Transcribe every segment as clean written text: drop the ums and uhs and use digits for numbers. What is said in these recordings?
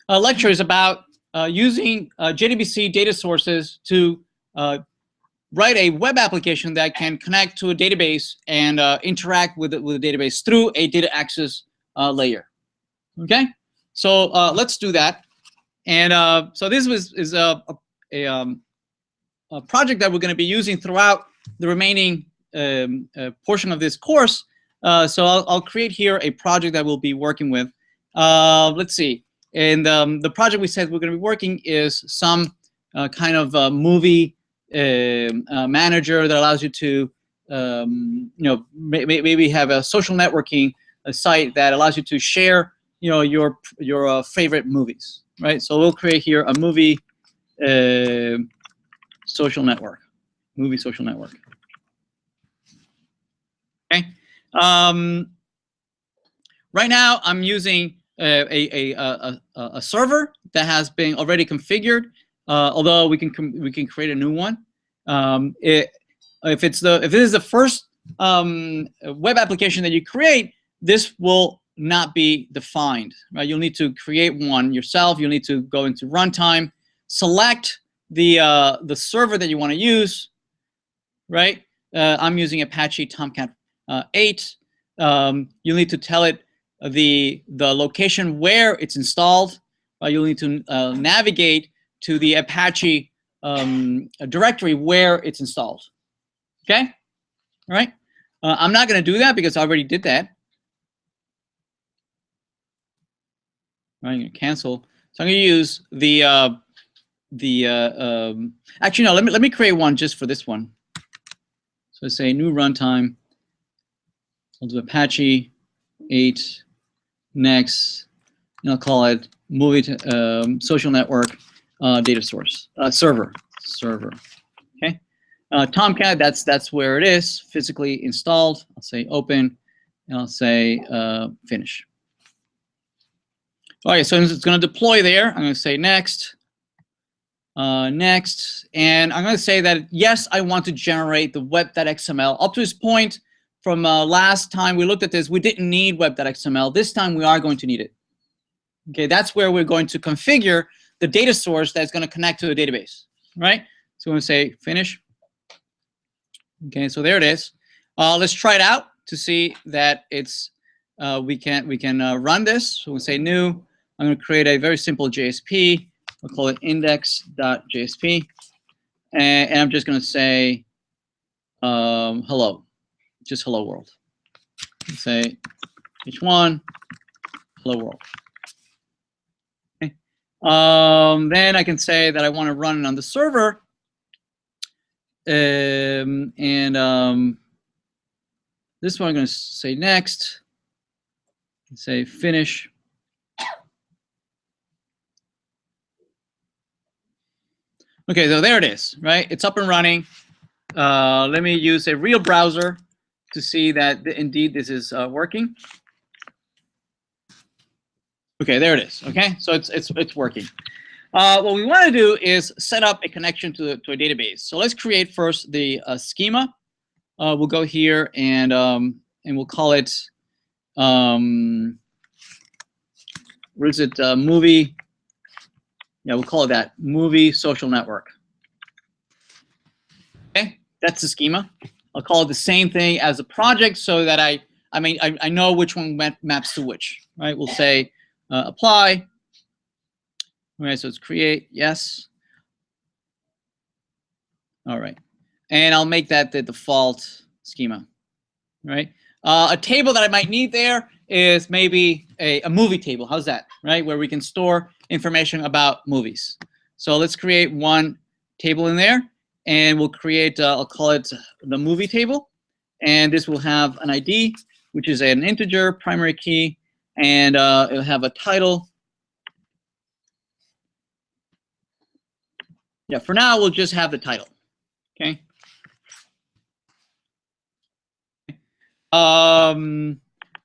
lecture is about using JDBC data sources to write a web application that can connect to a database and interact with the database through a data access layer. Okay, so let's do that. And so this is a project that we're going to be using throughout the remaining portion of this course. So I'll create here a project that we'll be working with. Let's see. And the project we said we're going to be working is some kind of movie manager that allows you to, maybe have a social networking site that allows you to share, your favorite movies, right? So we'll create here a movie social network, movie social network. Okay. Right now I'm using a server that has been already configured. Although we can create a new one. If it is the first web application that you create, this will not be defined. Right? You'll need to create one yourself. You'll need to go into runtime, select the server that you want to use. Right? I'm using Apache Tomcat 8. You'll need to tell it the location where it's installed. You'll need to navigate to the Apache directory where it's installed. Okay, all right. I'm not going to do that because I already did that. I'm going to cancel. So I'm going to use actually no. Let me create one just for this one. So say new runtime. I'll do Apache 8 next. And I'll call it movie social network. Data source server. Okay, Tomcat. That's where it is physically installed. I'll say open, and I'll say finish. All right, so it's going to deploy there. I'm going to say next, next, and I'm going to say that yes, I want to generate the web.xml. Up to this point, from last time we looked at this, we didn't need web.xml. This time we are going to need it. Okay, that's where we're going to configure the data source that's going to connect to the database, right? So we're going to say finish. Okay, so there it is. Let's try it out to see that it's we can run this. So we'll say new. I'm going to create a very simple JSP. We'll call it index.jsp, and I'm just going to say hello, just hello world. Let's say h1 hello world. Then I can say that I want to run it on the server, this one I'm going to say next, and say finish. Okay, so there it is, right? It's up and running. Let me use a real browser to see that indeed this is working. Okay, there it is. Okay, so it's working. What we want to do is set up a connection to a database. So let's create first the schema. We'll go here and we'll call it what is it? Movie. Yeah, we'll call it that, movie social network. Okay, that's the schema. I'll call it the same thing as a project so that I know which one maps to which. Right? We'll say apply. All right, so it's create, yes. All right, and I'll make that the default schema. Right? A table that I might need there is maybe a movie table. How's that? Right, where we can store information about movies. So let's create one table in there, and we'll create, I'll call it the movie table, and this will have an ID, which is an integer primary key, and it'll have a title. Yeah, for now we'll just have the title. Okay.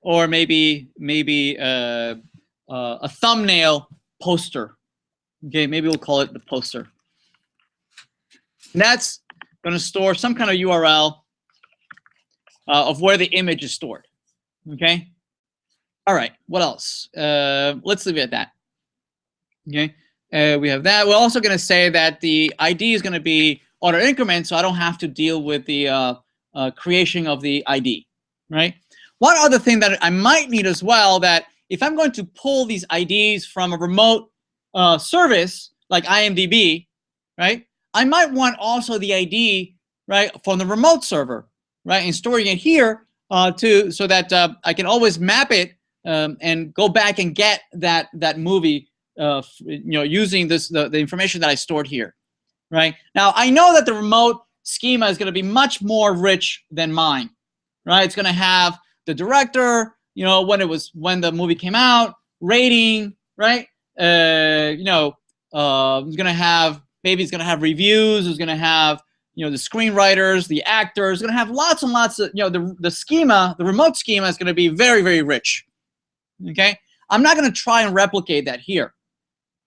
Or maybe a thumbnail poster. Okay, maybe we'll call it the poster. And that's going to store some kind of URL of where the image is stored. Okay. All right. What else? Let's leave it at that. Okay, we have that. We're also going to say that the ID is going to be auto increment, so I don't have to deal with the creation of the ID, right? One other thing that I might need as well, that if I'm going to pull these IDs from a remote service like IMDb, right? I might want also the ID, right, from the remote server, right, and storing it here so that I can always map it and go back and get that movie, using the information that I stored here, right? Now I know that the remote schema is going to be much more rich than mine, right? It's going to have the director, when the movie came out, rating, right? It's going to have, maybe it's going to have reviews. It's going to have, the screenwriters, the actors. It's going to have lots and lots of, the schema, the remote schema is going to be very, very rich. Okay, I'm not going to try and replicate that here.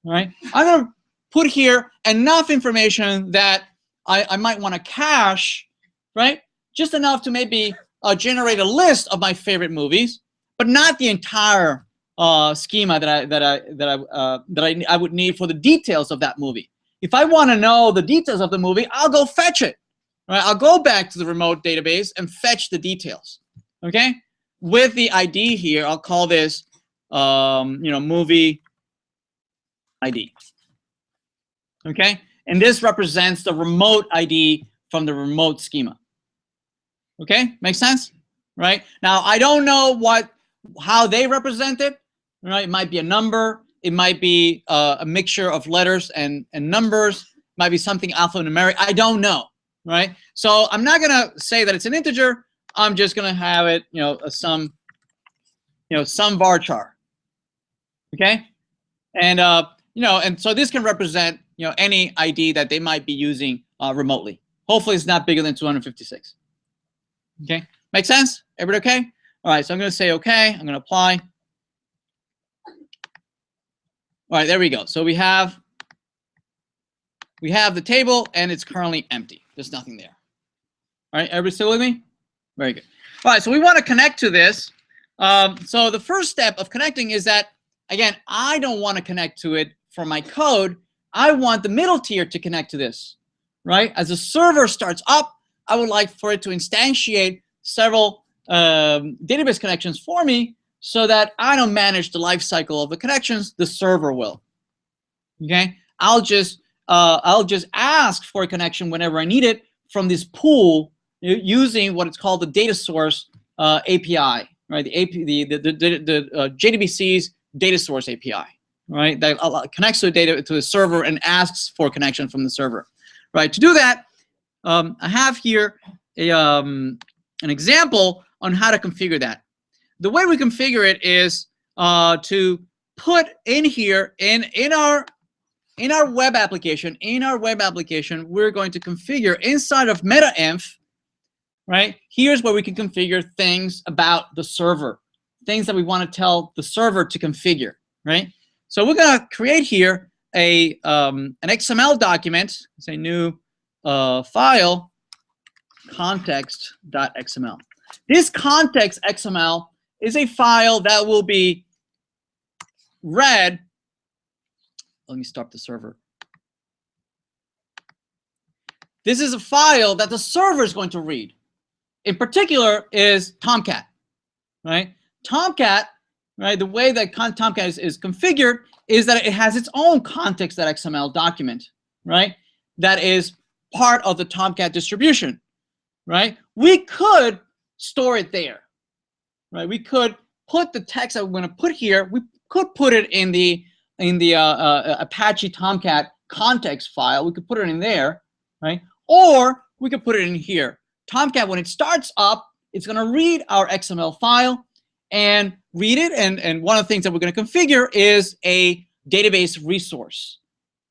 All right, I'm going to put here enough information that I might want to cache, right? Just enough to maybe generate a list of my favorite movies, but not the entire schema that I would need for the details of that movie. If I want to know the details of the movie, I'll go fetch it. Right? I'll go back to the remote database and fetch the details. Okay? With the ID here, I'll call this movie ID. Okay? And this represents the remote ID from the remote schema. Okay? Makes sense? Right? Now, I don't know how they represent it. Right? It might be a number. It might be a mixture of letters and numbers. It might be something alphanumeric. I don't know. Right? So I'm not gonna say that it's an integer. I'm just gonna have it, some varchar. Okay? And and so this can represent any ID that they might be using remotely. Hopefully it's not bigger than 256. Okay? Make sense? Everybody okay? All right, so I'm gonna say okay. I'm gonna apply. All right, there we go. So we have the table, and it's currently empty. There's nothing there. All right, everybody still with me? Very good. All right, so we want to connect to this. So the first step of connecting is that, again, I don't want to connect to it from my code. I want the middle tier to connect to this, right? As the server starts up, I would like for it to instantiate several database connections for me, so that I don't manage the life cycle of the connections. The server will. Okay, I'll just ask for a connection whenever I need it from this pool using what it's called the DataSource API, right? The JDBC's DataSource API, right? That connects to the server and asks for a connection from the server, right? To do that, I have here an example on how to configure that. The way we configure it is to put in here in our web application. In our web application, we're going to configure inside of metainf. Right? Here's where we can configure things about the server, things that we want to tell the server to configure. Right? So we're going to create here an XML document. Say new file context.xml. This context XML is a file that will be read. Let me start the server. This is a file that the server is going to read. In particular is Tomcat, right? Tomcat, right? The way that Tomcat is configured is that it has its own context.xml document, right? That is part of the Tomcat distribution, right? We could store it there. Right, we could put the text that we're going to put here. We could put it in the Apache Tomcat context file. We could put it in there, right? Or we could put it in here. Tomcat, when it starts up, it's going to read our XML file and read it. And one of the things that we're going to configure is a database resource,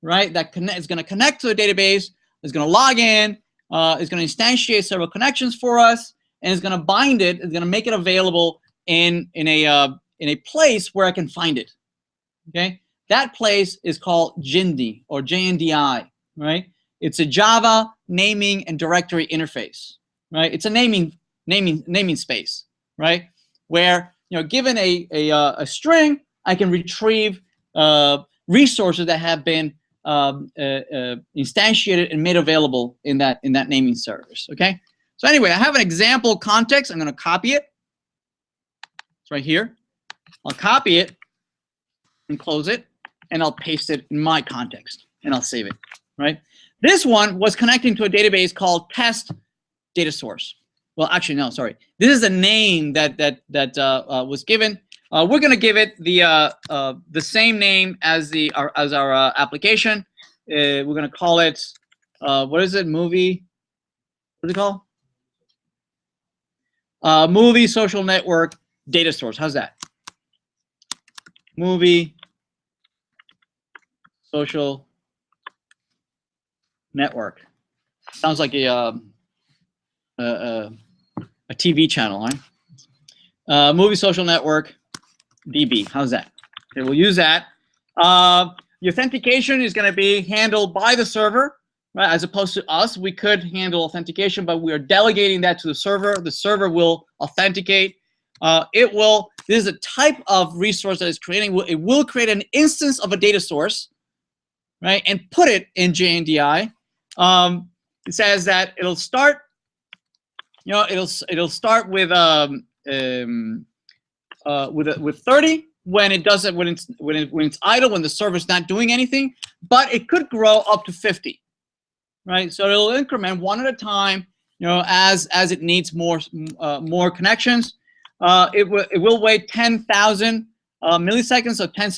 right? That is going to connect to the database. Is going to log in. Is going to instantiate several connections for us. And it's going to bind it. It's going to make it available in a place where I can find it. Okay, that place is called JNDI or JNDI. Right, it's a Java naming and directory interface. Right, it's a naming space. Right, where given a string, I can retrieve resources that have been instantiated and made available in that naming service. Okay. So anyway, I have an example context. I'm going to copy it. It's right here. I'll copy it and close it, and I'll paste it in my context, and I'll save it. Right. This one was connecting to a database called test DataSource. Well, actually, no, sorry. This is the name that was given. We're going to give it the same name as our application. We're going to call it what is it? Movie. What's it called? Movie social network data source. How's that? Movie social network. Sounds like a TV channel, right? Movie social network DB. How's that? Okay, we'll use that. The authentication is going to be handled by the server, right? As opposed to us, we could handle authentication, but we are delegating that to the server. The server will authenticate. This is a type of resource that is creating. It will create an instance of a data source, right, and put it in JNDI. It says that it'll start. It'll start with 30 when it doesn't when it's idle, when the server's not doing anything, but it could grow up to 50, right? So it'll increment one at a time, as it needs more connections. It will wait 10,000 milliseconds, so 10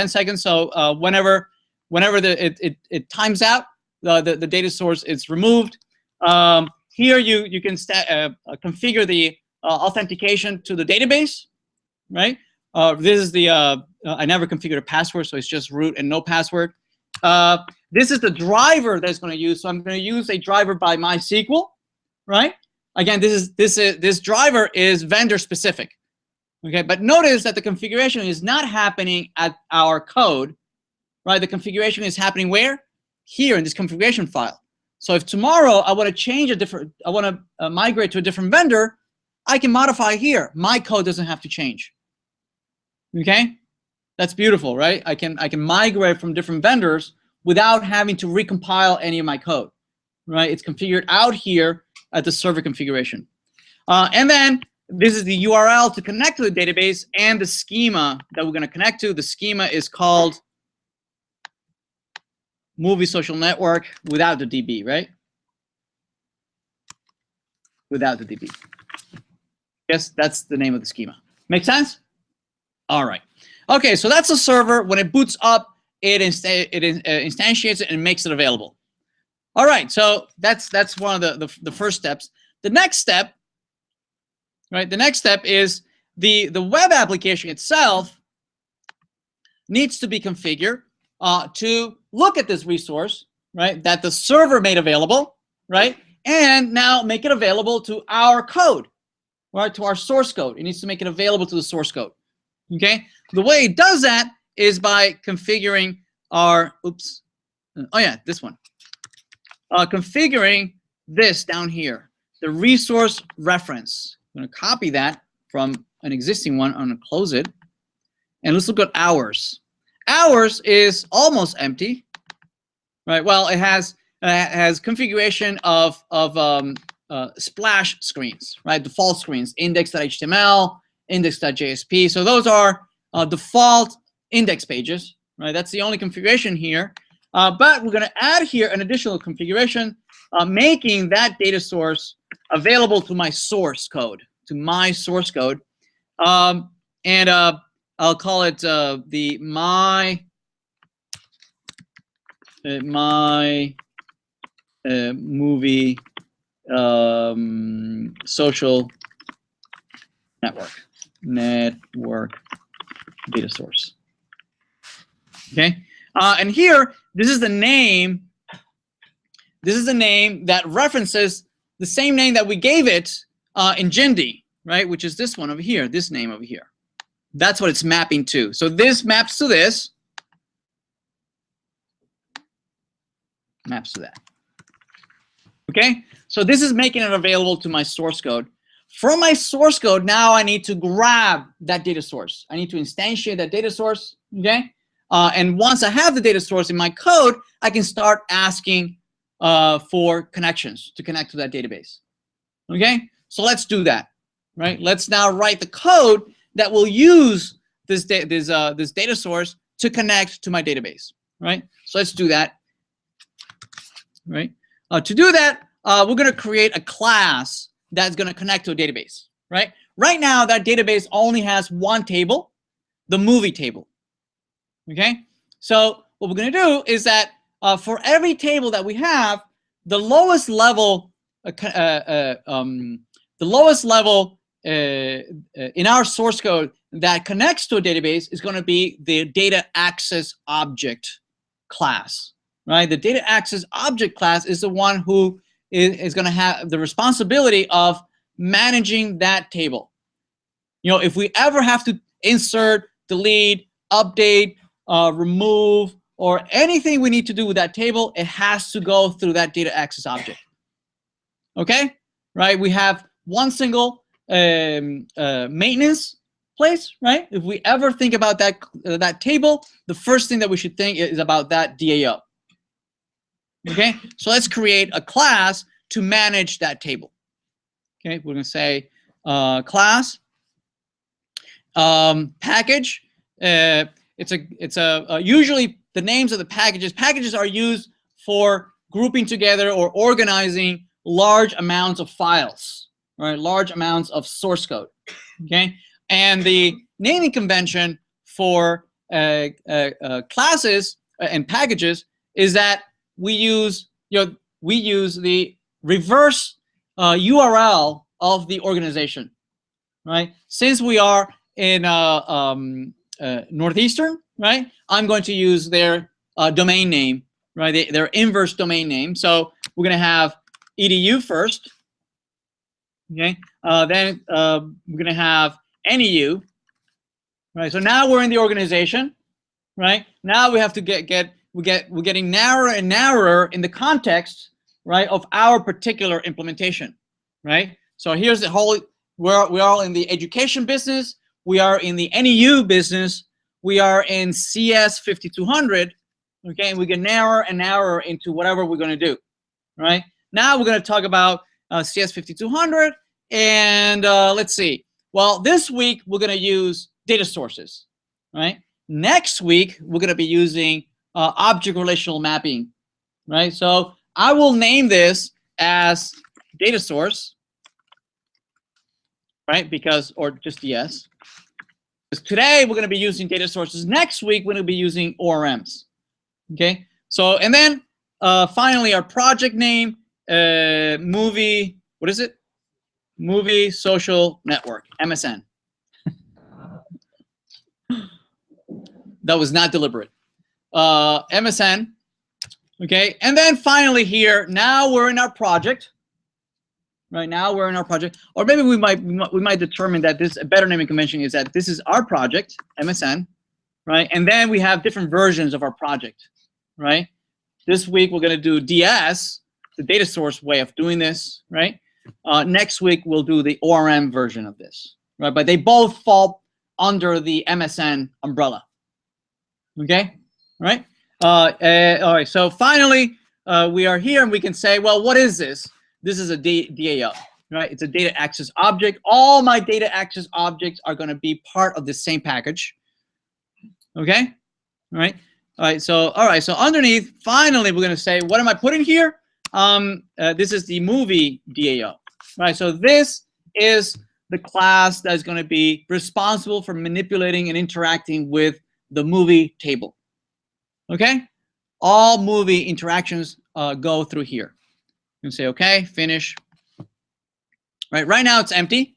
seconds. So whenever it times out, the data source is removed. Here you can configure the authentication to the database, right? This is the I never configured a password, so it's just root and no password. This is the driver that's going to use. So I'm going to use a driver by MySQL, right? Again, this driver is vendor specific. Okay, but notice that the configuration is not happening at our code, right? The configuration is happening where? Here in this configuration file. So if tomorrow I want to change I want to migrate to a different vendor, I can modify here. My code doesn't have to change. Okay, that's beautiful, right? I can migrate from different vendors without having to recompile any of my code, right? It's configured out here at the server configuration. And then this is the URL to connect to the database and the schema that we're going to connect to. The schema is called Movie Social Network without the DB, right? Without the DB. Yes, that's the name of the schema. Make sense? All right. Okay, so that's a server. When it boots up, it instantiates it and makes it available. All right, so that's one of the first steps. The next step, right? The next step is the web application itself needs to be configured to look at this resource, right? That the server made available, right? And now make it available to our code, right? To our source code. It needs to make it available to the source code. Okay. The way it does that is by configuring our this one. Configuring this down here, the resource reference. I'm going to copy that from an existing one. I'm going to close it. And let's look at ours. Ours is almost empty, right? Well, it has configuration of splash screens, right? Default screens, index.html, index.jsp. So those are default index pages, right? That's the only configuration here. But we're going to add here an additional configuration, making that data source available to my source code, and I'll call it the my movie social network data source. Okay, and here this is the name. This is the name that references the same name that we gave it in Jindy, right? Which is this one over here, this name over here. That's what it's mapping to. So this maps to this. Maps to that. Okay? So this is making it available to my source code. From my source code, now I need to grab that data source. I need to instantiate that data source. Okay? And once I have the data source in my code, I can start asking for connections to connect to that database. Okay, so let's do that. Right? Let's now write the code that will use this data source to connect to my database. Right? So let's do that. Right? To do that, we're going to create a class that's going to connect to a database. Right? Right now, that database only has one table, the movie table. Okay? So what we're going to do is that for every table that we have, the lowest level in our source code that connects to a database is going to be the data access object class. Right? The data access object class is the one who is going to have the responsibility of managing that table. You know, if we ever have to insert, delete, update, remove, or anything we need to do with that table, it has to go through that data access object. Okay? Right? We have one single maintenance place, right? If we ever think about that table, the first thing that we should think is about that DAO. Okay? So let's create a class to manage that table. Okay? We're going to say class package. Usually the names of the packages are used for grouping together or organizing large amounts of files, right? Large amounts of source code. Okay, and the naming convention for classes and packages is that we use the reverse URL of the organization, right? Since we are in Northeastern, right? I'm going to use their domain name, right? Their inverse domain name. So we're going to have edu first, okay? Then we're going to have NEU, right? So now we're in the organization, right? Now we have to we're getting narrower and narrower in the context, right, of our particular implementation, right? So here's the whole. We're all in the education business. We are in the NEU business. We are in CS5200, okay? And we get narrower and narrower into whatever we're going to do, right? Now we're going to talk about CS5200, and let's see. Well, this week we're going to use data sources, right? Next week we're going to be using object relational mapping, right? So I will name this as data source, right? Because, or just yes. Today we're going to be using data sources. Next week we're going to be using ORMs. Okay. So and then finally our project name, movie. What is it? Movie Social Network, MSN. That was not deliberate. MSN. Okay. And then finally here, now we're in our project. Right now we're in our project, or maybe we might determine that this a better naming convention is that this is our project, MSN, right? And then we have different versions of our project, right? This week we're going to do DS, the data source way of doing this, right? Next week we'll do the ORM version of this, right? But they both fall under the MSN umbrella. Okay, all right. All right. So finally, we are here, and we can say, well, what is this? This is a DAO, right? It's a data access object. All my data access objects are going to be part of the same package. Okay, all right. All right. So underneath, finally, we're going to say, what am I putting here? This is the movie DAO, right? So this is the class that is going to be responsible for manipulating and interacting with the movie table. Okay, all movie interactions go through here. You can say, okay, finish. Right now it's empty.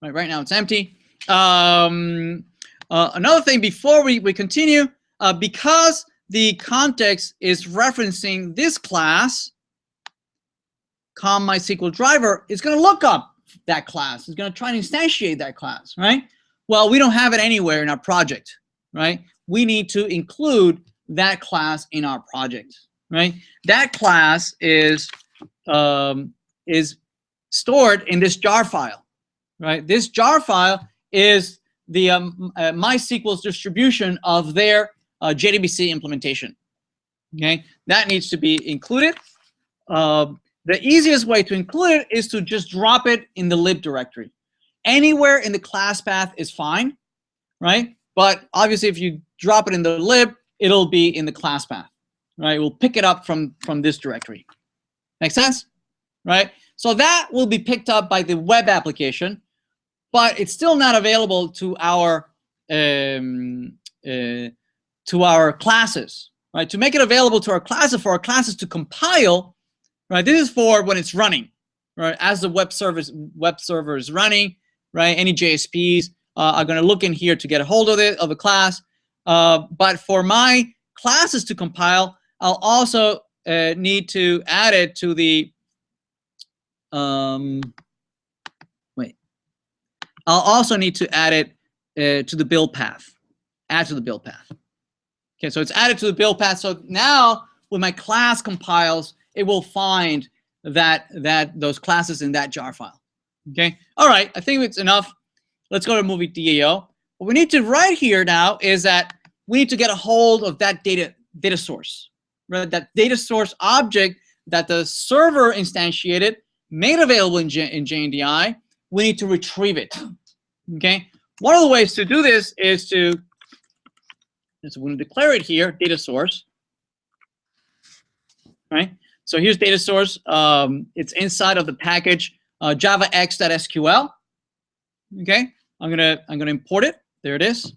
Right now it's empty. Another thing before we continue, because the context is referencing this class, MySQL driver, is going to look up that class. It's going to try and instantiate that class, right? Well, we don't have it anywhere in our project, right? We need to include that class in our project, right? That class is stored in this jar file, right? This jar file is the MySQL's distribution of their JDBC implementation. Okay, that needs to be included. The easiest way to include it is to just drop it in the lib directory. Anywhere in the class path is fine, right? But obviously, if you drop it in the lib, it'll be in the class path, right? We'll pick it up from this directory. Make sense, right? So that will be picked up by the web application, but it's still not available to our classes, right? To make it available to our classes, for our classes to compile, right? This is for when it's running, right? As the web server is running, right? Any JSPs are going to look in here to get a hold of it, of a class. But for my classes to compile, I'll also need to add it to the I'll also need to add it to the build path. Add to the build path. Okay, so it's added to the build path. So now when my class compiles, it will find those classes in that jar file. Okay, all right, I think it's enough. Let's go to movie DAO. What we need to write here now is that we need to get a hold of that data source, right? That data source object that the server instantiated, made available in JNDI. We need to retrieve it. Okay, one of the ways to do this is to, so we're going to declare it here, data source. Right. So here's data source. It's inside of the package javax.sql. Okay, I'm gonna import it. There it is. All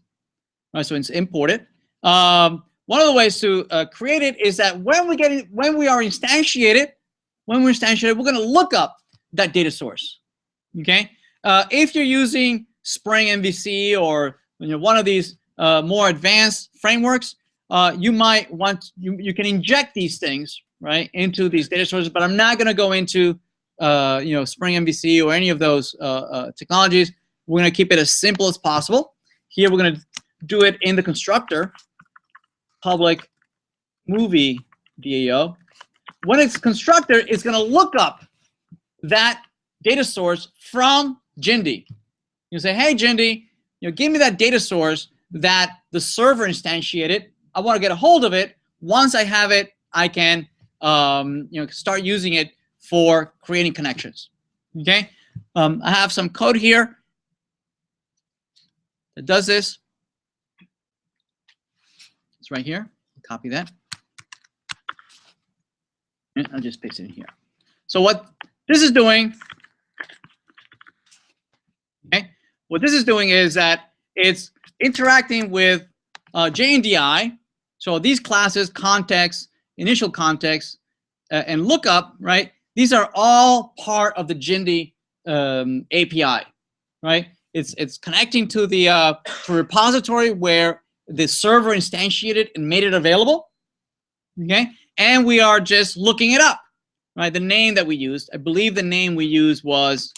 right, so it's imported. One of the ways to create it is that when we are instantiated, we're going to look up that data source. Okay, if you're using Spring MVC or one of these more advanced frameworks, you might want you can inject these things right into these data sources. But I'm not going to go into Spring MVC or any of those technologies. We're going to keep it as simple as possible. Here we're going to do it in the constructor public movie DAO. When it's constructor, it's going to look up that data source from Jindy. You say, hey Jindy, give me that data source that the server instantiated. I want to get a hold of it. Once I have it, I can start using it for creating connections. Okay, I have some code here that does this. It's right here. Copy that. And I'll just paste it in here. So what this is doing, okay, what this is doing is that it's interacting with JNDI. So these classes, context, initial context, and lookup, right? These are all part of the Jindy API, right? It's connecting to the repository where the server instantiated and made it available, okay? And we are just looking it up, right? The name that we used, I believe the name we used was,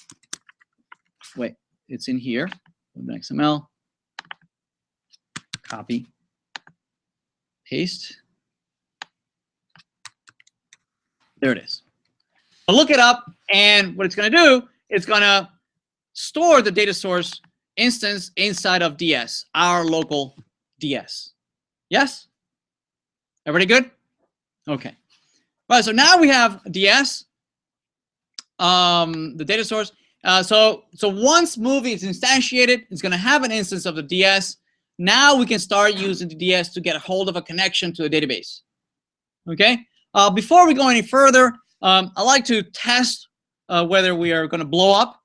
wait, it's in here, XML, copy, paste. There it is. I'll look it up, and what it's going to do, it's going to store the data source instance inside of DS, our local DS. Yes? Everybody good? Okay. All right, so now we have DS, the data source. So once movie is instantiated, it's going to have an instance of the DS. Now we can start using the DS to get a hold of a connection to a database. Okay? Before we go any further, I'd like to test whether we are going to blow up.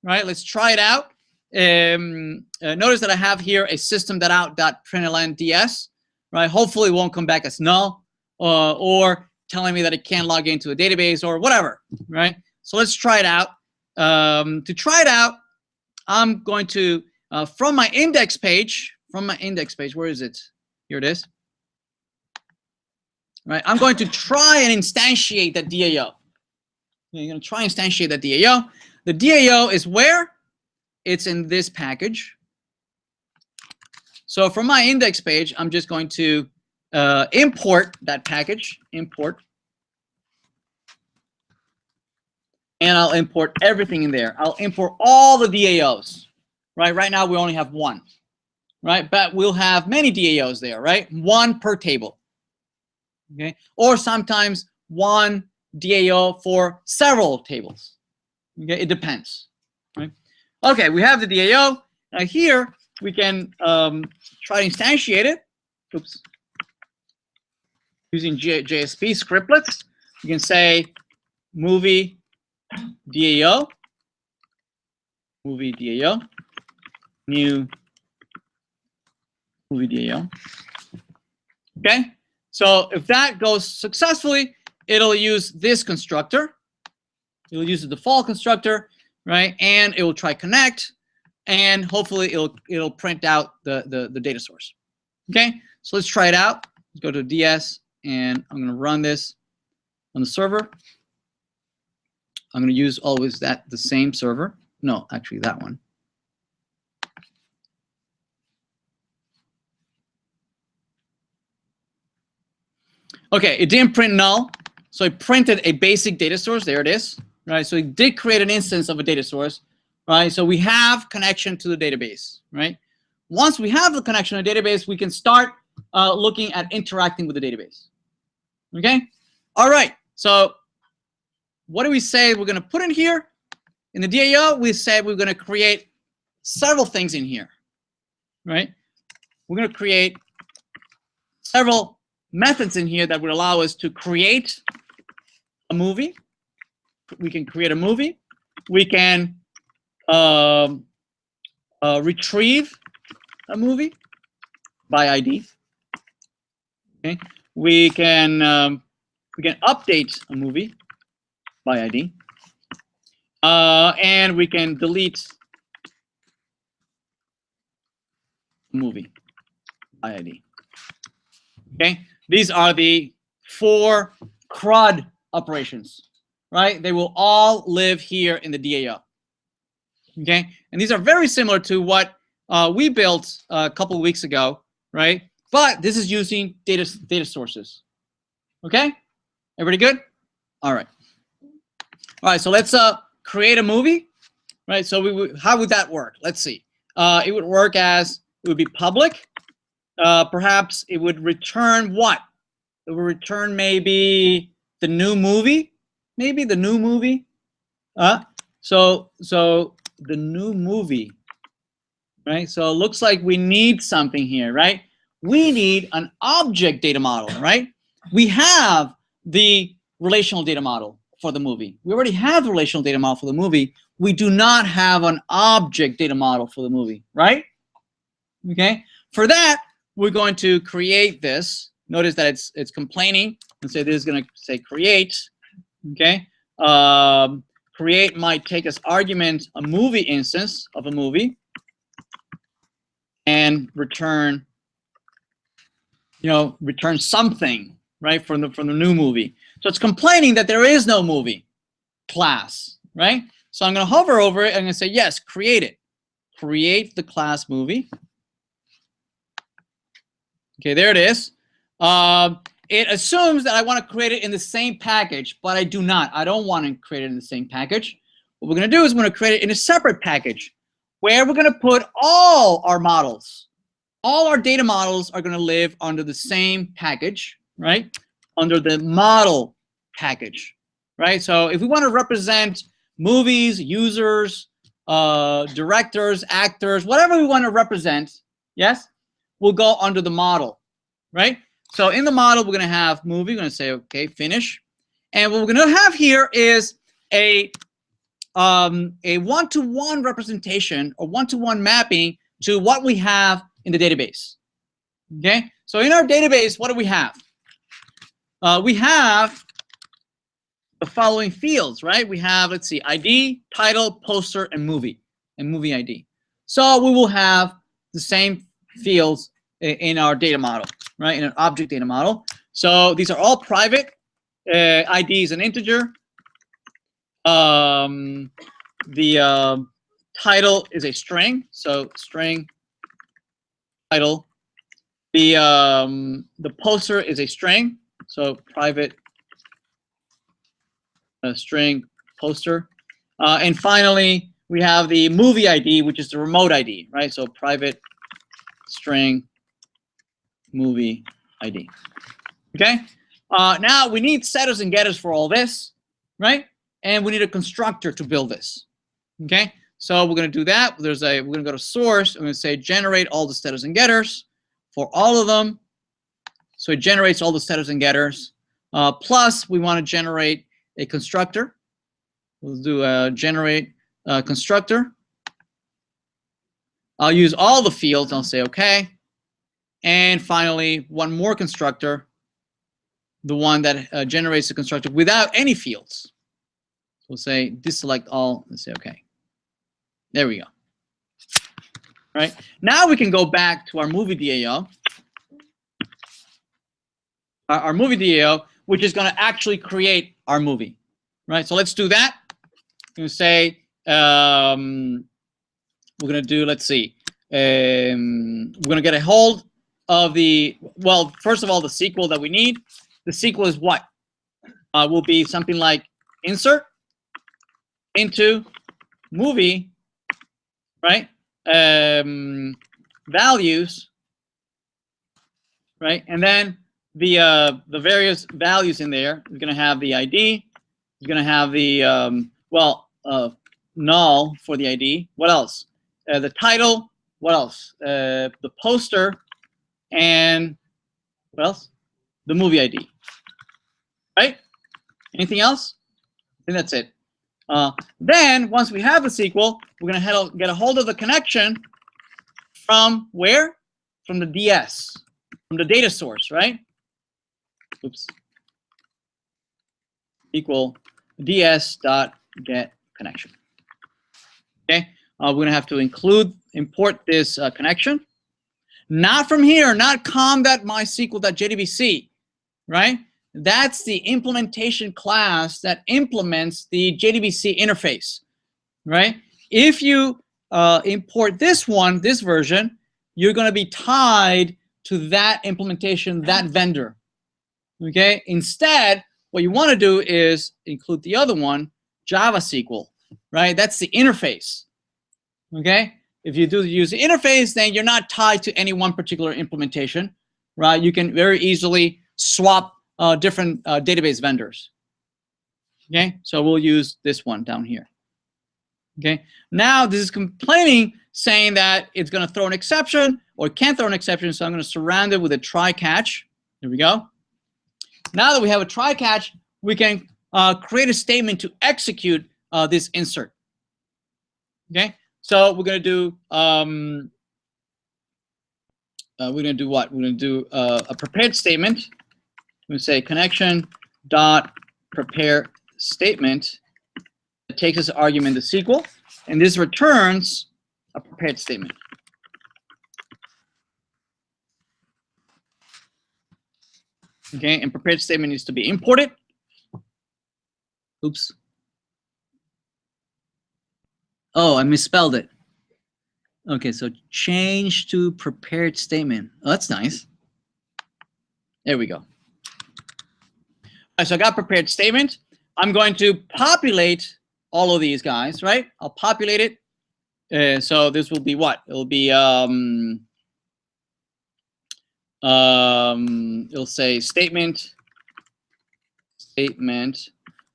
Right? Let's try it out. Notice that I have here a system.out.println DS. Right? Hopefully it won't come back as null or telling me that it can't log into a database or whatever. Right? So let's try it out. To try it out, I'm going to, from my index page, where is it? Here it is. Right, I'm going to try and instantiate that DAO. You're going to try and instantiate that DAO. The DAO is where? It's in this package. So from my index page, I'm just going to import that package, import. And I'll import everything in there. I'll import all the DAOs. Right now we only have one. right? But we'll have many DAOs there, right? One per table, okay? Or sometimes one DAO for several tables, okay? It depends, right? Okay, we have the DAO. Now here we can try to instantiate it. Oops. Using JSP scriptlets, you can say movie DAO, new movie DAO. Okay, so if that goes successfully, it'll use this constructor. It'll use the default constructor, right? And it will try connect, and hopefully it'll print out the data source. Okay, so let's try it out. Let's go to DS, and I'm going to run this on the server. I'm going to use always the same server. No, actually that one. Okay, it didn't print null, so it printed a basic data source. There it is, right? So it did create an instance of a data source, right? So we have connection to the database, right? Once we have the connection to the database, we can start looking at interacting with the database. Okay? All right, so what do we say we're going to put in here? In the DAO, we said we're going to create several things in here, right? We're going to create several methods in here that would allow us to create a movie. We can create a movie. We can retrieve a movie by ID. Okay, we can update a movie by ID, and we can delete a movie by ID. Okay, these are the 4 CRUD operations, right? They will all live here in the DAO. Okay, and these are very similar to what we built a couple of weeks ago, right? But this is using data sources. Okay, everybody good? All right. All right, so let's create a movie, right? So how would that work? Let's see. It would work as, it would be public. Perhaps it would return what? It would return maybe the new movie, maybe the new movie. So the new movie, right? So it looks like we need something here, right? We need an object data model, right? We have the relational data model for the movie. We already have the relational data model for the movie. We do not have an object data model for the movie, right? Okay. For that, we're going to create this. Notice that it's complaining, and say this is going to say create. Okay. Create might take as argument a movie instance of a movie, and return, return something, right, from the new movie. So it's complaining that there is no movie class, right? So I'm going to hover over it. I'm going to say yes, create it. Create the class movie. Okay, there it is. It assumes that I want to create it in the same package, but I do not. I don't want to create it in the same package. What we're going to do is we're going to create it in a separate package where we're going to put all our models. All our data models are going to live under the same package, right? Under the model package, right? So if we want to represent movies, users, directors, actors, whatever we want to represent, yes, we'll go under the model, right? So in the model, we're going to have movie. We're going to say, okay, finish. And what we're going to have here is a one-to-one representation or one-to-one mapping to what we have in the database. Okay, so in our database, what do we have? We have the following fields, right? We have, let's see, ID, title, poster, and movie ID. So we will have the same fields in our data model, right? In an object data model. So these are all private. ID is an integer. The title is a string, so string title. The poster is a string, so private string poster. And finally, we have the movie ID, which is the remote ID, right? So private string movie ID. Okay. Now we need setters and getters for all this, right? And we need a constructor to build this. Okay. So we're going to do that. We're going to go to source. I'm going to say generate all the setters and getters for all of them. So it generates all the setters and getters. Plus, we want to generate a constructor. We'll do a generate constructor. I'll use all the fields. I'll say OK. And finally, one more constructor, the one that generates the constructor without any fields. So we'll say deselect all and say OK. There we go. All right. Now we can go back to our movie DAO. Our movie DAO, which is going to actually create our movie. Right. So let's do that. We're going to say we're going to do, let's see. We're going to get a hold of the, well, first of all, the SQL that we need. The SQL is what? Will be something like insert into movie, right? Values, right? And then the various values in there is going to have the ID. It's going to have the null for the ID. What else? The title. What else? The poster. And what else? The movie ID. Right? Anything else? I think that's it. Then, once we have the SQL, we're going to get a hold of the connection from where? From the DS, from the data source, right? Oops. Equal ds.get connection. Okay. We're going to have to import this connection. Not from here, not com.mysql.jdbc, right? That's the implementation class that implements the JDBC interface, right? If you import this version, you're going to be tied to that implementation, that vendor, okay? Instead, what you want to do is include the other one, Java SQL, right? That's the interface, okay? If you do use the interface, then you're not tied to any one particular implementation, right? You can very easily swap different database vendors. Okay, so we'll use this one down here. Okay, now this is complaining, saying that it's going to throw an exception or it can't throw an exception, so I'm going to surround it with a try catch. There we go. Now that we have a try catch, we can create a statement to execute this insert. Okay. So we're going to do what? We're going to do a prepared statement. We're going to say connection dot prepare statement that takes as argument the SQL, and this returns a prepared statement. Okay, and prepared statement needs to be imported. Oops. Oh, I misspelled it. Okay, so change to prepared statement. Oh, that's nice. There we go. All right, so I got prepared statement. I'm going to populate all of these guys, right? I'll populate it. So this will be what? It'll be it'll say statement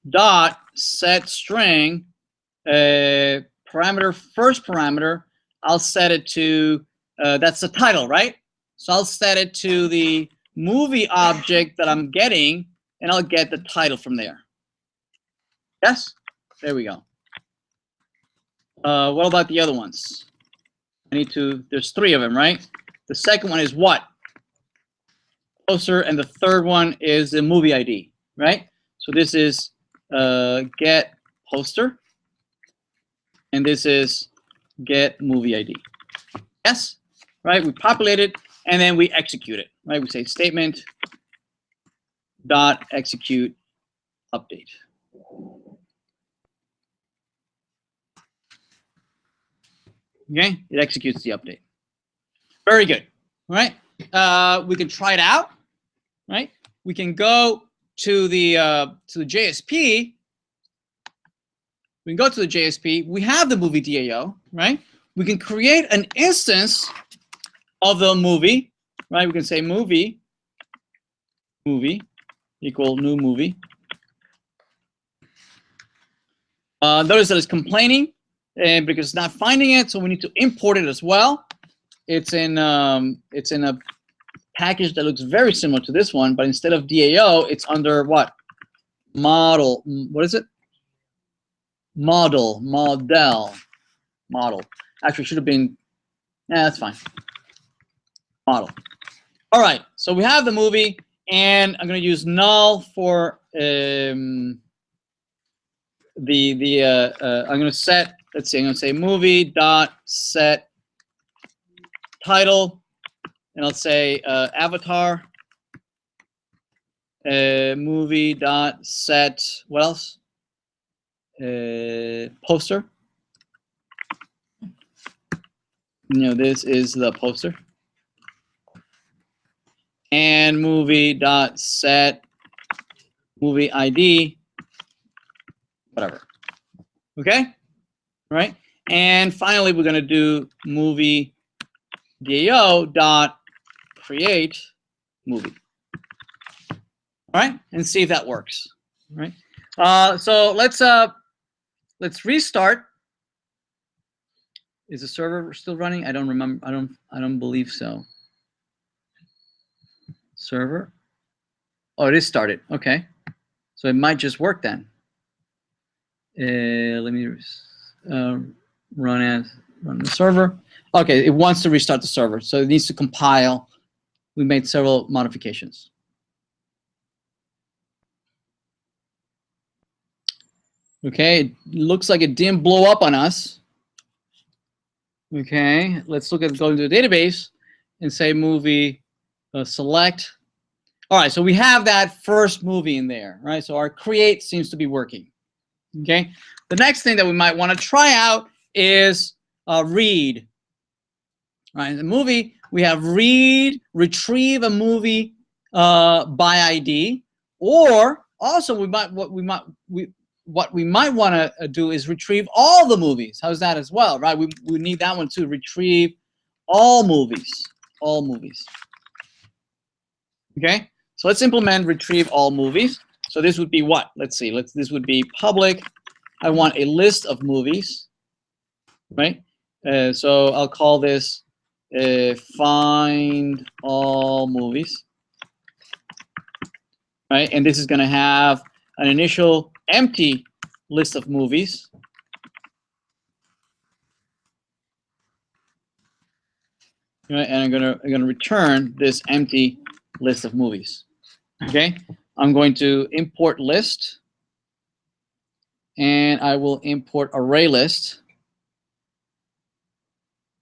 dot set string parameter, first parameter, I'll set it to, that's the title, right? So I'll set it to the movie object that I'm getting, and I'll get the title from there. Yes? There we go. What about the other ones? I need to, there's 3 of them, right? The second one is what? Poster, and the third one is the movie ID, right? So this is get poster. And this is get movie ID. Yes, right? We populate it and then we execute it, right? We say statement dot execute update. Okay, it executes the update. Very good. All right, we can try it out, right? We can go to the JSP. We can go to the JSP. We have the movie DAO, right? We can create an instance of the movie, right? We can say movie equal new movie. Notice that it's complaining and because it's not finding it, so we need to import it as well. It's in a package that looks very similar to this one, but instead of DAO, it's under what? Model. What is it? Model. Actually, it should have been. Yeah, that's fine. Model. All right. So we have the movie, and I'm going to use null for I'm going to set. Let's see. I'm going to say movie dot set title, and I'll say avatar. Movie dot set. What else? Poster. This is the poster. And movie dot set movie ID, whatever. Okay, all right. And finally, we're going to do movie DAO dot create movie. All right, and see if that works. All right. So let's restart. Is the server still running? I don't remember. I don't believe so. Server. Oh, it is started. Okay. So it might just work then. Let me run the server. Okay, it wants to restart the server, so it needs to compile. We made several modifications. Okay, it looks like it didn't blow up on us. Okay, let's go into the database and say movie select. All right, so we have that first movie in there, right? So our create seems to be working. Okay, the next thing that we might want to try out is read. Right, in the movie we have read, retrieve a movie by ID, or also what we might want to do is retrieve all the movies. How's that as well, right? We need that one too. Retrieve all movies. All movies. Okay, so let's implement retrieve all movies. So this would be what? Let's see. This would be public. I want a list of movies, right? So I'll call this find all movies, right? And this is going to have an initial empty list of movies. Right, and I'm gonna return this empty list of movies. Okay, I'm going to import list, and I will import array list.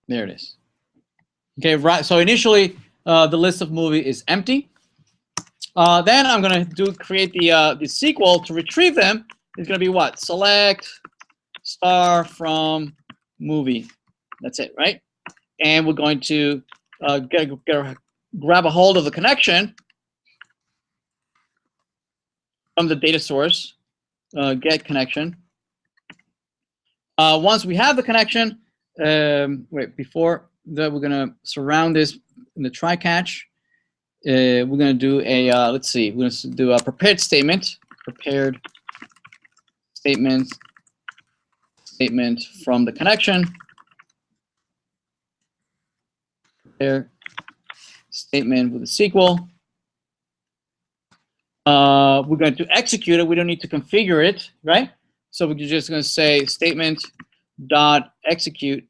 There it is. Okay, right. So initially, the list of movie is empty. Then I'm gonna create the SQL to retrieve them. It's gonna be what? Select star from movie. That's it, right? And we're going to grab a hold of the connection from the data source, get connection. Once we have the connection, before that, we're going to surround this in the try catch. We're going to do a, let's see, we're going to do a prepared statement from the connection. Statement with a SQL. We're going to execute it. We don't need to configure it, right? So we're just going to say statement dot execute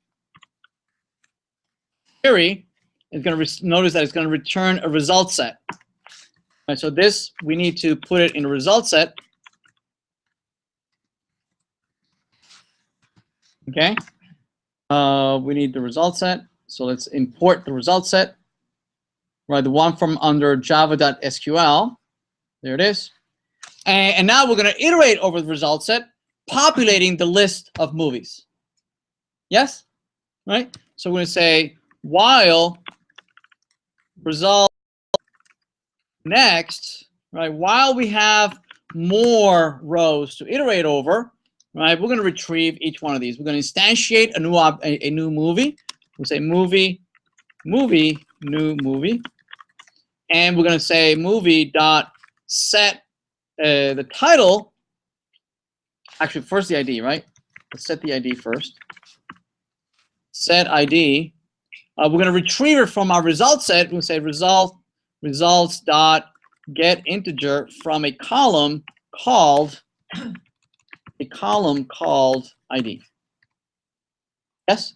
query. It's going to notice that it's going to return a result set. Right, so this we need to put it in a result set. Okay. We need the result set. So let's import the result set, right? The one from under java.sql. There it is. And now we're going to iterate over the result set, populating the list of movies. Yes? Right? So we're going to say while result next, right? While we have more rows to iterate over, right? We're going to retrieve each one of these. We're going to instantiate a new movie. We'll say movie movie, new movie, and we're going to say movie dot set the title. Actually, first the ID, right? Let's set the ID first. Set ID. We're going to retrieve it from our result set. We'll say results dot get integer from a column called ID. Yes?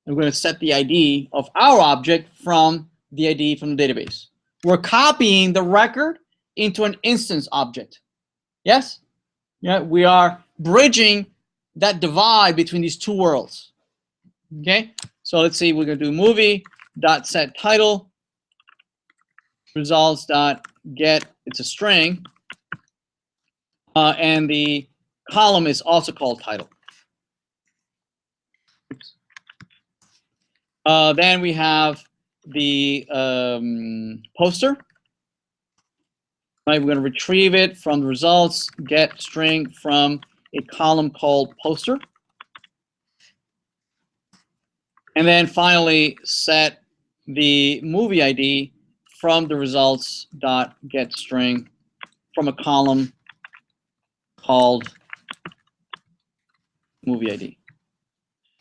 And we're going to set the ID of our object from the ID from the database. We're copying the record into an instance object. Yes? Yeah, we are bridging that divide between these two worlds. Okay? So let's see, we're going to do movie.setTitle, results.get, it's a string, and the column is also called title. Oops. Then we have the poster. Right, we're going to retrieve it from the results, get string from a column called poster. And then finally set the movie ID from the results dot get string from a column called movie ID.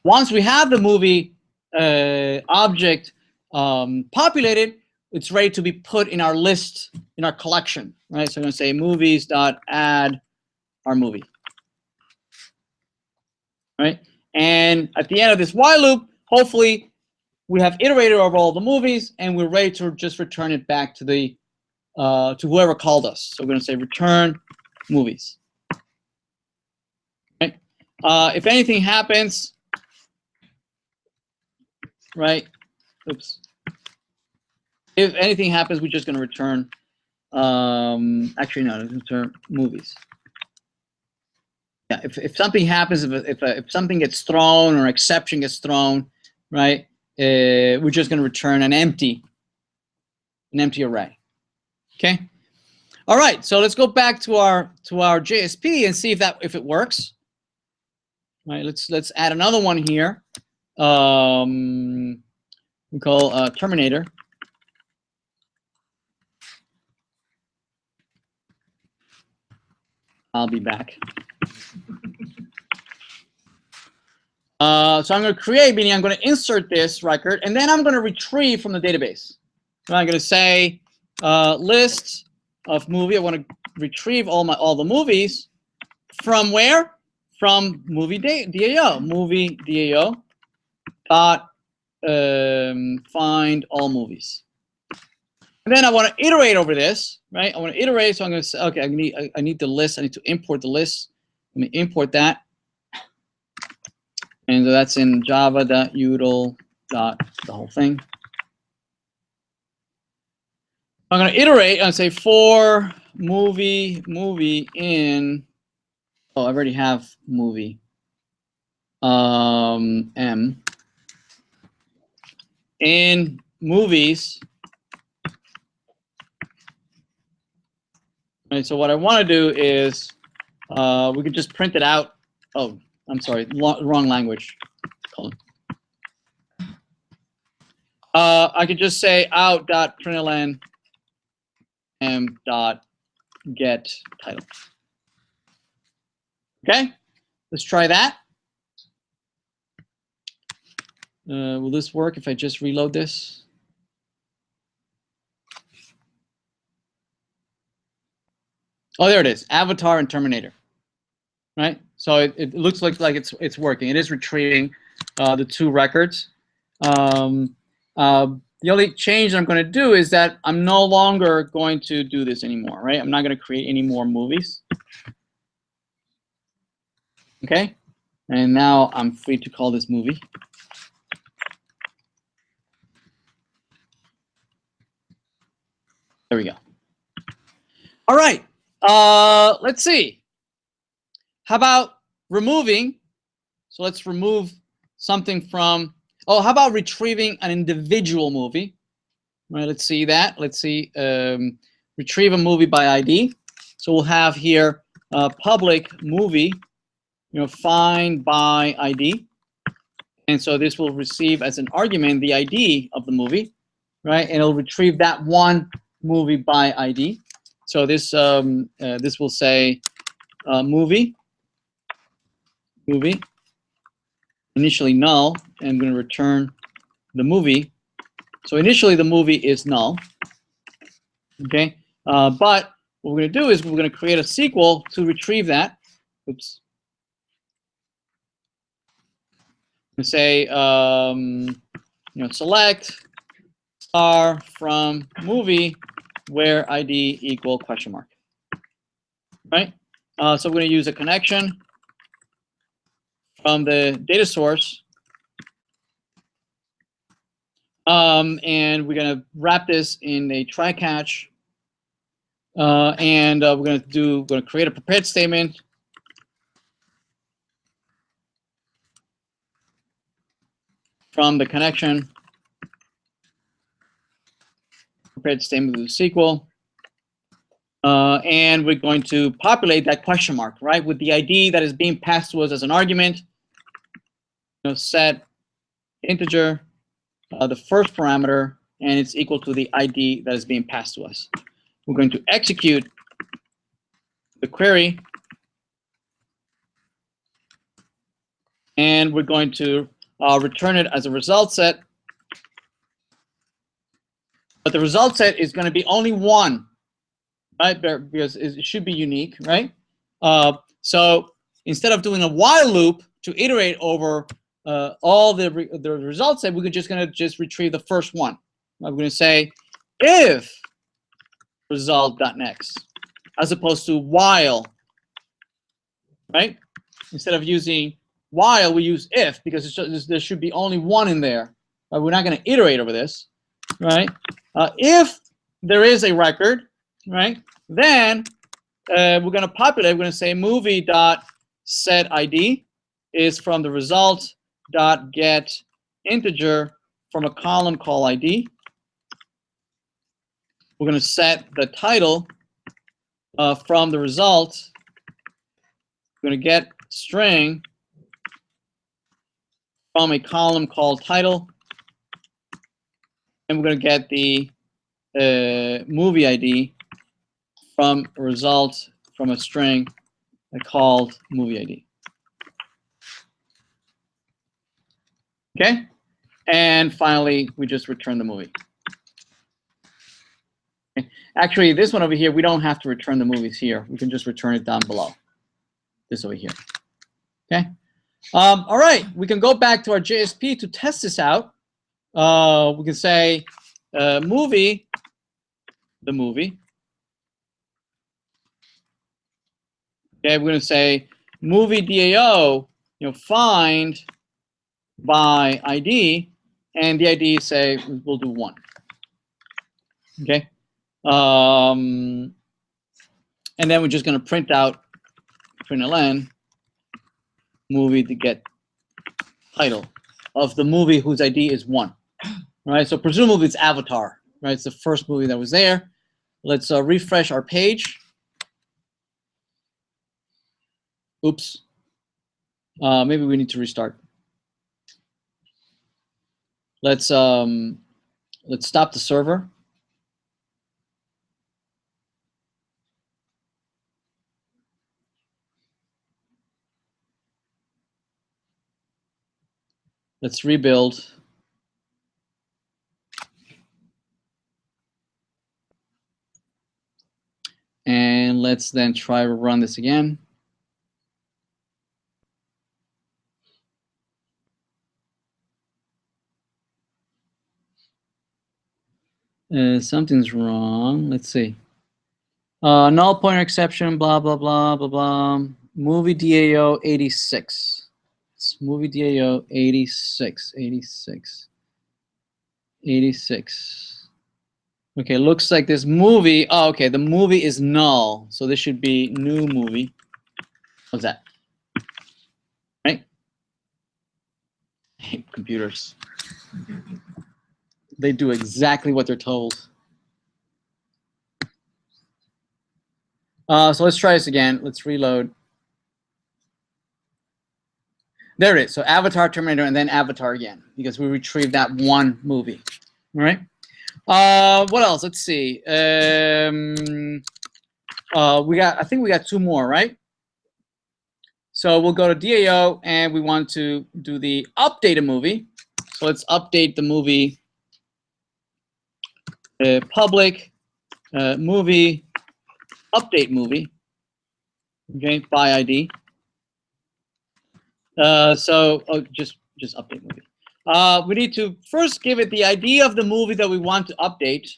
Once we have the movie object populated, it's ready to be put in our list, in our collection, right? So I'm going to say movies dot add our movie, right? And at the end of this while loop, hopefully we have iterated over all the movies and we're ready to just return it back to the to whoever called us. So we're going to say return movies. Right? If anything happens, right? Oops. If anything happens, we're just going to return. Actually, no, return movies. Yeah, if something happens, if something gets thrown or exception gets thrown, right? We're just going to return an empty array. Okay. All right. So let's go back to our JSP and see if it works. All right. Let's add another one here. We call Terminator. I'll be back. So I'm going to create, meaning I'm going to insert this record, and then I'm going to retrieve from the database. So I'm going to say list of movie. I want to retrieve all the movies from where? From movie DAO. Movie DAO dot find all movies. And then I want to iterate over this, right? I want to iterate, so I'm going to say, okay, I need the list. I need to import the list. Let me import that. And so that's in java.util. The whole thing. I'm going to iterate and say for movie in, oh, I already have movie. M. In movies. Right, so what I want to do is we could just print it out. Oh, I'm sorry, wrong language. I could just say out.println m.get title. Okay, let's try that. Will this work if I just reload this? Oh, there it is. Avatar and Terminator. Right. So it looks like it's working. It is retrieving the two records. The only change I'm going to do is that I'm no longer going to do this anymore. Right. I'm not going to create any more movies. Okay. And now I'm free to call this movie. There we go. All right. Let's see. How about removing? So let's remove something from, oh, how about retrieving an individual movie? All right, let's see that. Let's see, retrieve a movie by ID. So we'll have here public movie, find by ID. And so this will receive as an argument the ID of the movie, right? And it'll retrieve that one movie by ID. So this this will say movie, initially null, and I'm going to return the movie. So initially the movie is null, okay? But what we're going to do is we're going to create a SQL to retrieve that. Oops. And say, you know, select star from movie where ID equal question mark, right? So we're going to use a connection from the data source, and we're going to wrap this in a try catch, and we're going to create a prepared statement. From the connection, prepared statement with the SQL, and we're going to populate that question mark, right, with the ID that is being passed to us as an argument. You know, set integer, the first parameter, and it's equal to the ID that is being passed to us. We're going to execute the query, and we're going to return it as a result set. But the result set is going to be only one, right? Because it should be unique, right? So instead of doing a while loop to iterate over all the results set, we're just going to retrieve the first one. We're going to say if result.next, as opposed to while, right? Instead of using while, we use if, because there should be only one in there. We're not going to iterate over this, right? If there is a record, right, then we're going to populate. We're going to say movie.setID is from the result.get integer from a column called ID. We're going to set the title from the result. We're going to get string from a column called title. And we're going to get the movie ID from a result from a string called movie ID. Okay? And finally, we just return the movie. Okay. Actually, this one over here, we don't have to return the movies here. We can just return it down below. This over here. Okay? All right, we can go back to our JSP to test this out. We can say movie, the movie. Okay, we're going to say movie DAO, you know, find by ID, and the ID say we'll do 1. Okay, and then we're just going to print out println movie to get title of the movie whose ID is 1. Right, so presumably it's Avatar. Right, it's the first movie that was there. Let's refresh our page. Oops. Maybe we need to restart. Let's stop the server. Let's rebuild. And let's then try to run this again. Something's wrong. Let's see. Null pointer exception, blah, blah, blah, blah, blah. Movie DAO 86. It's movie DAO 86, 86, 86. Okay, looks like this movie, oh, okay, the movie is null. So this should be new movie. What's that? Right? I hate computers. They do exactly what they're told. So let's try this again. Let's reload. There it is. So Avatar, Terminator, and then Avatar again, because we retrieved that one movie. All right. What else? Let's see. I think we got two more, right? So we'll go to DAO, and we want to do the update a movie. So let's update the movie. Public movie update movie. Okay, by ID. Just update movie. We need to first give it the ID of the movie that we want to update,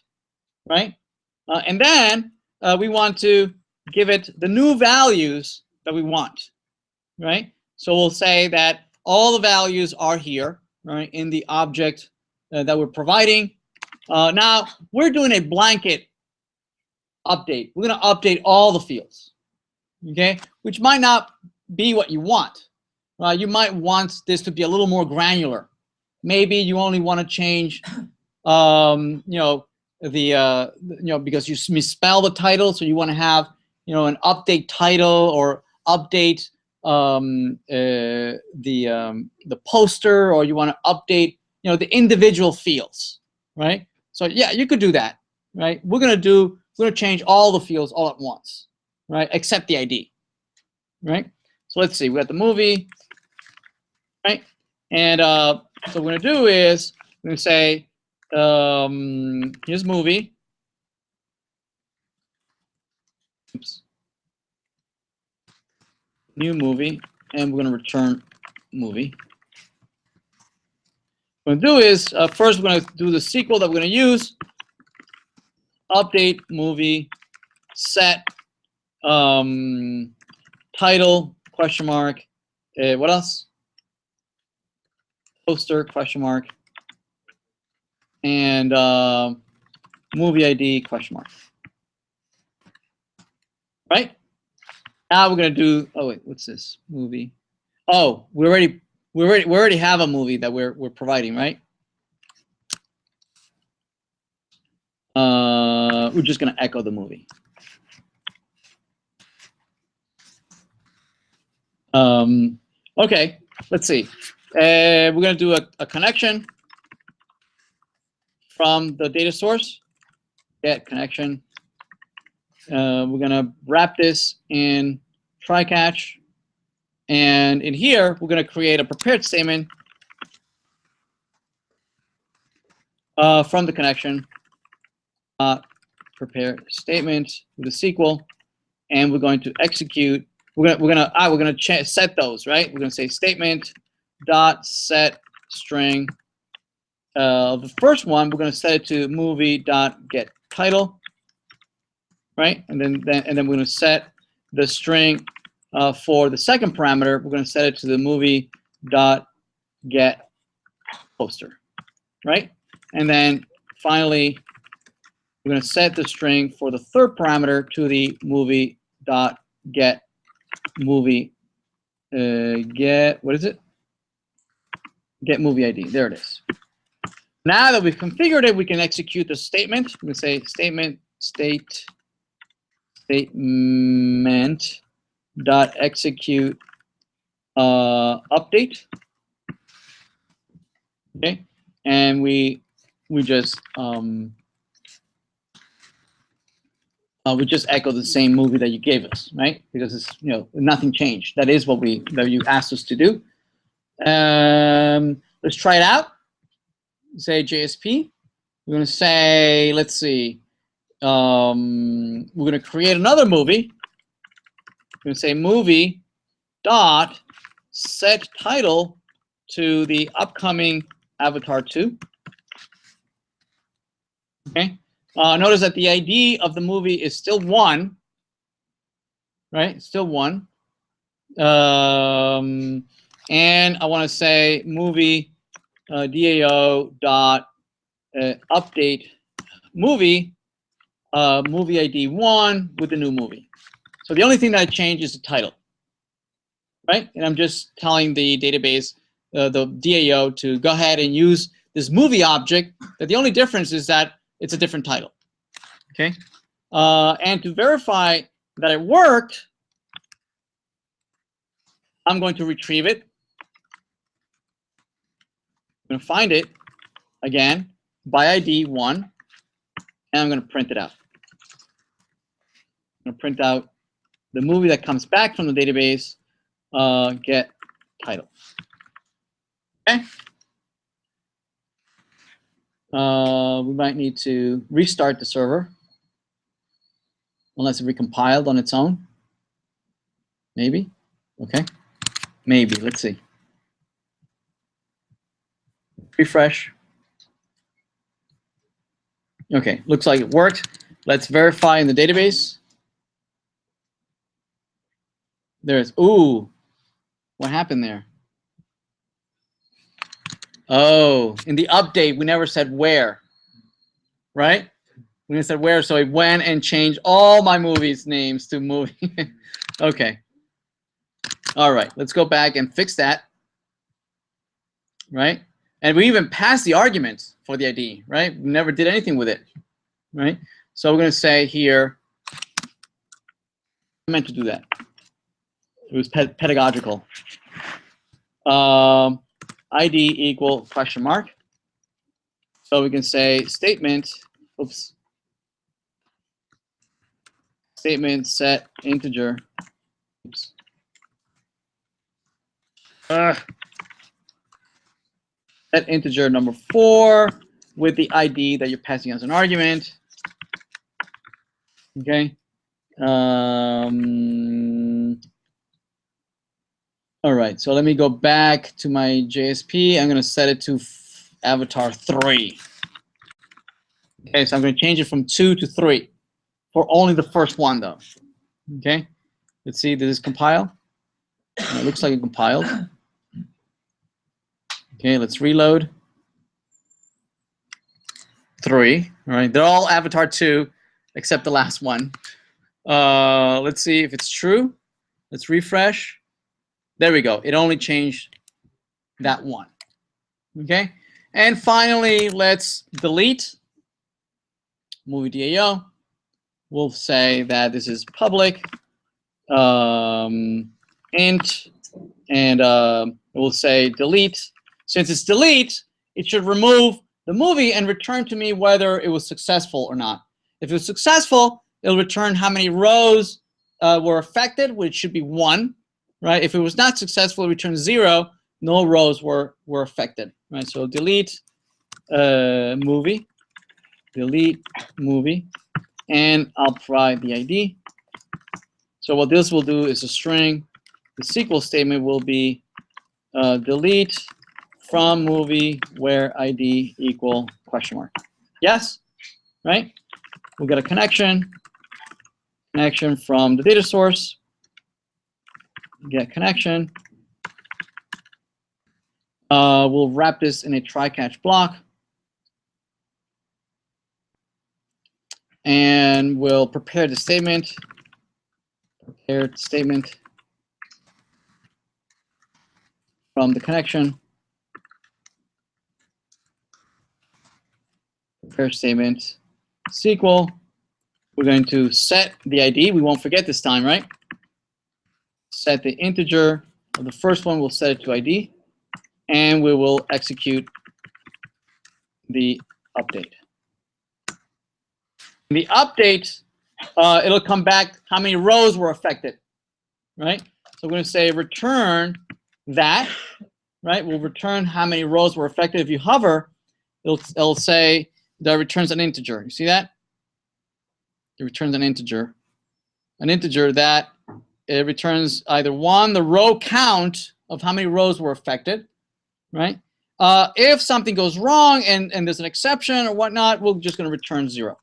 right? And then we want to give it the new values that we want, right? So we'll say that all the values are here, right, in the object that we're providing. Now we're doing a blanket update. We're going to update all the fields, okay, which might not be what you want. You might want this to be a little more granular. Maybe you only want to change, because you misspell the title, so you want to have, an update title or update the poster, or you want to update, the individual fields, right? So yeah, you could do that, right? We're gonna change all the fields all at once, right? Except the ID, right? So let's see, we got the movie, right? And so what we're gonna do is we're gonna say, here's movie. Oops. New movie, and we're gonna return movie. What we're gonna do is first we're gonna do the SQL that we're gonna use. Update movie set title question mark. What else? Poster question mark, and movie ID question mark. Right? Now we're gonna do. Oh wait, what's this movie? Oh, we already have a movie that we're providing, right? We're just gonna echo the movie. Okay, let's see. We're gonna do a connection from the data source. Get connection. We're gonna wrap this in try catch, and in here we're gonna create a prepared statement from the connection. Prepare statement with a SQL, and we're going to execute. We're gonna set those, right? We're gonna say statement dot set string. The first one we're gonna set it to movie dot get title, right? And then we're gonna set the string for the second parameter. We're gonna set it to the movie dot get poster, right? And then finally, we're going to set the string for the third parameter to the movie dot get movie get, what is it? Get movie ID. There it is. Now that we've configured it, we can execute the statement. We can say statement dot execute update. Okay, and we just echo the same movie that you gave us, right? Because it's, nothing changed. That is what you asked us to do. Let's try it out. Say JSP. We're gonna say, let's see. We're gonna create another movie. We're gonna say movie dot set title to the upcoming Avatar 2. Okay. Notice that the ID of the movie is still 1, right? Still 1. And I want to say movie DAO dot update movie movie ID 1 with the new movie. So the only thing that I changed is the title, right? And I'm just telling the database, the DAO, to go ahead and use this movie object. That the only difference is that it's a different title. Okay, and to verify that it worked, I'm going to retrieve it. I'm going to find it again by ID 1, and I'm going to print it out. I'm going to print out the movie that comes back from the database, get title. Okay. We might need to restart the server, unless it recompiled on its own. Maybe. Okay. Maybe. Let's see. Refresh. Okay. Looks like it worked. Let's verify in the database. There's, ooh, what happened there? Oh, in the update, we never said where, right? We never said where, so it went and changed all my movies' names to movie. Okay. All right, let's go back and fix that, right? And we even passed the arguments for the ID, right? We never did anything with it, right? So we're going to say here, I meant to do that. It was pedagogical. ID equal question mark. So we can say statement, oops. Statement set integer. Oops. Set integer number 4 with the ID that you're passing as an argument. Okay. All right, so let me go back to my JSP. I'm going to set it to avatar 3. Okay, so I'm going to change it from 2 to 3 for only the first one, though. Okay, let's see, did this compile? It looks like it compiled. Okay, let's reload. 3, all right, they're all avatar 2 except the last one. Let's see if it's true. Let's refresh. There we go. It only changed that one. Okay. And finally, let's delete movie DAO. We'll say that this is public int, and we'll say delete. Since it's delete, it should remove the movie and return to me whether it was successful or not. If it was successful, it'll return how many rows were affected, which should be 1. Right? If it was not successful, it returns 0. No rows were affected. Right? So delete movie, delete movie, and I'll provide the ID. So what this will do is a string. The SQL statement will be delete from movie where ID equal question mark. Yes? Right? We'll get a connection from the data source. Get connection. We'll wrap this in a try-catch block. And we'll prepare the statement. Prepare the statement from the connection. Prepare statement SQL. We're going to set the ID. We won't forget this time, right? Set the integer of the first one. We'll set it to ID. And we will execute the update. In the update, it'll come back how many rows were affected, right? So we're going to say return that, right? We'll return how many rows were affected. If you hover, it'll say that it returns an integer. You see that? It returns an integer that it returns either 1, the row count of how many rows were affected, right? If something goes wrong and there's an exception or whatnot, we're just going to return 0.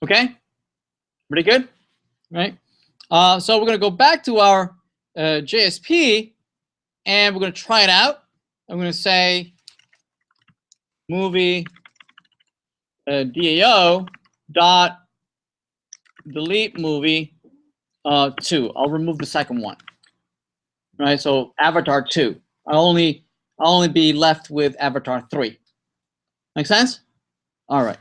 Okay, pretty good, right? So we're going to go back to our JSP, and we're going to try it out. I'm going to say movie DAO dot delete movie 2. I'll remove the second one, right? So avatar 2. I'll only be left with avatar 3. Make sense? All right.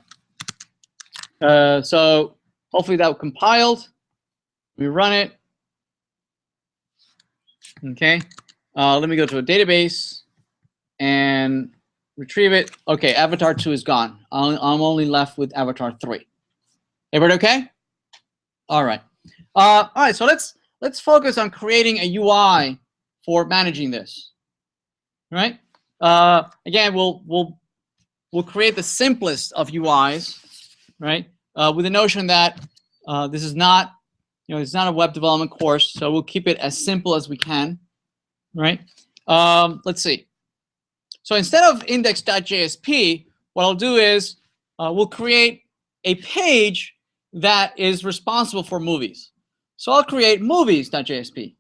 So hopefully that compiled. We run it. Okay, let me go to a database and retrieve it. Okay, avatar 2 is gone. I'm only left with avatar 3. Everybody okay? All right. All right. So let's focus on creating a UI for managing this. Right. Again, we'll create the simplest of UIs. Right. With the notion that this is not, it's not a web development course, so we'll keep it as simple as we can. Right. Let's see. So instead of index.jsp, what I'll do is we'll create a page that is responsible for movies. So I'll create movies.jsp,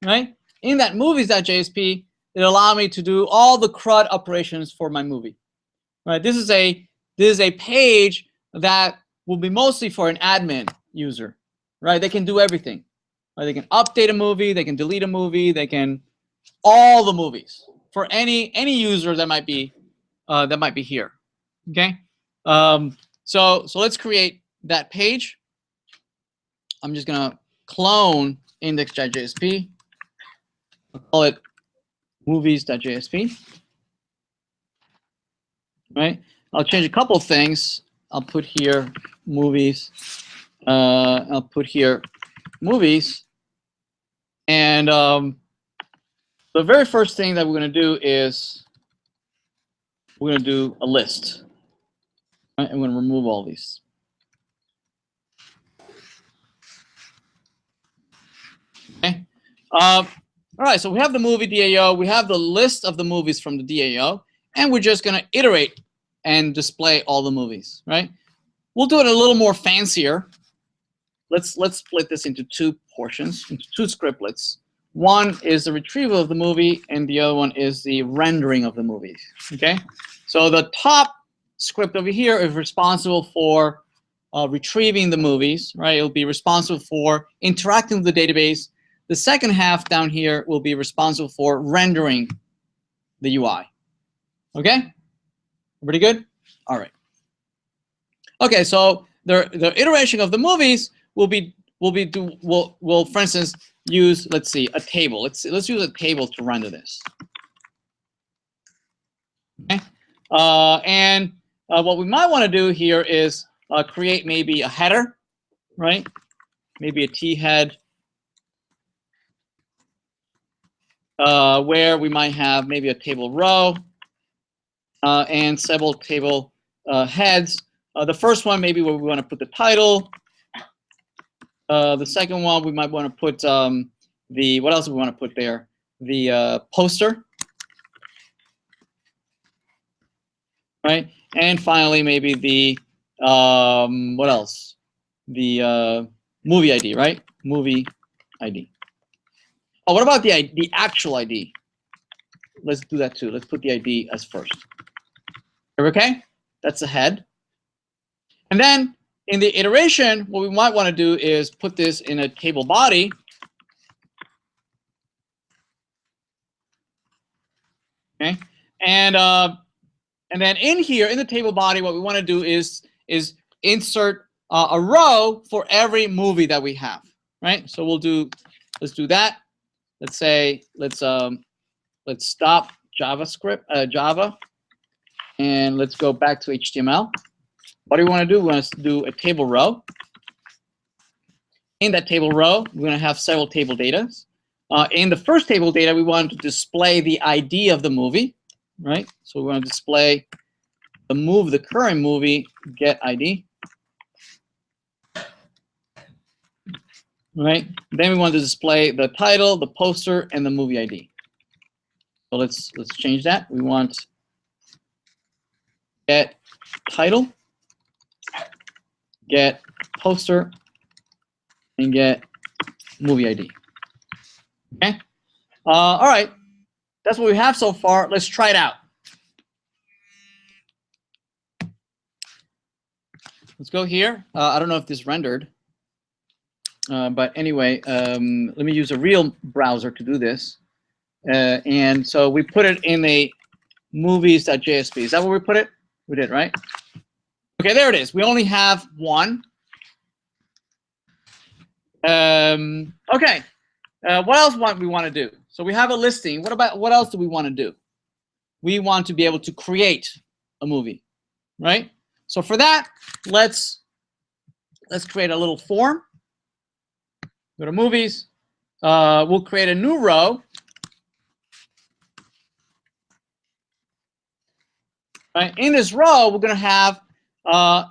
right? In that movies.jsp, it'll allow me to do all the CRUD operations for my movie, right? This is a page that will be mostly for an admin user, right? They can do everything. Right? They can update a movie, they can delete a movie, they can all the movies for any user that might be here. Okay. So let's create that page. I'm just gonna clone index.jsp. I'll call it movies.jsp. Right. I'll change a couple of things. I'll put here movies. I'll put here movies. And the very first thing that we're going to do is we're going to do a list. Right? I'm going to remove all these. Okay. All right. So we have the movie DAO. We have the list of the movies from the DAO, and we're just going to iterate and display all the movies. Right. We'll do it a little more fancier. Let's split this into two portions, into two scriptlets. One is the retrieval of the movie, and the other one is the rendering of the movie. Okay, so the top script over here is responsible for retrieving the movies, right? It'll be responsible for interacting with the database. The second half down here will be responsible for rendering the UI. Okay, pretty good. All right. Okay, so the iteration of the movies will for instance use, let's see, a table. Let's use a table to render this. Okay, and what we might want to do here is create maybe a header, right? Maybe a T head, where we might have maybe a table row and several table heads. The first one maybe where we want to put the title. The second one we might want to put what else do we want to put there? The poster, right? And finally maybe the what else? The movie ID, right? Movie ID. Oh, what about the actual ID? Let's do that too. Let's put the ID as first. Okay, that's the head. And then in the iteration, what we might want to do is put this in a table body. Okay, and then in here in the table body, what we want to do is insert a row for every movie that we have, right? So let's do that. Let's say let's stop Java, and let's go back to HTML. What do we want to do? We want to do a table row. In that table row, we're going to have several table data. In the first table data, we want to display the ID of the movie, right? So we want to display the current movie get ID, right? Then we want to display the title, the poster, and the movie ID. So let's change that. We want get title, get poster, and get movie ID. Okay. All right. That's what we have so far. Let's try it out. Let's go here. I don't know if this rendered, but anyway, let me use a real browser to do this. And so we put it in a movies.jsp. Is that where we put it? We did, right? Okay, there it is. We only have one. Okay. What else we want to do? So we have a listing. What else do we want to do? We want to be able to create a movie, right? So for that, let's create a little form. Go to movies. We'll create a new row. Right? In this row, we're going to have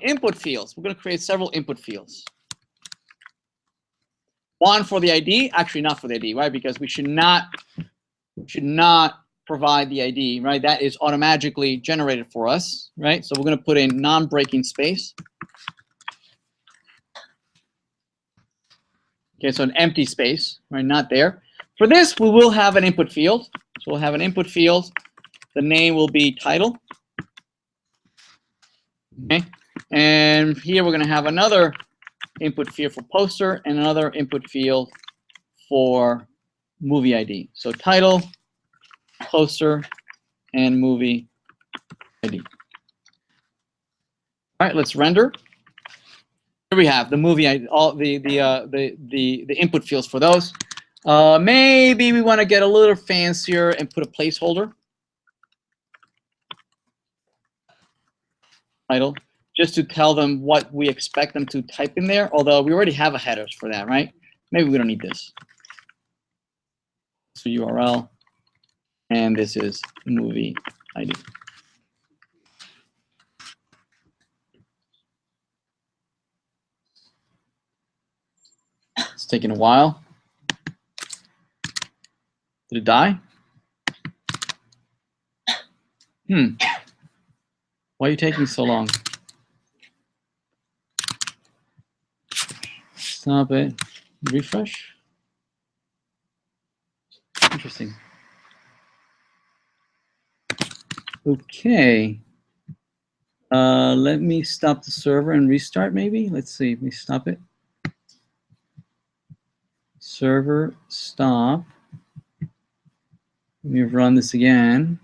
input fields. We're going to create several input fields. One for the ID, actually not for the ID, right? Because we should not provide the ID, right? That is automatically generated for us, right? So we're going to put in non-breaking space. Okay, so an empty space, right? Not there. For this, we will have an input field. So we'll have an input field. The name will be title. Okay, and here we're going to have another input field for poster and another input field for movie ID. So title, poster, and movie ID. All right, let's render. Here we have the movie ID, all the input fields for those. Maybe we want to get a little fancier and put a placeholder. Title, just to tell them what we expect them to type in there, although we already have a headers for that, right? Maybe we don't need this. So URL, and this is movie ID. It's taking a while. Did it die? Why are you taking so long? Stop it. Refresh. Interesting. Okay. Let me stop the server and restart maybe. Let's see. Let me stop it. Server stop. Let me run this again.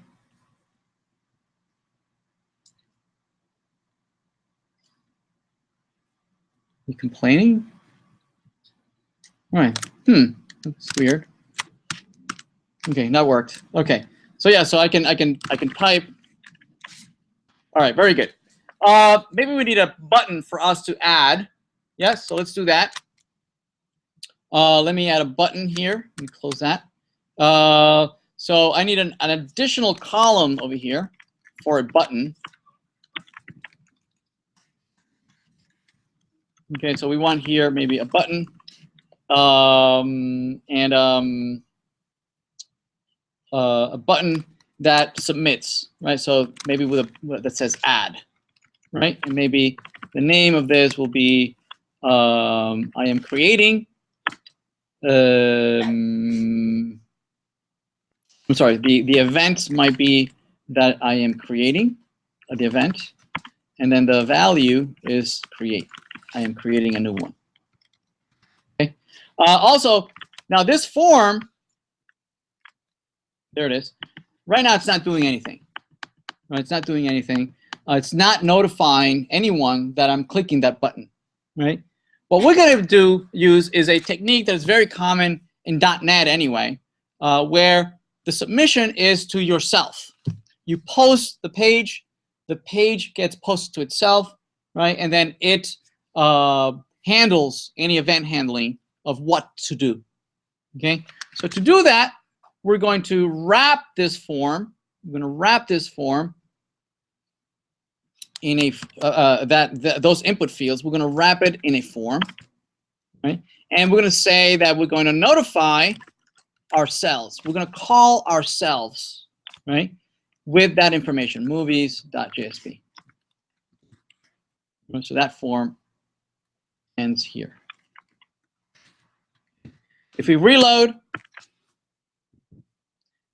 You complaining? All right. That's weird. Okay, that worked. Okay. So yeah, so I can type. All right, very good. Maybe we need a button for us to add. Yes, so let's do that. Let me add a button here. Let me close that. So I need an additional column over here for a button. Okay, so we want here maybe a button and a button that submits, right? So maybe with that says add, right? And maybe the name of this will be I am creating. I'm sorry. The event might be that I am creating the event, and then the value is create. I am creating a new one. Okay. Also, now this form, there it is. Right now, it's not doing anything. Right? It's not doing anything. It's not notifying anyone that I'm clicking that button. Right? What we're going to use is a technique that is very common in .NET anyway, where the submission is to yourself. You post the page gets posted to itself, right? And then it handles any event handling of what to do. Okay, so to do that, we're going to wrap this form. We're going to wrap this form in a those input fields. We're going to wrap it in a form, right? And we're going to say that we're going to notify ourselves. We're going to call ourselves, right, with that information, movies.jsp. So that form ends here. If we reload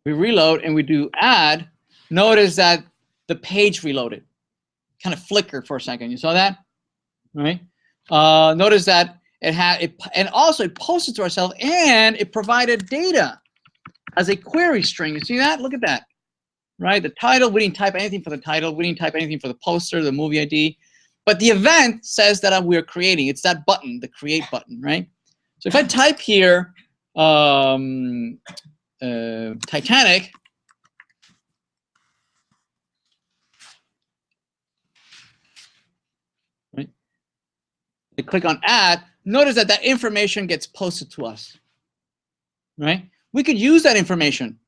and we do add, notice that the page reloaded. Kind of flickered for a second. You saw that? Right? Notice that it had it, and also it posted to ourselves, and it provided data as a query string. You see that? Look at that. Right? The title, we didn't type anything for the title. We didn't type anything for the poster, the movie ID. But the event says that we're creating. It's that button, the create button, right? So if I type here, Titanic, right? They click on add. Notice that that information gets posted to us, right? We could use that information,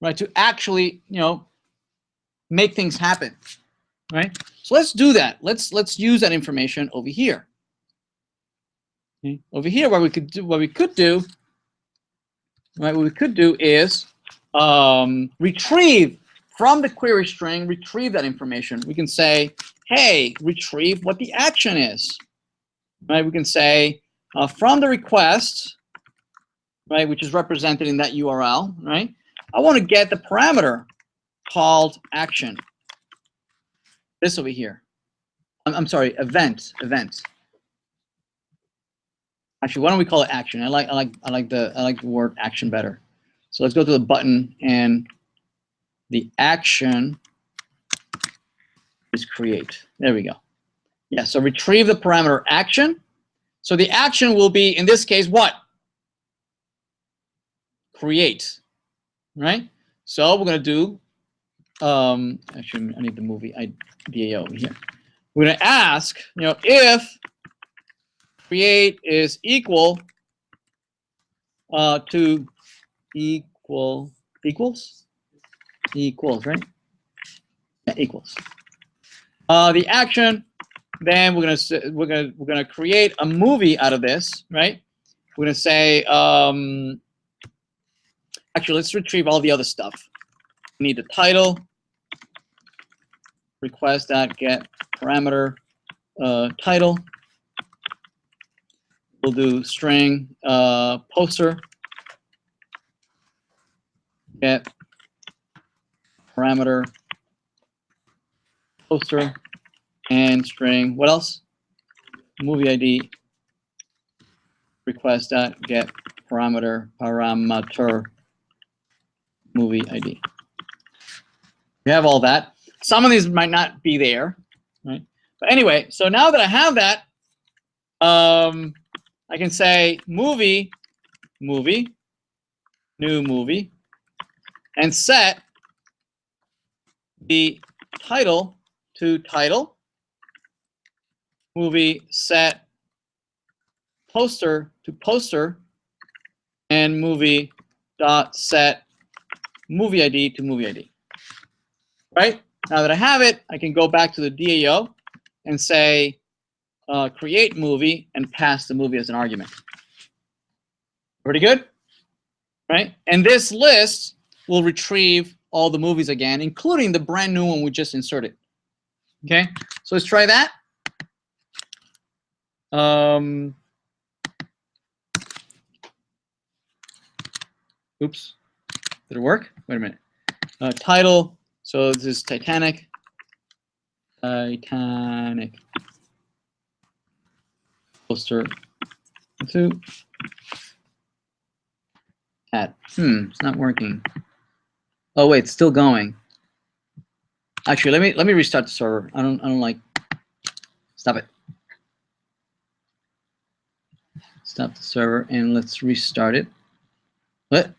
right, to actually, make things happen, right? So let's do that. Let's use that information over here. Okay? Over here, what we could do is retrieve from the query string. Retrieve that information. We can say, hey, retrieve what the action is. Right? We can say from the request, right, which is represented in that URL, right? I want to get the parameter called action. This over here. I'm sorry, event. Actually, why don't we call it action? I like the word action better. So let's go to the button, and the action is create. There we go. Yeah, so retrieve the parameter action. So the action will be, in this case, what? Create, right? So we're going to do, actually, I need the movie DAO over here. We're going to ask, if create is equal to equals, right? Yeah, equals. The action, then we're gonna create a movie out of this, right? We're gonna say, actually, let's retrieve all the other stuff. We need the title, request.get parameter title. We'll do string poster, get parameter poster, and string, what else? Movie ID, request.get parameter movie ID. We have all that. Some of these might not be there, right? But anyway, so now that I have that, I can say movie, new movie, and set the title to title, movie set poster to poster, and movie dot set movie ID to movie ID. Right? Now that I have it, I can go back to the DAO and say create movie and pass the movie as an argument. Pretty good? Right? And this list will retrieve all the movies again, including the brand new one we just inserted. Okay? So let's try that. Oops. Did it work? Wait a minute. Title. So this is Titanic. Poster 2. Add. It's not working. Oh wait, it's still going. Actually, let me restart the server. I don't like. Stop it. Stop the server and let's restart it. What?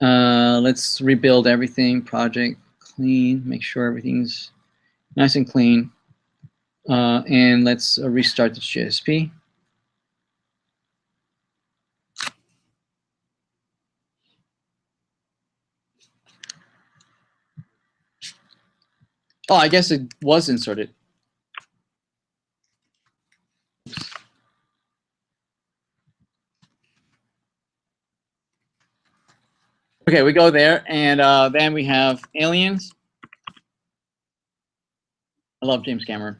Let's rebuild everything. Project clean. Make sure everything's nice and clean. And let's restart the JSP. Oh, I guess it was inserted. Oops. Okay, we go there, and then we have aliens. I love James Cameron.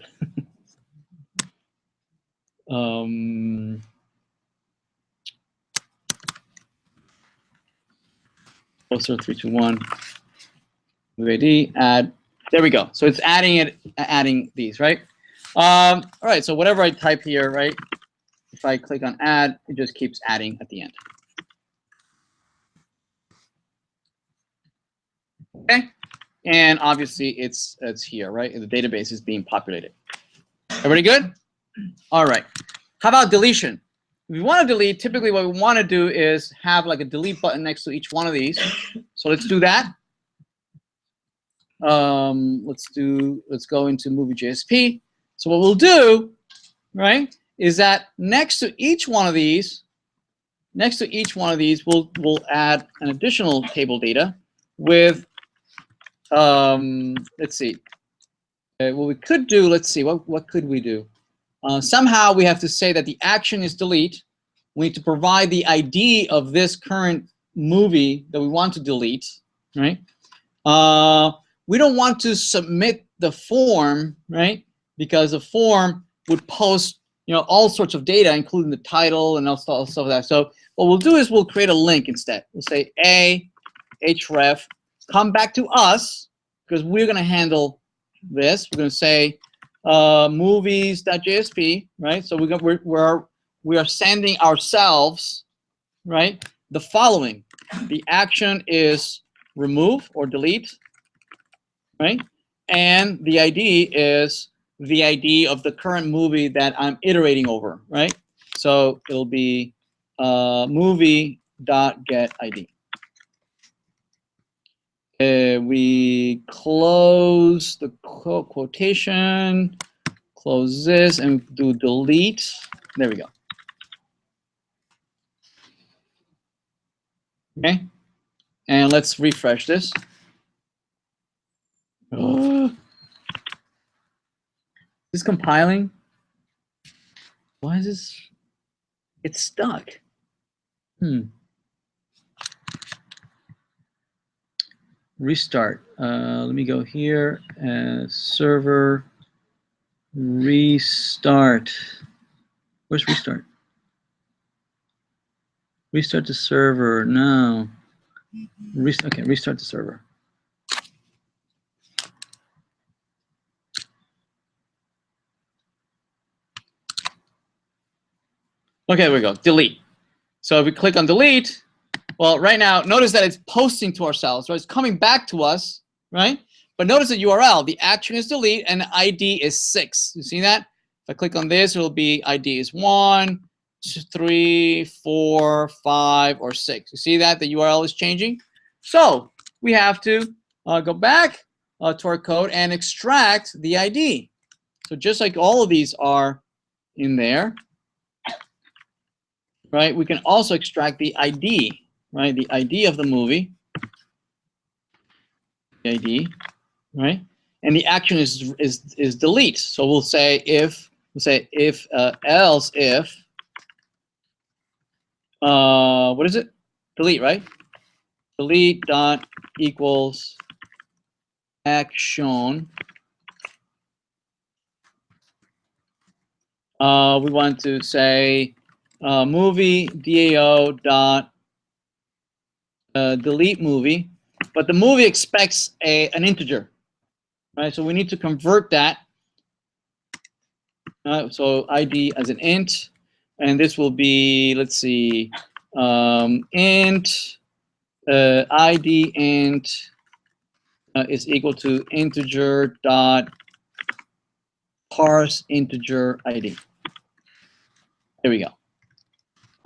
Poster 321. UAD add. There we go. So it's adding these, right? All right. So whatever I type here, right? If I click on add, it just keeps adding at the end. Okay. And obviously it's here, right? The database is being populated. Everybody good? All right. How about deletion? if you want to delete, typically what we want to do is have like a delete button next to each one of these. So let's do that. Let's go into movie JSP. So what we'll do, right, is that next to each one of these, we'll add an additional table data with, let's see, what we could do, let's see, what could we do? Somehow we have to say that the action is delete. We need to provide the ID of this current movie that we want to delete, right? We don't want to submit the form, right? Because the form would post, all sorts of data, including the title and all stuff like that. So what we'll do is we'll create a link instead. We'll say href, come back to us, because we're going to handle this. We're going to say movies.jsp, right? So we are sending ourselves, right, the following. The action is remove or delete, right? And the ID is the ID of the current movie that I'm iterating over, right? So it'll be movie.getID. We close the quotation, close this, and do delete. There we go. Okay, and let's refresh this. Is this compiling? Why is this? It's stuck. Restart. Let me go here. Server restart. Where's restart? Restart the server. No. Okay, restart the server. Okay, there we go. Delete. So if we click on delete, well, right now, notice that it's posting to ourselves, right? It's coming back to us, right? But notice the URL. The action is delete, and the ID is 6. You see that? If I click on this, it'll be ID is 1, 2, 3, 4, 5, or 6. You see that? The URL is changing. So we have to go back to our code and extract the ID. So just like all of these are in there, right? We can also extract the ID, right? The ID of the movie, the ID, right? And the action is delete. So we'll say if else if what is it? Delete, right? Delete dot equals action. We want to say movie DAO dot delete movie, but the movie expects an integer, right? So we need to convert that. So ID as an int, and this will be, let's see, int ID int is equal to integer dot parse integer ID. There we go. All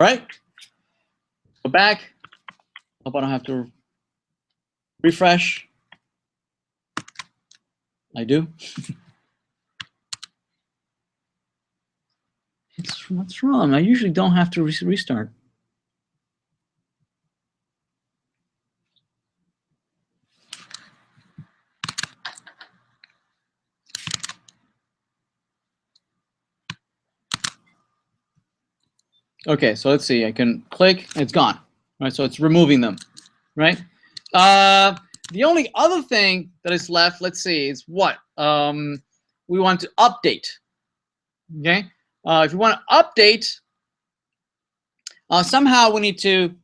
right. Go back. Hope I don't have to refresh. I do. What's wrong? I usually don't have to restart. Okay, so let's see. I can click, and it's gone. Right, so it's removing them. Right. The only other thing that is left, let's see, is what we want to update. Okay. If you want to update, somehow we need to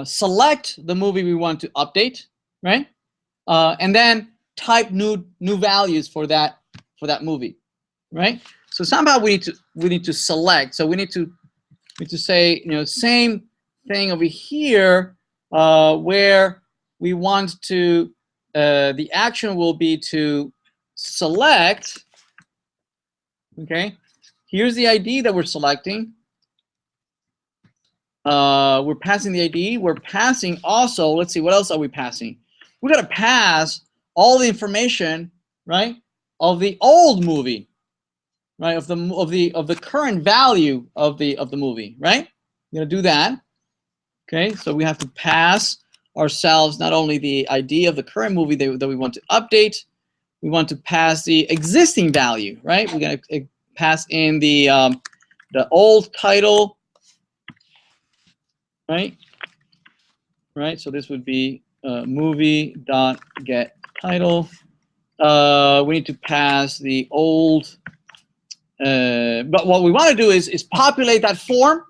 select the movie we want to update, right? And then type new values for that movie, right? So somehow we need to select. So we need to say, same thing over here, where we want to the action will be to select. Okay, here's the ID that we're selecting. We're passing the ID. We're passing also, let's see, what else are we passing? We got to pass all the information, right, of the old movie, right, of the current value of the movie, right? We're gonna do that. Okay, so we have to pass ourselves not only the ID of the current movie that we want to update, we want to pass the existing value, right? We're gonna pass in the old title, right? Right. So this would be movie.getTitle. We need to pass the old. But what we want to do is populate that form.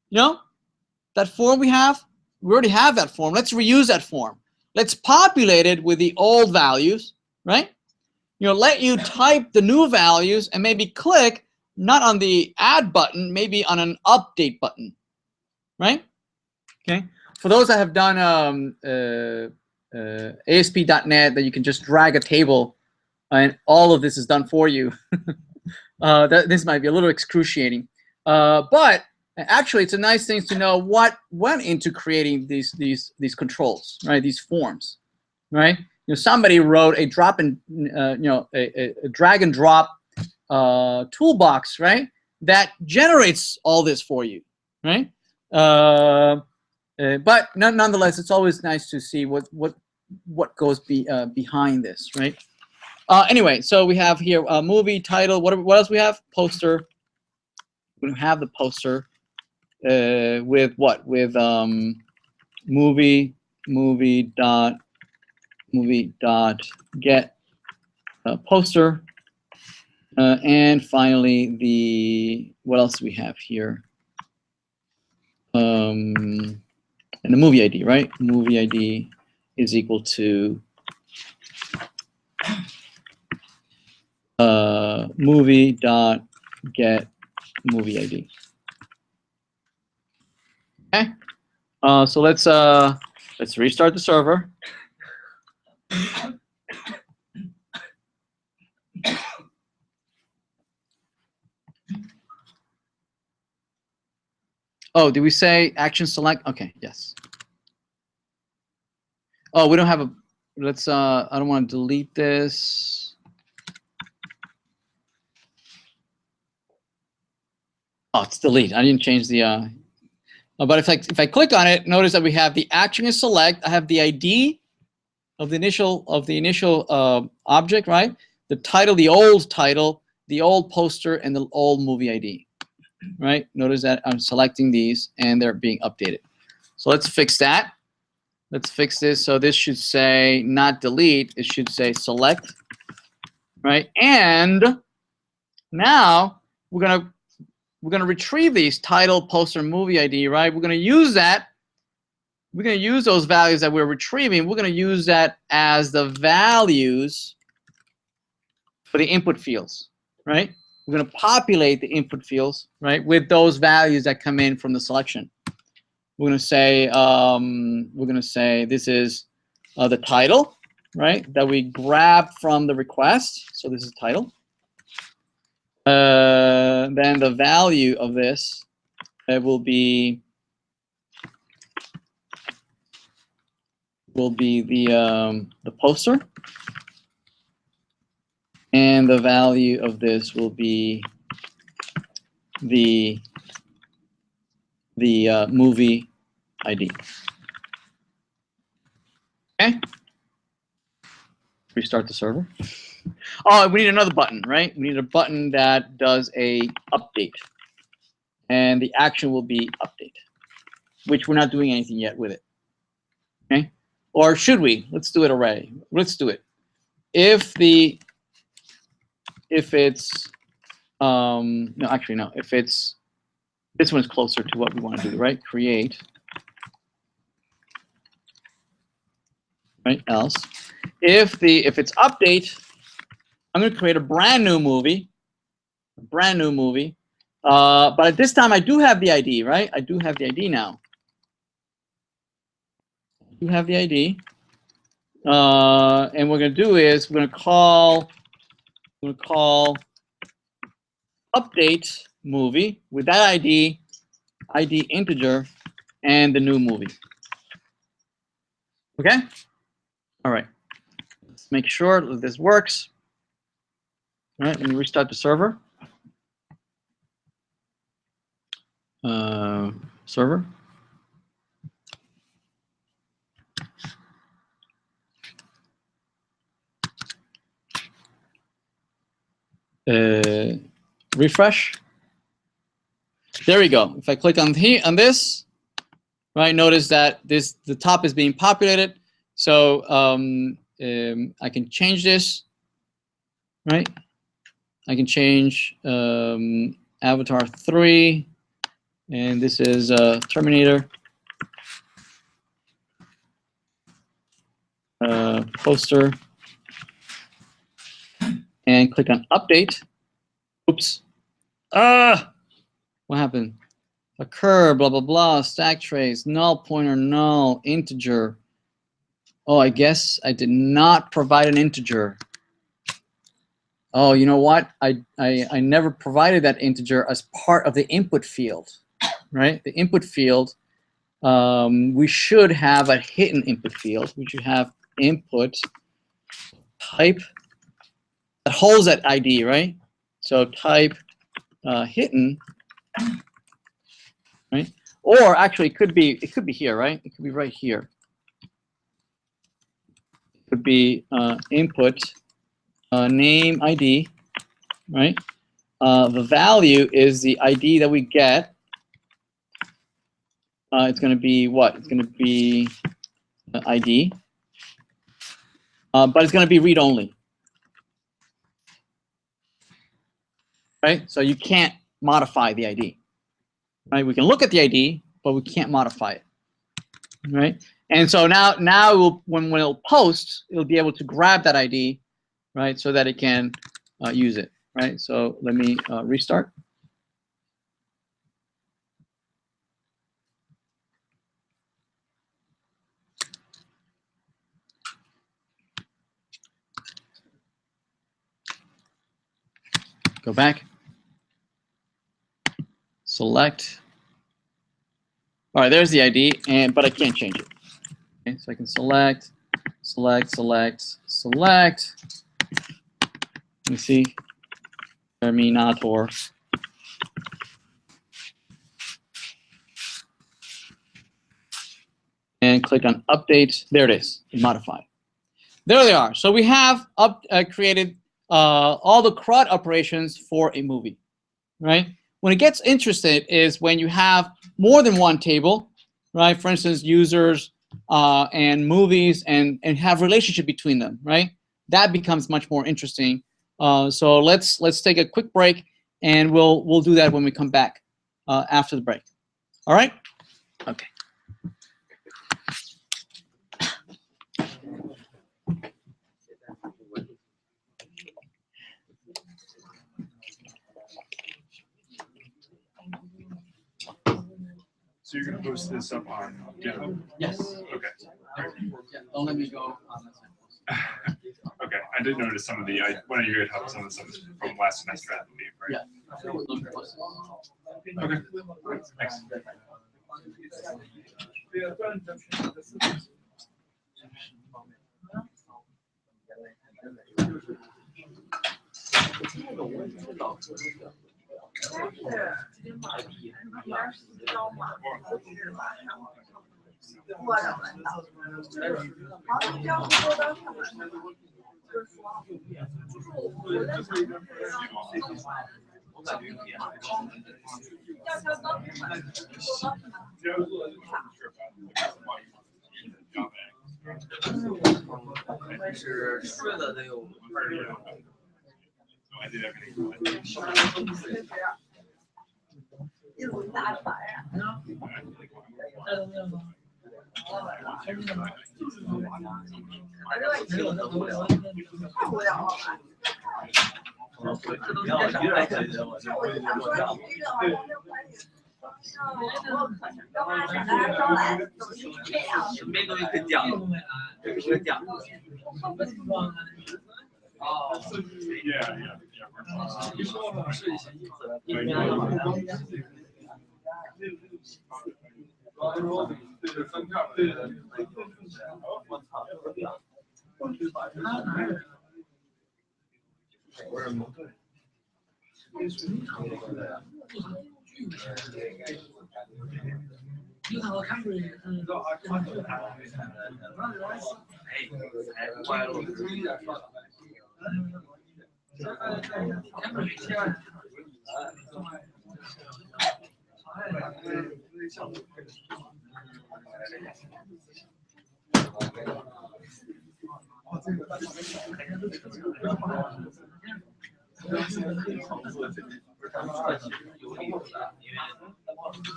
You know, that form we have. We already have that form. Let's reuse that form. Let's populate it with the old values, right? You know, let you type the new values and maybe click not on the add button, maybe on an update button, right? Okay. For those that have done ASP.NET, that you can just drag a table and all of this is done for you. This might be a little excruciating, but actually it's a nice thing to know what went into creating these controls, right? These forms, right? You know, somebody wrote a drop and a drag and drop toolbox, right? That generates all this for you, right? But nonetheless, it's always nice to see what goes behind this, right? Anyway, so we have here movie title. What else we have? Poster. We have the poster with what? With movie dot get poster, and finally the what else do we have here? And the movie ID, right? Movie ID is equal to movie.get movie ID. Okay. So let's restart the server. Oh, did we say action select? Okay, yes. Oh, we don't have a, let's, I don't want to delete this. Oh, it's delete. I didn't change the, but if I click on it, notice that we have the action is select. I have the ID of the initial object, right? The title, the old poster, and the old movie ID. Right? Notice that I'm selecting these and they're being updated. So let's fix that. Let's fix this. So this should say not delete. It should say select. Right? And now we're gonna retrieve these title, poster, movie ID. Right? We're gonna use that. We're gonna use those values that we're retrieving. We're gonna use that as the values for the input fields. Right? We're going to populate the input fields, right, with those values that come in from the selection. We're going to say this is the title, right, that we grab from the request. So this is title. Then the value of this will be the poster. And the value of this will be the movie ID. Okay. Restart the server. Oh, we need another button, right? We need a button that does a update, and the action will be update, which we're not doing anything yet with it. Okay. Or should we? Let's do it already. Let's do it. If it's no, actually no. If it's this one's closer to what we want to do, right? Create, right? Else, if it's update, I'm going to create a brand new movie, But at this time, I do have the ID, right? I do have the ID now. I do have the ID, and what we're going to do is we're going to call update movie with that ID integer and the new movie. Okay? All right. Let's make sure that this works. All right, let me restart the server. Server. Refresh. There we go. If I click on this, right, notice that the top is being populated. So I can change this, right? I can change avatar 3, and this is Terminator. Poster. And click on update. Oops. What happened? Occur, blah, blah, blah, stack trace, null pointer, null, integer. Oh, I guess I did not provide an integer. Oh, you know what? I never provided that integer as part of the input field, right? The input field, we should have a hidden input field. We should have input type that holds that ID, right? So type hidden, right? Or actually, it could be here, right? It could be right here. It could be input name ID, right? The value is the ID that we get. It's going to be what? It's going to be ID, but it's going to be read only, right? So you can't modify the ID, right? We can look at the ID, but we can't modify it, right? And so now when it'll post, it'll be able to grab that ID, right, so that it can use it, right? So let me restart. Go back. Select. All right, there's the ID, but I can't change it. Okay, so I can select. Let me see. Terminator. And click on update. There it is. Modify. There they are. So we have created all the CRUD operations for a movie, right? When it gets interesting is when you have more than one table, right? For instance, users and movies, and have relationship between them, right? That becomes much more interesting. So let's take a quick break, and we'll do that when we come back after the break. All right? Okay. So you're going to post this up on GitHub? Yes. Okay. Yeah, don't let me go on this one. Okay. I did notice some of the, one of your GitHub, some of the stuff from last semester, I believe, right? Yeah. Okay. Thanks. I did everything.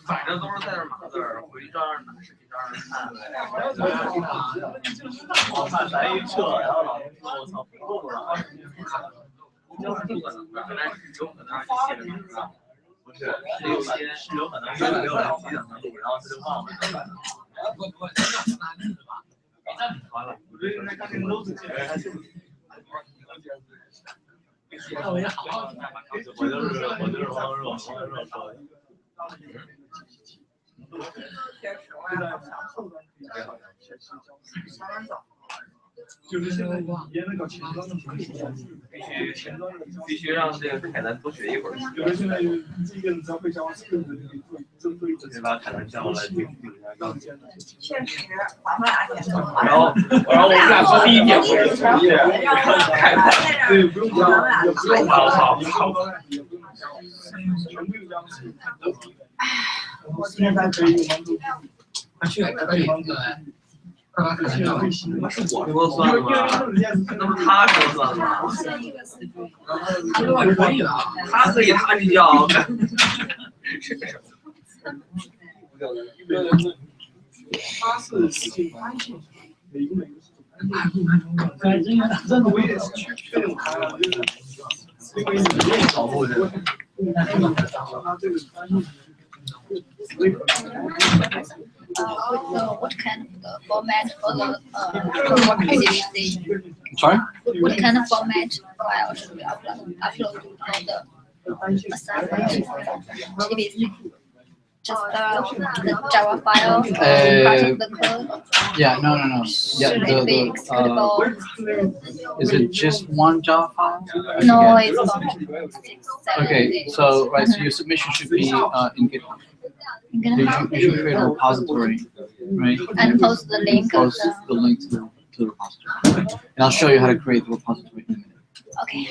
反正都是在这码字儿，回章实体章看。我看咱一撤，然后老师说我操，够不了。不可能的，但是有可能写的名字。不是，是有可能是没有人提醒他录，然后他就忘了。完了，我这应该看那个漏子写还是。我就是黄肉说的。就是现在连那个前端的必须让这个凯南多学一会儿。有的现在自己一个人只要会教这个人针对这把凯南叫过来听。确实，划算而且然后我们俩说第一点我就同意。凯南对，不用教，也不用我操，全部有这样子。我现在可以帮助。可以帮助。是我说算吗？那不他说算吗？可以的，他可以，他比较。他是事情关系，每个事情。这我也是确认他了，就是因为你保护人，他这个关系。So what kind of format for the JDBC? Sorry? What kind of format file should we upload for the assignment JDBC? Just the Java file, part of the code? Yeah, no. Yeah, Should it be executable? Is it just one Java file? No, it's going to be 6, 7, Okay, 8. so right, so your submission should be in GitHub. I'm gonna You should create a repository, right? and post the link of Post the link to the repository. And I'll show you how to create the repository in a minute. Okay.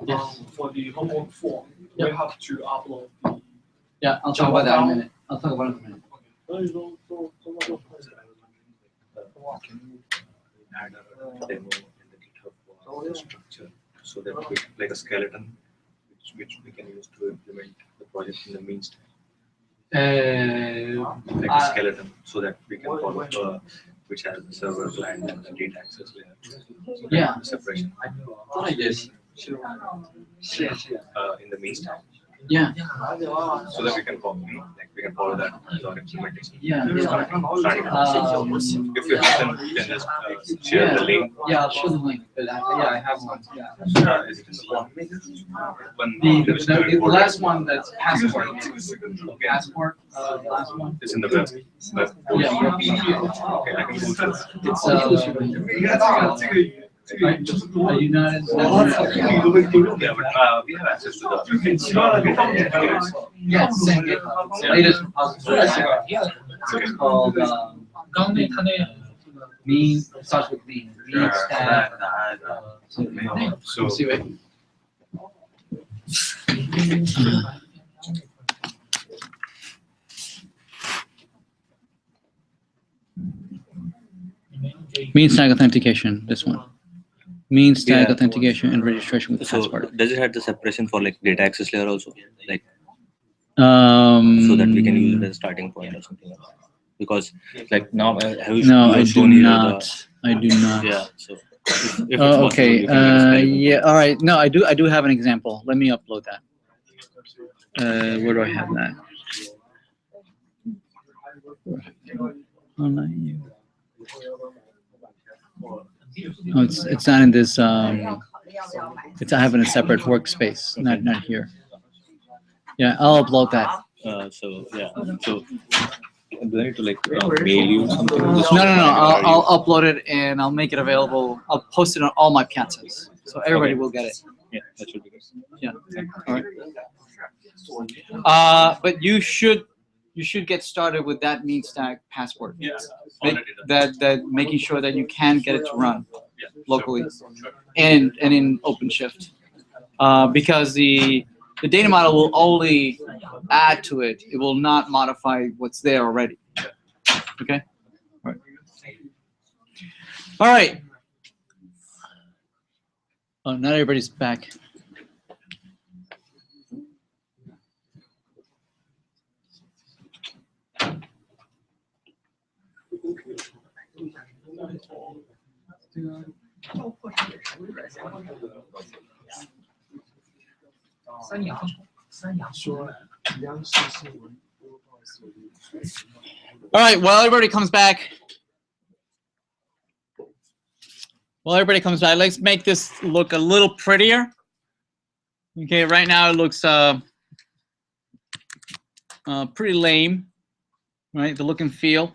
Yes. For the homework form, we have to upload the. Yeah, I'll talk about that in a minute. I'll talk about it in a minute. Add a demo in the GitHub for the structure so that we like a skeleton which we can use to implement the project in the means like a skeleton so that we can follow which has the server client and the data access layer. Yeah. Separation. I thought I did. In the meantime. Yeah. So that we can follow, like we can follow that without implementation. Yeah. If you have them, you can just share the link. Yeah, I'll show the link. But I have one. Yeah. Is it one? The last one that's passport. Okay. Passport. The last one. It's in the web. Yeah. Okay, I can go through. It's are you not? Yeah, but we have access to the. Yeah, it's the same GitHub. Latest repository. It's called mean. Starts with mean. Mean stack. Something. So See it. Mean stack authentication. This one. Mean stack authentication and registration with the passport. Does it have the separation for like data access layer also, like So that we can use it as a starting point or something like that? Because like now have you No, I do shown here not. I do not. yeah, so if it's Oh, possible, okay. you can let us know. Yeah. All right. No, I do have an example. Let me upload that. Where do I have that? Online. Oh, it's not in this. It's I have it in a separate workspace, not here. Yeah, I'll upload that. So yeah, so do I need to like mail you something? No. I'll upload it and I'll make it available. I'll post it on all my piazzas, so everybody will get it. Yeah, that should be good. Yeah. All right. But you should get started with that mean stack password. Yeah. That making sure that you can get it to run locally and in OpenShift, because the data model will only add to it. It will not modify what's there already. Okay. All right. All right. Oh, not everybody's back. All right, while everybody comes back, let's make this look a little prettier. Okay, right now it looks pretty lame, right? The look and feel.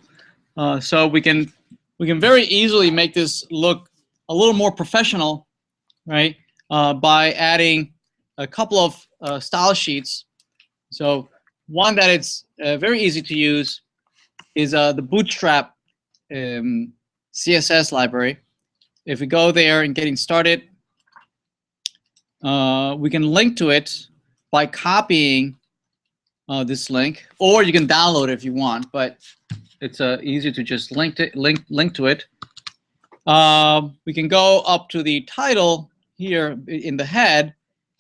So we can very easily make this look a little more professional, right? By adding a couple of style sheets. So one that it's very easy to use is the Bootstrap CSS library. If we go there and getting started, we can link to it by copying this link, or you can download it if you want. But it's easier to just link to it. We can go up to the title here in the head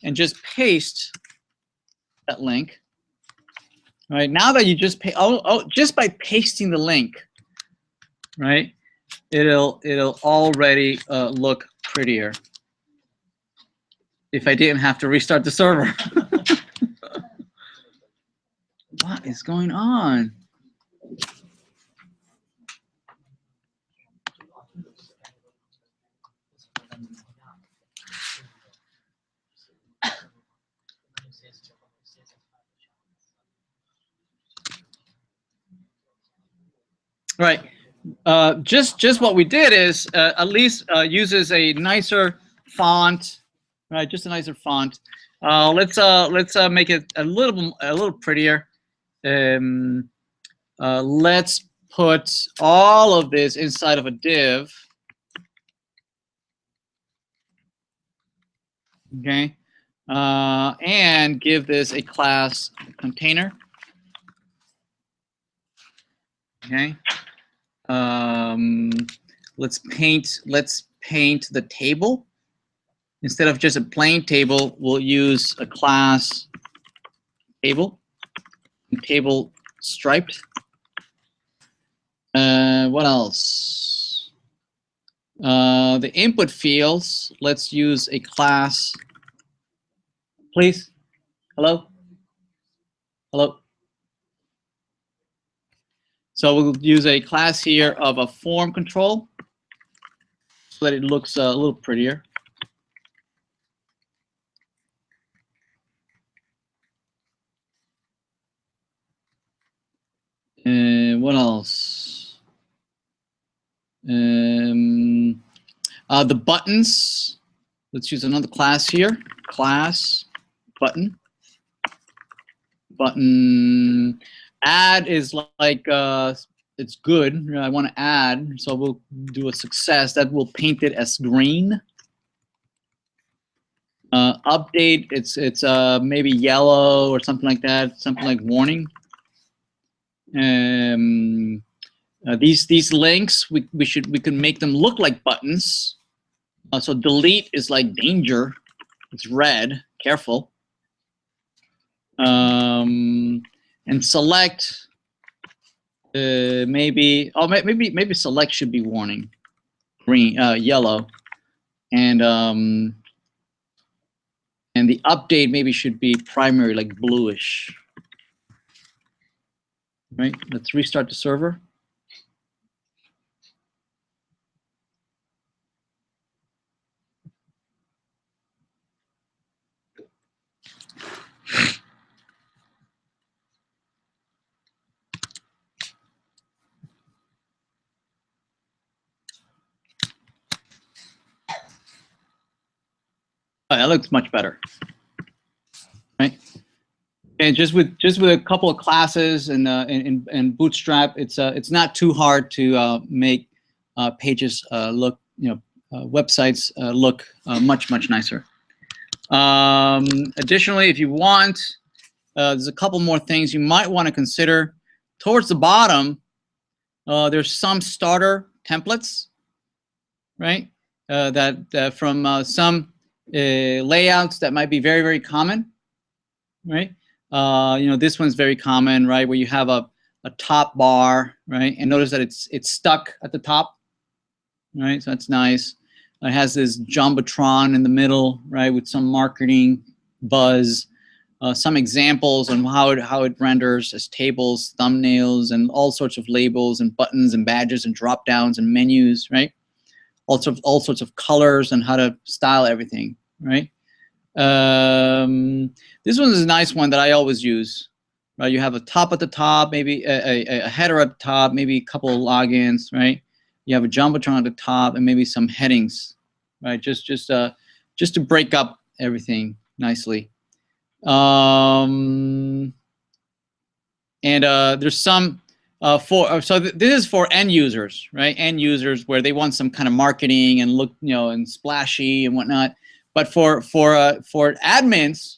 and just paste that link. Right now that you just just by pasting the link, right? It'll already look prettier. If I didn't have to restart the server. What is going on? Right. Just what we did is at least uses a nicer font, right? Just a nicer font. Let's make it a little prettier. Let's put all of this inside of a div. Okay. And give this a class container. Okay. Let's paint the table. Instead of just a plain table, we'll use a class table. Table striped. What else? The input fields, let's use a class. Please. Hello? Hello? So we'll use a class here of a form control so that it looks a little prettier. What else? The buttons. Let's use another class here. Class button. Button. Add is like it's good. I want to add, so we'll do a success. That will paint it as green. Update. It's maybe yellow or something like that. Something like warning. These links we can make them look like buttons. So delete is like danger. It's red. Careful. And select maybe select should be warning, green, yellow, and the update maybe should be primary, like bluish. Right. Let's restart the server. Oh, that looks much better, right? And just with a couple of classes and Bootstrap, it's not too hard to make pages look, websites look much nicer. Additionally, if you want, there's a couple more things you might want to consider. Towards the bottom, there's some starter templates, right? That from some layouts that might be very common, right? This one's very common, right? Where you have a top bar, right? And notice that it's stuck at the top, right? So that's nice. It has this jumbotron in the middle, right? With some marketing buzz, some examples on how it renders as tables, thumbnails, and all sorts of labels and buttons and badges and drop downs and menus, right? All sorts of colors and how to style everything, right? This one is a nice one that I always use, right? You have a top at the top, maybe a header at the top, maybe a couple of logins, right? You have a jumbotron at the top and maybe some headings, right? Just to break up everything nicely. And there's some this is for end users, right? End users where they want some kind of marketing and look, and splashy and whatnot. But for admins,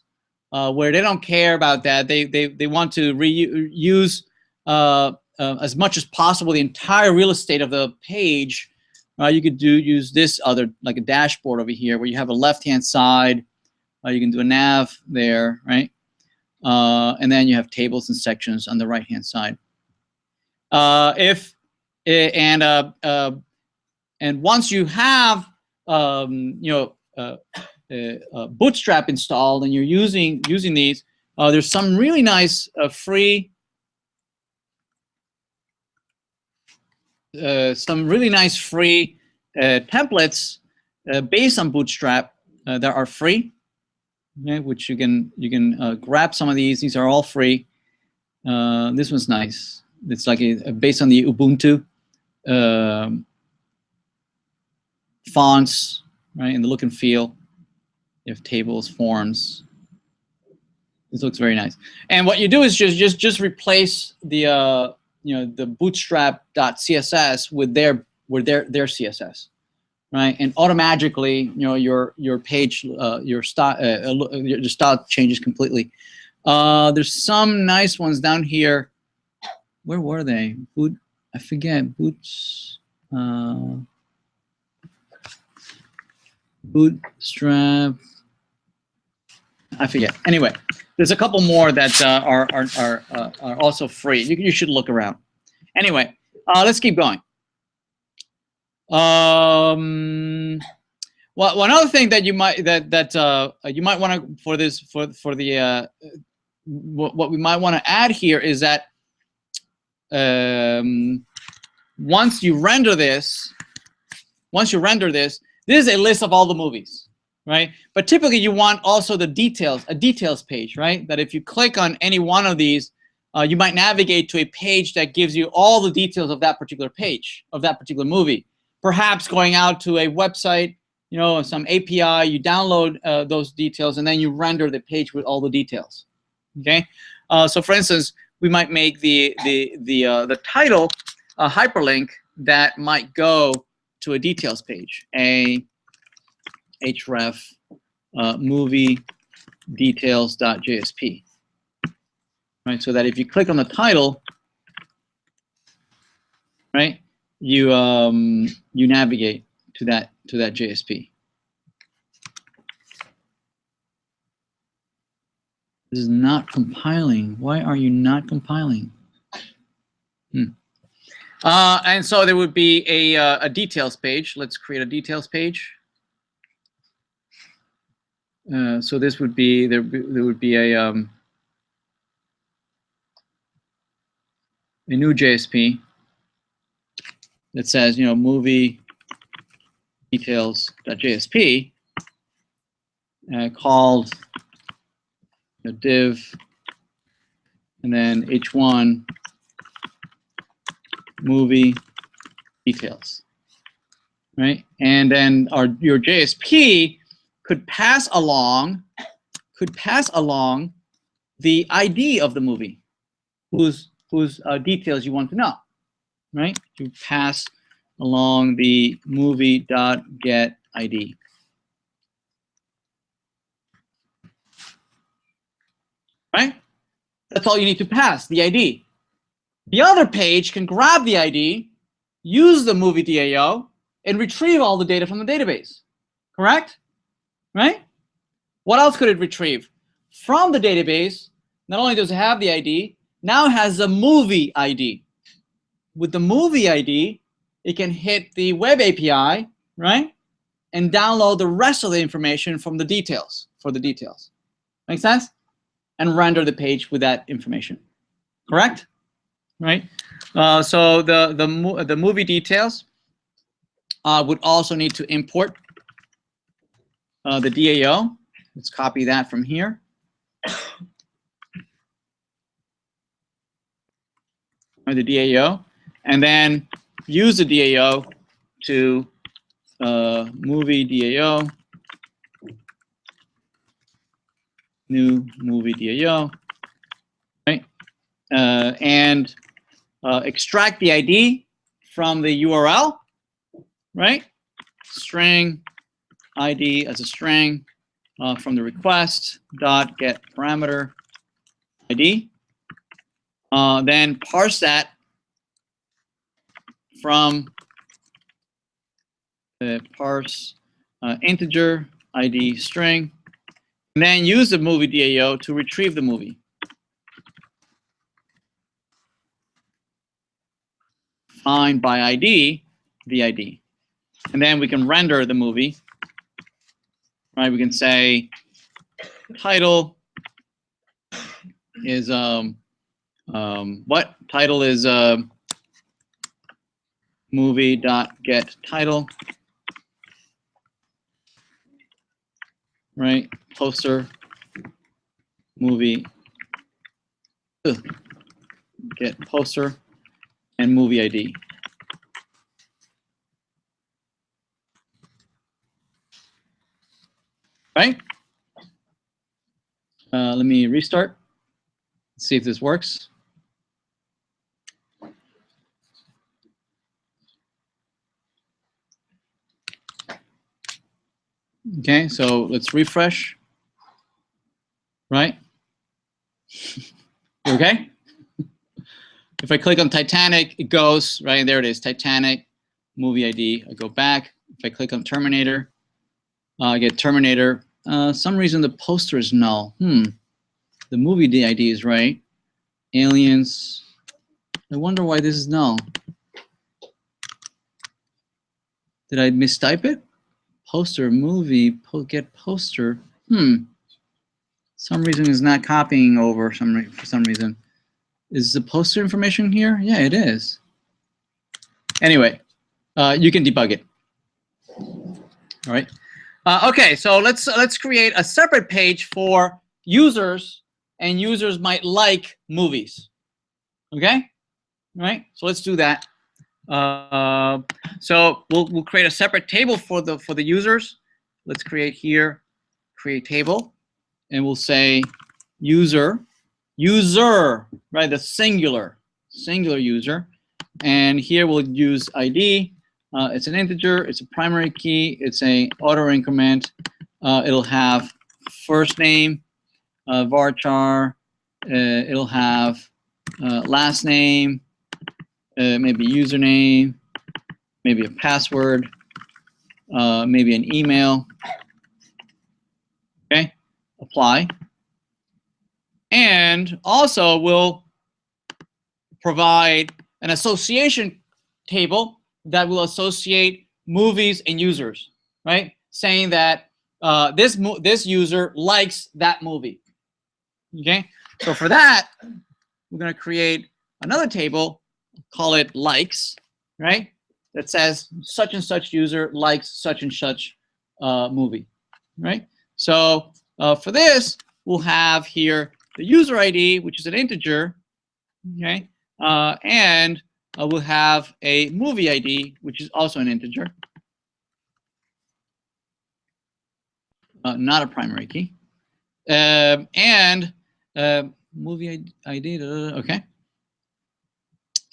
where they don't care about that, they want to reuse as much as possible the entire real estate of the page. You could use this other, like a dashboard over here, where you have a left-hand side. You can do a nav there, right? And then you have tables and sections on the right-hand side. And once you have Bootstrap installed and you're using these, there's some really nice free templates based on Bootstrap that are free, okay, which you can grab some of these. These are all free. This one's nice. It's like based on the Ubuntu fonts, right, and the look and feel. You have tables, forms. This looks very nice. And what you do is just replace the the bootstrap.css with their CSS, right? And automatically, your page, your style changes completely. There's some nice ones down here. Where were they? I forget. Bootstrap. I forget. Anyway, there's a couple more that are also free. You should look around. Anyway, let's keep going. Well, one other thing that you might want to what we might want to add here is that once you render this, this is a list of all the movies, right? But typically you want also the details, a details page, right? That if you click on any one of these, you might navigate to a page that gives you all the details of that particular page, of that particular movie. Perhaps going out to a website, some API, you download those details and then you render the page with all the details. Okay, so for instance, we might make the title a hyperlink that might go to a details page, href movie details.jsp, right? So that if you click on the title, right, you navigate to that JSP. This is not compiling. Why are you not compiling? And so there would be a details page. Let's create a details page. So this would be there would be a new JSP that says, you know, movie details.jsp called, you know, div and then h1 movie details, right? And then your JSP could pass along the ID of the movie, whose details you want to know, right? You pass along the movie.get ID. Right? That's all you need to pass, the ID. The other page can grab the ID, use the movie DAO, and retrieve all the data from the database. Correct? Right? What else could it retrieve? From the database, not only does it have the ID, now it has a movie ID. With the movie ID, it can hit the web API, right? And download the rest of the information from the details, for the details. Make sense? And render the page with that information. Correct? Right? So the movie details would also need to import the DAO. Let's copy that from here. Or the DAO, and then use the DAO to movie DAO, new movie DAO, right? And extract the ID from the URL, right? String ID as a string from the request dot get parameter ID. Then parse that from the parse integer ID string, and then use the movie DAO to retrieve the movie. Find by ID the ID, and then we can render the movie. Right? We can say title is what title is movie.getTitle, right? Poster movie get poster and movie ID. Right? Let me restart. Let's see if this works. Okay, so let's refresh. Right? Okay? If I click on Titanic, it goes, right, there it is, Titanic, movie ID. I go back. If I click on Terminator, I get Terminator. Some reason the poster is null. The movie ID is right. Aliens. I wonder why this is null. Did I mistype it? Poster, movie, get poster. Some reason is not copying over for some reason. Is the poster information here? Yeah, it is. Anyway, you can debug it. All right. Okay, so let's create a separate page for users, and users might like movies. Okay, all right. So let's do that. So we'll create a separate table for the users. Let's create here, create table, and we'll say user, right? The singular user, and here we'll use ID. It's an integer. It's a primary key. It's a auto increment. It'll have first name, varchar. It'll have last name, maybe username, maybe a password, maybe an email. Okay, apply. And also we'll provide an association table that will associate movies and users, right? Saying that this user likes that movie. Okay, so for that, we're going to create another table, call it likes, right? That says such and such user likes such and such movie, right? So for this, we'll have here the user ID, which is an integer, okay? And we'll have a movie ID, which is also an integer, not a primary key. And movie ID, okay.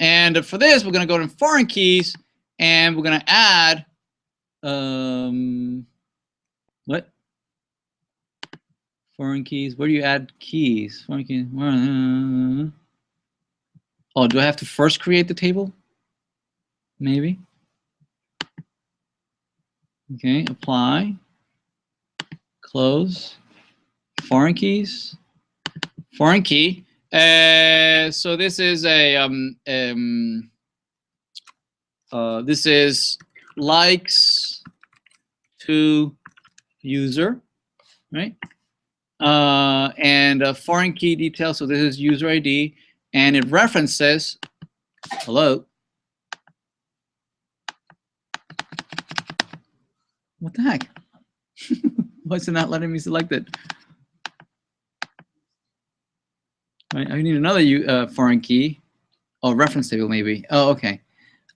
And for this, we're going to go to foreign keys, and we're going to add what? Foreign keys. Where do you add keys? Foreign keys. Oh, do I have to first create the table? Maybe. Okay, apply. Close. Foreign keys. Foreign key. So this is a this is likes to user, right? And foreign key detail. So this is user ID, and it references hello. What the heck? Why is it not letting me select it? Right, I need another foreign key. Oh, reference table maybe. Oh, okay.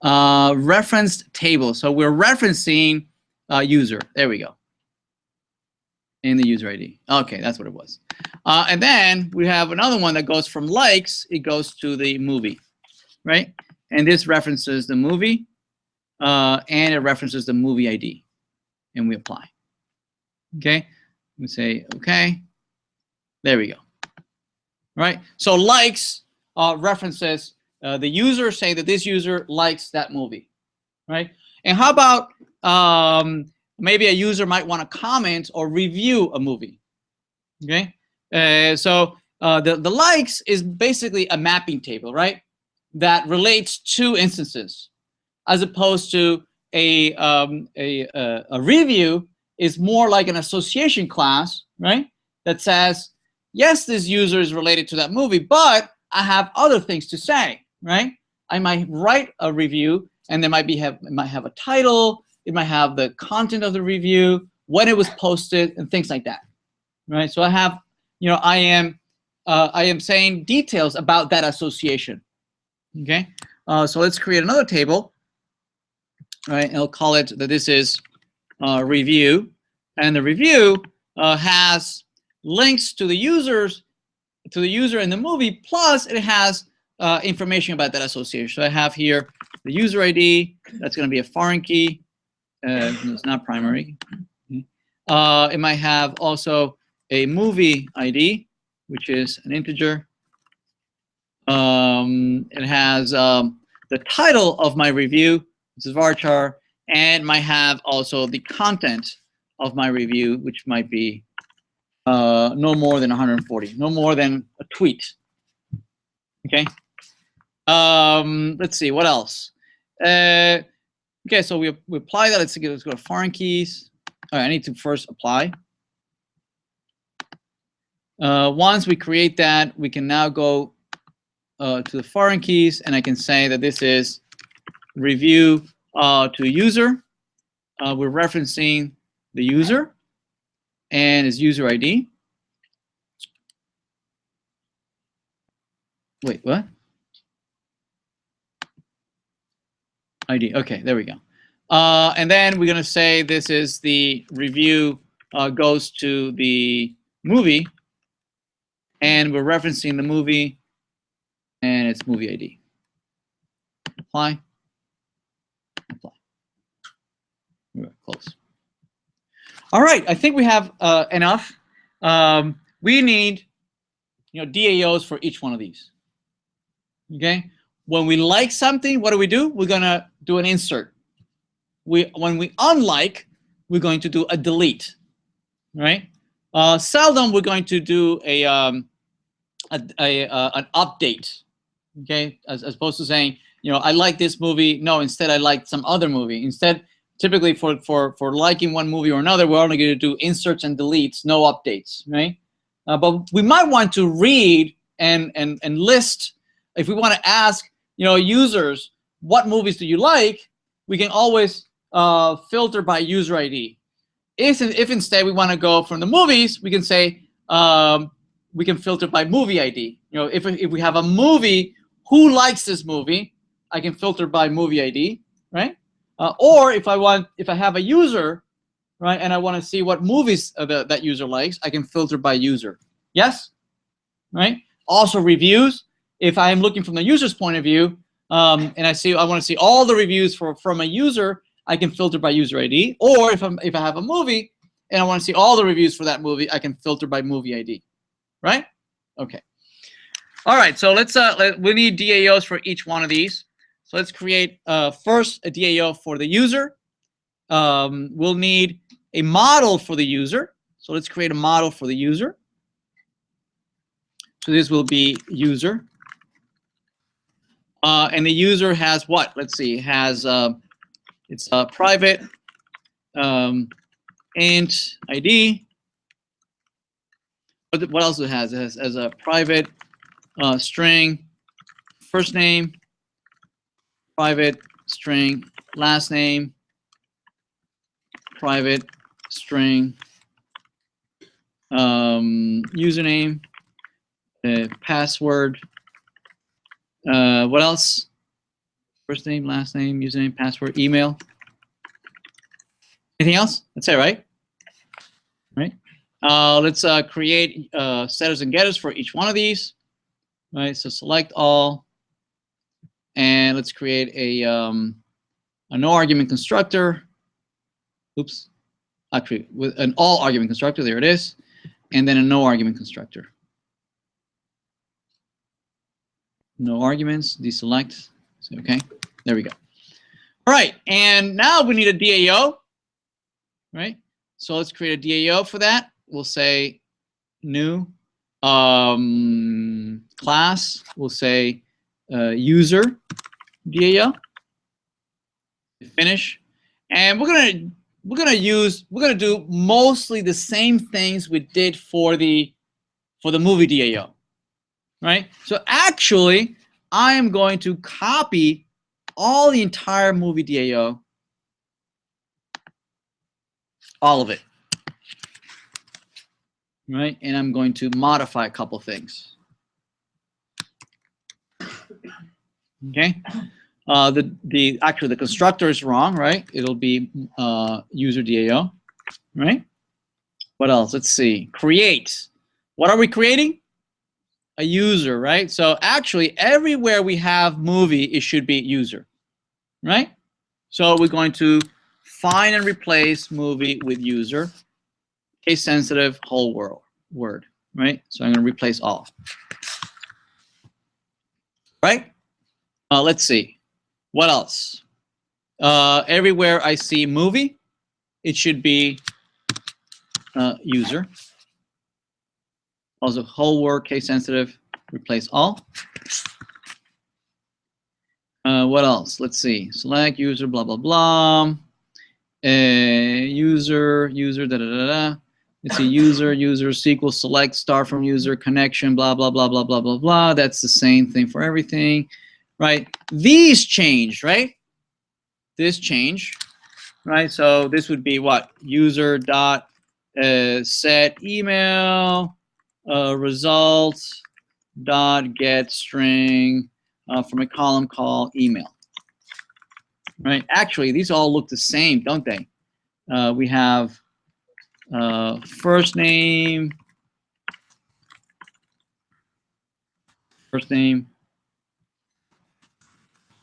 Referenced table. So we're referencing user. There we go. In the user ID. Okay, that's what it was. And then we have another one that goes from likes. It goes to the movie, right? And this references the movie, and it references the movie ID, and we apply. Okay, we say okay. There we go. Right. So likes references the user saying that this user likes that movie, right? And how about maybe a user might want to comment or review a movie, okay? So the likes is basically a mapping table, right? That relates two instances, as opposed to a review is more like an association class, right? That says, yes, this user is related to that movie, but I have other things to say, right? I might write a review, and it might have a title, it might have the content of the review, when it was posted, and things like that, right? So I have, you know, I am saying details about that association. Okay, so let's create another table, right? And I'll call it that this is review, and the review has links to the user in the movie, plus it has information about that association. So I have here the user ID. That's going to be a foreign key. It's not primary. It might have also a movie ID, which is an integer. It has the title of my review, which is varchar, and might have also the content of my review, which might be no more than 140, no more than a tweet. Okay. Let's see, what else? Okay, so we apply that. Let's go to foreign keys. All right, I need to first apply. Once we create that, we can now go to the foreign keys, and I can say that this is review to user. We're referencing the user and his user ID. Wait, what? ID. Okay, there we go. And then we're going to say this is the review goes to the movie, and we're referencing the movie, and it's movie ID. Apply. Apply. Close. All right, I think we have enough. We need, you know, DAOs for each one of these. Okay. When we like something, what do? We're gonna do an insert. When we unlike, we're going to do a delete, right? Seldom we're going to do an update, okay? As opposed to saying, you know, I like this movie. No, instead I like some other movie. Instead, typically for liking one movie or another, we're only going to do inserts and deletes, no updates, right? But we might want to read and list. If we want to ask, you know, users, what movies do you like? We can always filter by user ID. If instead we want to go from the movies, we can say we can filter by movie ID. You know, if we have a movie, who likes this movie, I can filter by movie ID, right? Or if I have a user, right, and I want to see what movies that user likes, I can filter by user. Yes, right. Also reviews. If I am looking from the user's point of view, and I want to see all the reviews from a user, I can filter by user ID. Or if I have a movie and I want to see all the reviews for that movie, I can filter by movie ID. Right? Okay. All right. So we need DAOs for each one of these. So let's create first a DAO for the user. We'll need a model for the user. So let's create a model for the user. So this will be user. And the user has what? Let's see. Has it's a private int ID. What else it has? It has as a private string first name, private string last name, private string username, password. What else? First name, last name, username, password, email. Anything else? That's it, right? Right. Let's create setters and getters for each one of these. Right. So select all, and let's create a no argument constructor. Oops. Actually, with an all argument constructor. There it is, and then a no argument constructor. No arguments. Deselect. Okay. There we go. All right. And now we need a DAO. Right. So let's create a DAO for that. We'll say new class. We'll say user DAO. Finish. And we're gonna do mostly the same things we did for the movie DAO. Right? So actually, I am going to copy all the entire movie DAO, all of it. Right? And I'm going to modify a couple things. Okay? Actually the constructor is wrong, right? It'll be user DAO, right? What else? Let's see. Create. What are we creating? A user, right? So actually everywhere we have movie, it should be user, right? So we're going to find and replace movie with user, case sensitive, whole word, right? So I'm going to replace all, right? Let's see. What else? Everywhere I see movie, it should be user. Also, whole word, case sensitive, replace all. What else? Let's see. Select user, blah, blah, blah. User, da, da, da, da. Let's see, user, SQL select, start from user, connection, blah, blah, blah, blah, blah, blah, blah. That's the same thing for everything, right? These changed, right? This change, right? So this would be what? User dot set email. Results dot get string from a column called email. Right? Actually, these all look the same, don't they? We have first name,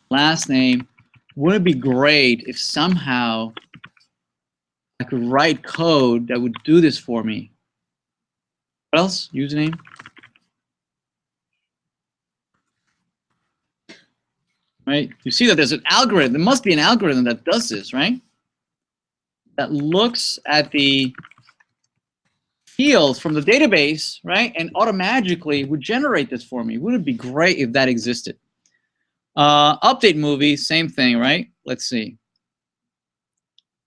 last name. Wouldn't it be great if somehow I could write code that would do this for me? What else? Username. Right? You see that there's an algorithm. There must be an algorithm that does this, right? That looks at the fields from the database, right? And automatically would generate this for me. Wouldn't it be great if that existed? Update movie, same thing, right? Let's see.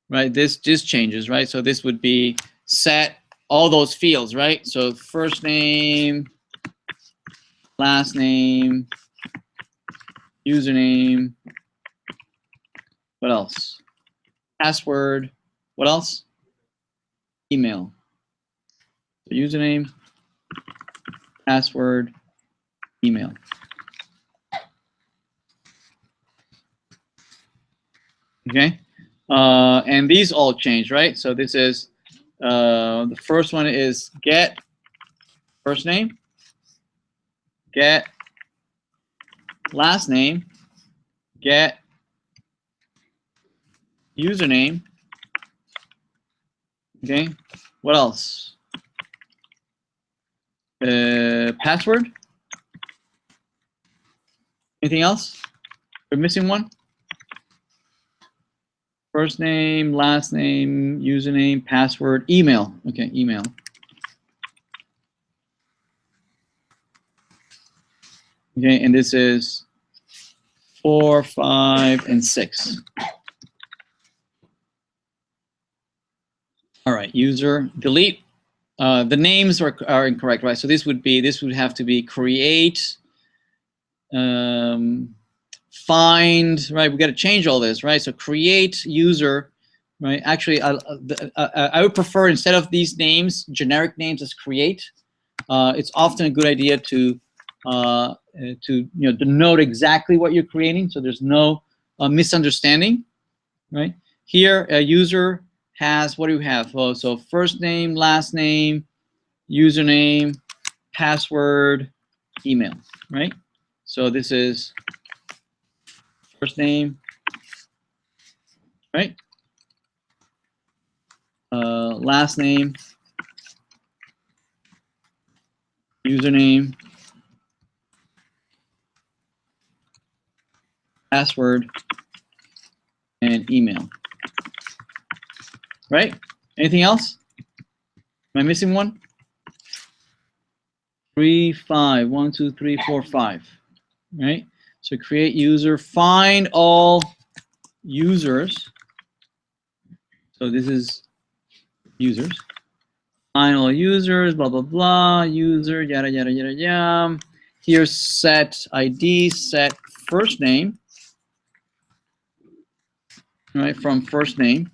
Right, this just changes, right? So this would be set all those fields, right? So first name, last name, username, what else? Password, what else? Email. So username, password, email. Okay, and these all change, right? So this is the first one is get first name, get last name, get username. Okay, what else? Password. Anything else? We're missing one. First name, last name, username, password, email. Okay, email. Okay, and this is 4, 5, and 6. All right, user, delete. The names are incorrect, right? So this would have to be create, find, right? We got to change all this, right? So create user, right? Actually, I would prefer, instead of these names, generic names as create. It's often a good idea to denote exactly what you're creating, so there's no misunderstanding, right? Here, a user has, what do we have? Oh, so first name, last name, username, password, email, right? So this is first name, right? Last name, username, password, and email, right? Anything else? Am I missing one? 3, 5, 1, 2, 3, 4, 5, right? So create user, find all users. So this is users. Find all users, blah, blah, blah, user, yada, yada, yada, yada. Here's set ID, set first name, right, from first name,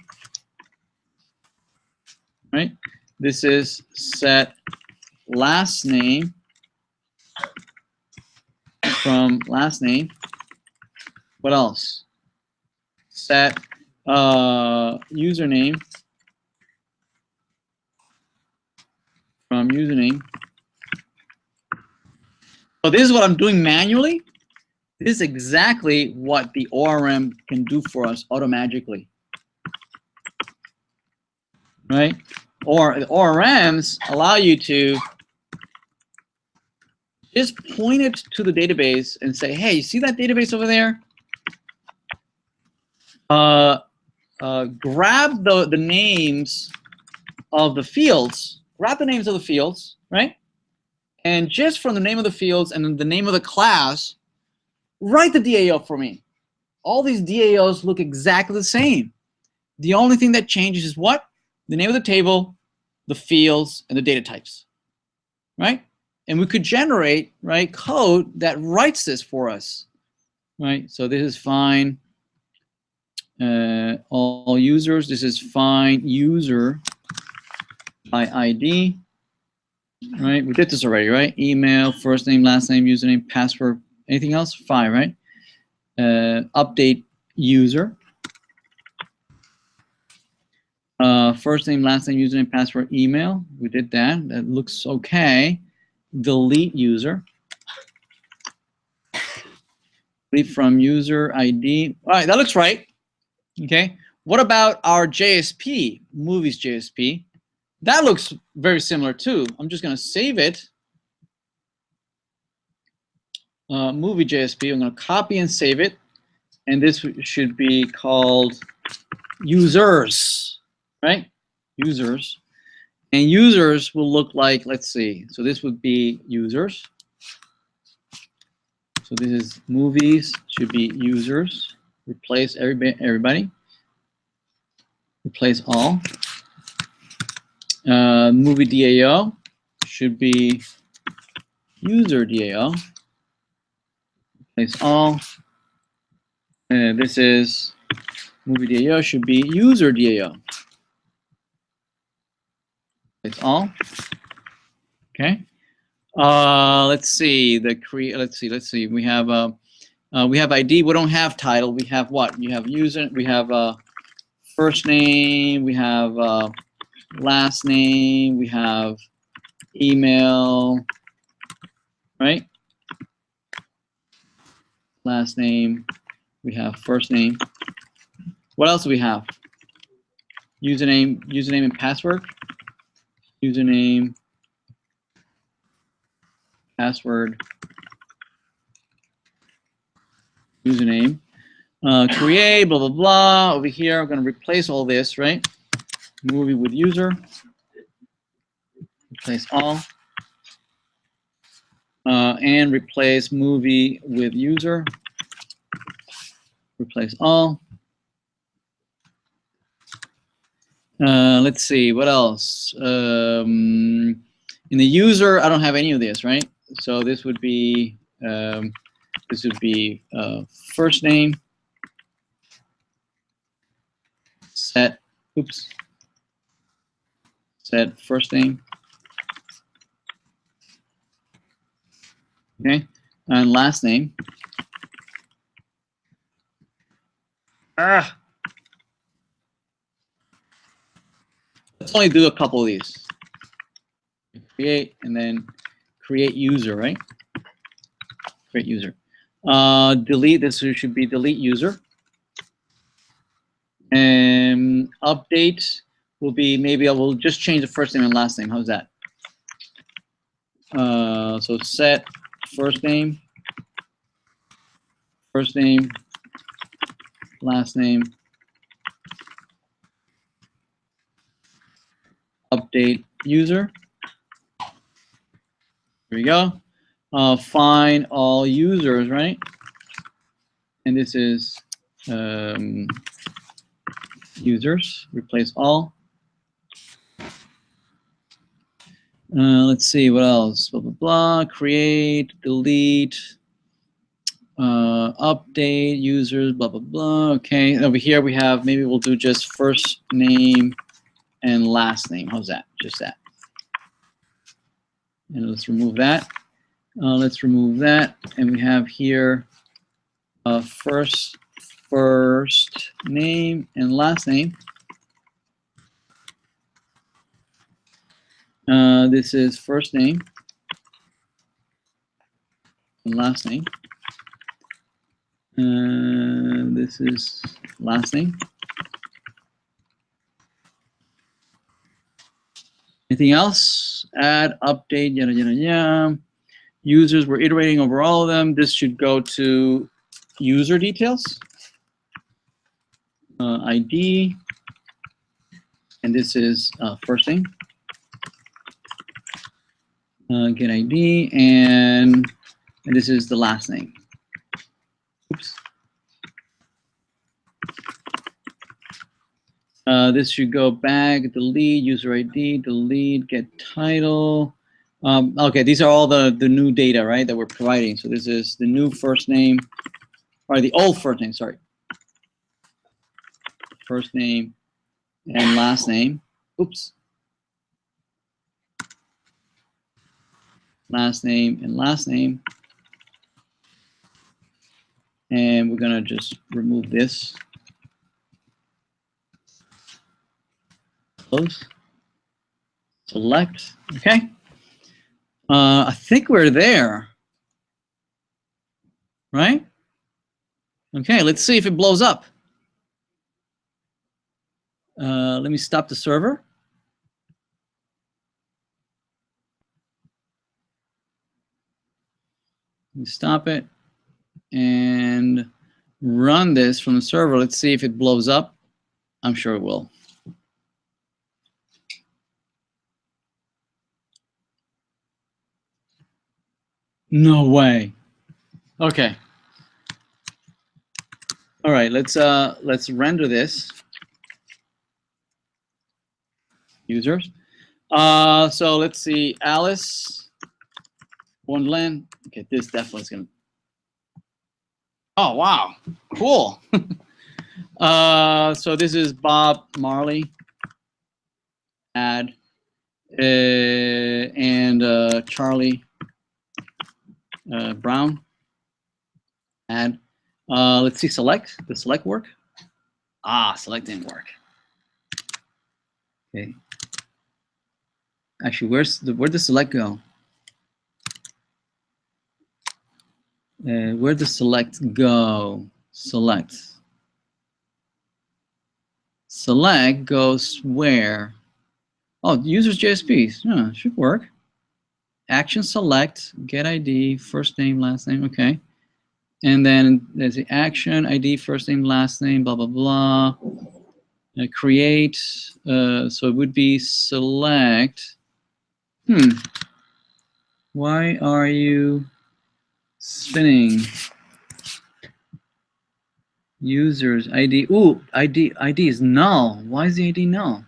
right? This is set last name from last name. What else? Set username from username. So this is what I'm doing manually. This is exactly what the ORM can do for us automatically, right? Or the ORMs allow you to just point it to the database and say, hey, you see that database over there? Grab the names of the fields, right? And just from the name of the fields and then the name of the class, write the DAO for me. All these DAOs look exactly the same. The only thing that changes is what? The name of the table, the fields, and the data types, right? And we could generate, right, code that writes this for us, right? So this is fine. All users, this is fine user by ID, right? We did this already, right? Email, first name, last name, username, password, anything else? Fine, right? Update user. First name, last name, username, password, email. We did that. That looks okay. Delete user. Delete from user ID. All right, that looks right. Okay. What about our JSP, movies JSP? That looks very similar too. I'm just going to save it. Movie JSP. I'm going to copy and save it. And this should be called users, right? Users. And users will look like, let's see. So this would be users. So this is movies should be users. Replace everybody. Replace all. Movie DAO should be user DAO. Replace all. This is movie DAO should be user DAO. Replace all. Okay. Let's see. Let's see. We have ID. We don't have title. We have what? You have user. We have first name. We have last name. We have email. Right. Last name. We have first name. What else do we have? Username and password. Username. Password, username, create, blah, blah, blah. Over here, I'm going to replace all this, right? Movie with user, replace all, and replace movie with user, replace all. Let's see, what else? In the user, I don't have any of this, right? So this would be first name, set first name, okay, and last name. Let's only do a couple of these. Create and then create user, right? Create user. Delete, this should be delete user. And update will be, maybe I will just change the first name and last name. How's that? So set first name, last name, update user. Here we go. Find all users, right? And this is users, replace all. Let's see, what else? Blah, blah, blah. Create, delete, update, users, blah, blah, blah. Okay, over here we have, maybe we'll do just first name and last name. How's that? Just that. And let's remove that. Let's remove that. And we have here first name and last name. This is first name and last name. This is last name. Anything else? Add, update, yada, yada, yada. Users, we're iterating over all of them. This should go to user details. ID. And this is first name. Get ID. And this is the last name. Oops. This should go back, delete, user ID, delete, get title. Okay, these are all the new data, right, that we're providing. So this is the new first name, or the old first name, sorry. First name and last name. Oops. Last name and last name. And we're going to just remove this. Close. Select. Okay. I think we're there. Right? Okay, let's see if it blows up. Let me stop the server. Let me stop it and run this from the server. Let's see if it blows up. I'm sure it will. No way. Okay. All right, let's render this. Users. So let's see, Alice, Wonderland. Okay, this definitely is gonna. Oh wow, cool. So this is Bob Marley. Add and Charlie Brown. Add. Let's see, select. Does select work? Ah, select didn't work. Okay. Actually, where does select go? Where does select go? Select. Select goes where? Oh, users JSPs. Yeah, should work. Action select, get ID, first name, last name. Okay. And then there's the action ID, first name, last name, blah blah blah. Create. So it would be select. Why are you spinning? Users ID. Ooh, ID is null. Why is the ID null?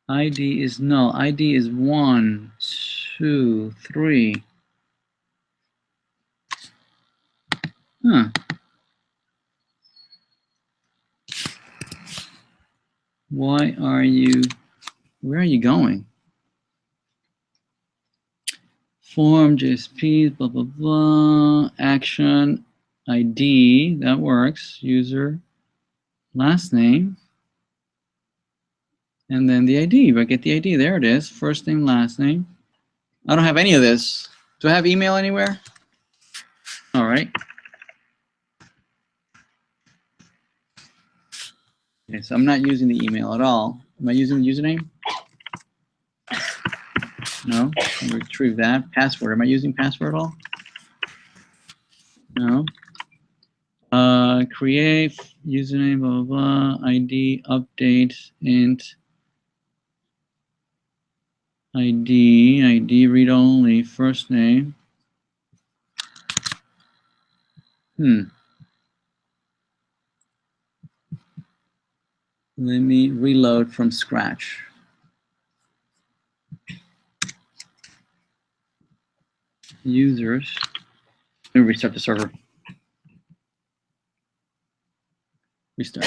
ID is null. ID is 1, 2, 3. Huh. Why are you? Where are you going? Form, JSP, blah, blah, blah. Action, ID, that works. User, last name. And then the ID, if I get the ID, there it is. First name, last name. I don't have any of this. Do I have email anywhere? All right. Okay, so I'm not using the email at all. Am I using the username? No, I'll retrieve that. Password, am I using password at all? No. Create, username, blah, blah, blah, ID, update, int, ID, read only, first name. Let me reload from scratch. Users. Let me restart the server. Restart.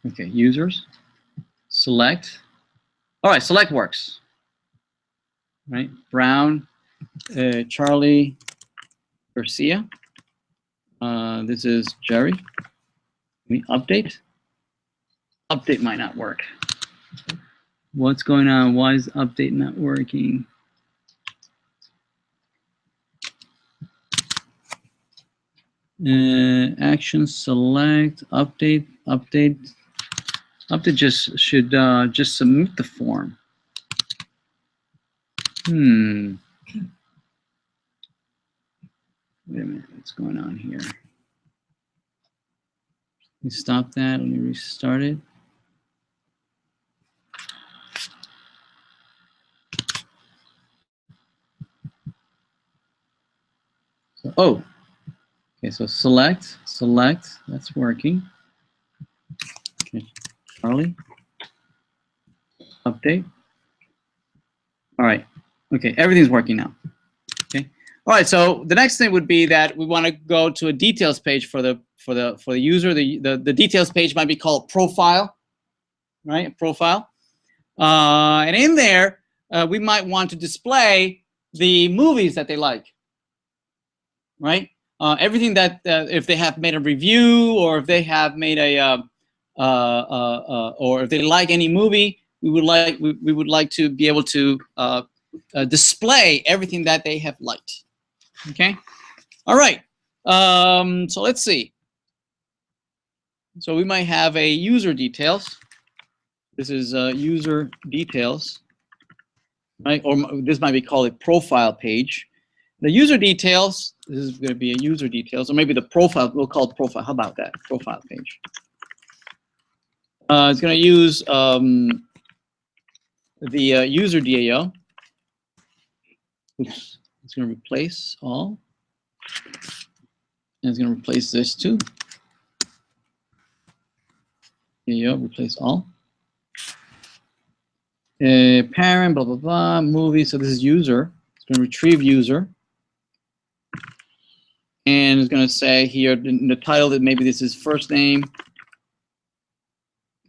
Okay, users. Select. All right, select works. Right, Brown, Charlie, Garcia. This is Jerry. Let me update. Update might not work. What's going on? Why is update not working? Action select update. Update just should just submit the form. Wait a minute, what's going on here? Let me stop that. Let me restart it. So, oh, okay. So select. That's working. Okay, Charlie. Update. All right. Okay, everything's working now. Okay. All right. So the next thing would be that we want to go to a details page for the user. The details page might be called profile, right? Profile. And in there, we might want to display the movies that they like, right? Everything that if they have made a review or if they have made a or if they like any movie, we would like to be able to display everything that they have liked. Okay. All right. So let's see. So we might have a user details. This is user details, right? Or this might be called a profile page. The user details, this is going to be a user details, or maybe the profile, we'll call it profile. How about that? Profile page. It's going to use the user DAO. Oops, it's going to replace all. And it's going to replace this too. DAO, replace all. Parent, blah, blah, blah, movie. So this is user. It's going to retrieve user. And it's going to say here in the title that maybe this is first name.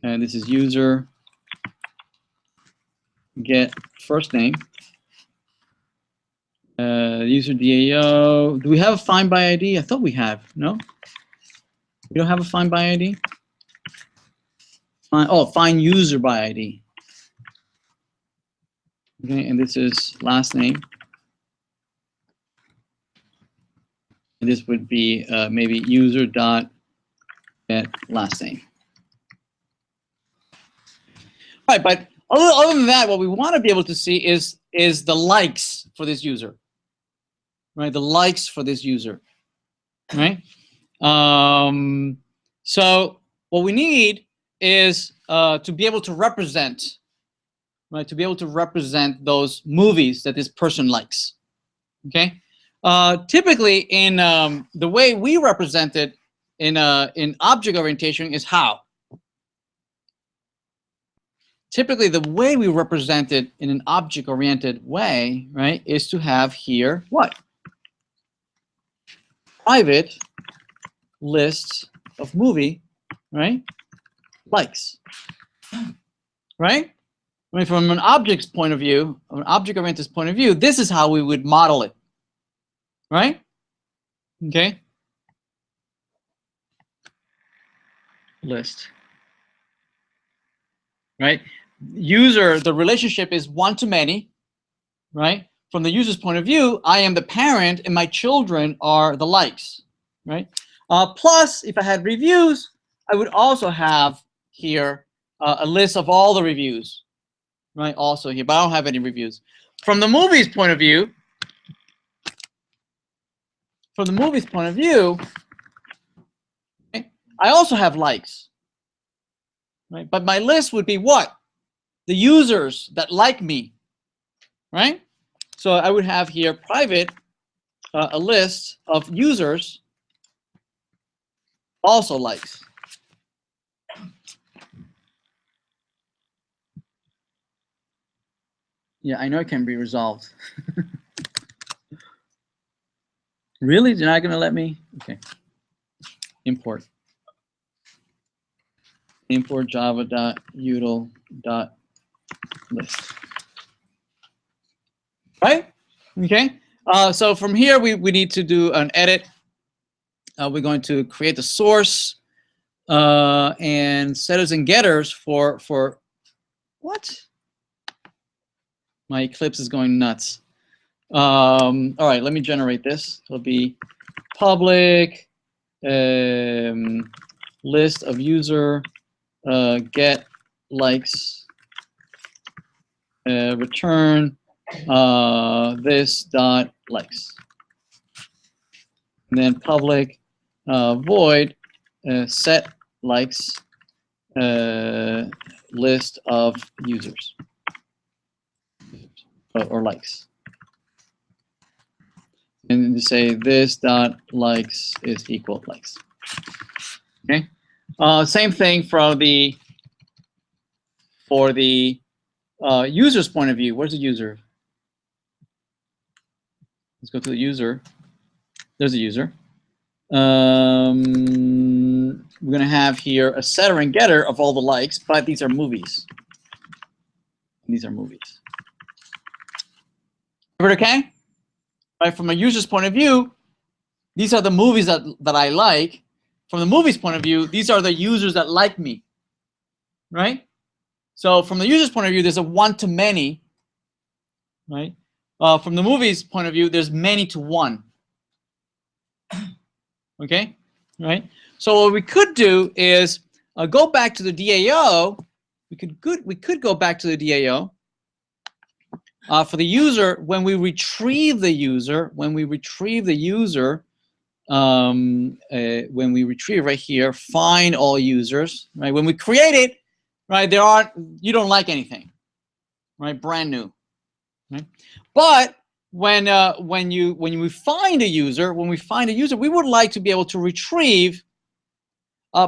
And this is user. Get first name. User DAO. Do we have a find by ID? I thought we have. No? We don't have a find by ID? Find user by ID. Okay, and this is last name. And this would be maybe user dot get last name. All right, but other than that, what we want to be able to see is the likes for this user. Right, the likes for this user. Right? So what we need is to be able to represent, right? To be able to represent those movies that this person likes. Okay. Typically, in the way we represent it in object orientation is how. Typically, the way we represent it in an object-oriented way, right, is to have here what? Private list of movie, right? Likes, right? I mean, from an object's point of view, an object-oriented point of view, this is how we would model it, right? Okay. List, right? User, the relationship is one to many, right? From the user's point of view, I am the parent and my children are the likes, right? Plus, if I had reviews, I would also have here a list of all the reviews, right? Also here, but I don't have any reviews. From the movie's point of view, okay, I also have likes, right? But my list would be what? The users that like me, right? So I would have here private, a list of users also likes. Yeah, I know it can be resolved. Really? You're not going to let me? Okay. Import. Import java.util.list. Right? Okay. So from here, we need to do an edit. We're going to create the source and setters and getters for what? My Eclipse is going nuts. All right, let me generate this. It'll be public list of user get likes return this dot likes, and then public void set likes list of users or likes, and then say this dot likes is equal likes. Okay. Same thing for the user's point of view. Where's the user? Let's go to the user. There's a user. We're going to have here a setter and getter of all the likes, but these are movies. These are movies. Okay? Right, from a user's point of view, these are the movies that I like. From the movie's point of view, these are the users that like me. Right? So from the user's point of view, there's a one-to-many. Right? From the movie's point of view, there's many to one. Okay? Right? So what we could do is go back to the DAO. We could go back to the DAO. For the user, when we retrieve the user, when we retrieve right here, find all users, right? When we create it, right? You don't like anything, right? Brand new, right? But when we find a user, we would like to be able to retrieve.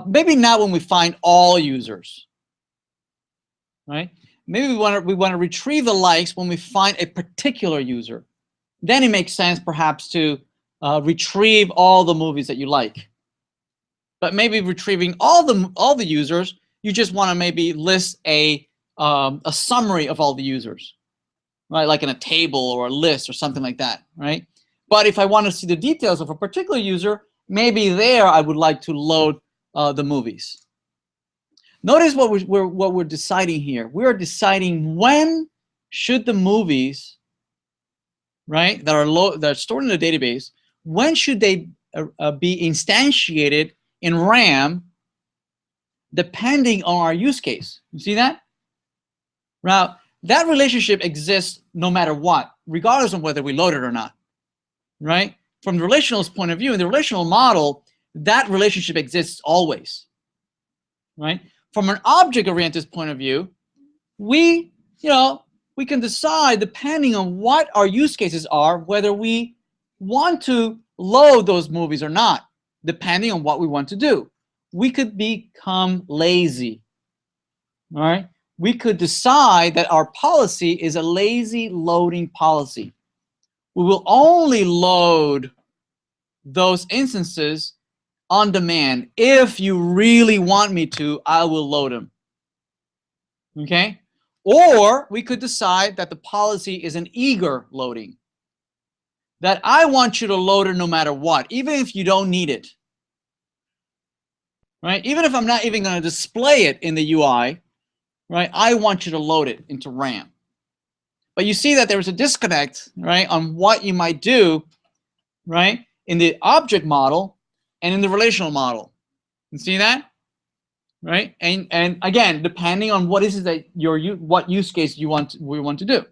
Maybe not when we find all users, right? Maybe we want to retrieve the likes when we find a particular user. Then it makes sense perhaps to retrieve all the movies that you like. But maybe retrieving all the users, you just want to maybe list a summary of all the users, right? Like in a table or a list or something like that, right? But if I want to see the details of a particular user, maybe there I would like to load the movies. Notice what we're deciding here. We are deciding when should the movies, right, that are stored in the database, when should they be instantiated in RAM, depending on our use case. You see that? Now that relationship exists no matter what, regardless of whether we load it or not, right? From the relationalist point of view, in the relational model, that relationship exists always, right? From an object-oriented point of view, we can decide, depending on what our use cases are, whether we want to load those movies or not, depending on what we want to do. We could become lazy, all right? We could decide that our policy is a lazy loading policy. We will only load those instances on demand. If you really want me to, I will load them. Okay? Or we could decide that the policy is an eager loading. That I want you to load it no matter what, even if you don't need it. Right? Even if I'm not even going to display it in the UI, right? I want you to load it into RAM. But you see that there's a disconnect, right, on what you might do, right, in the object model and in the relational model. You see that? Right? And again, depending on what is it that what use case we want to do.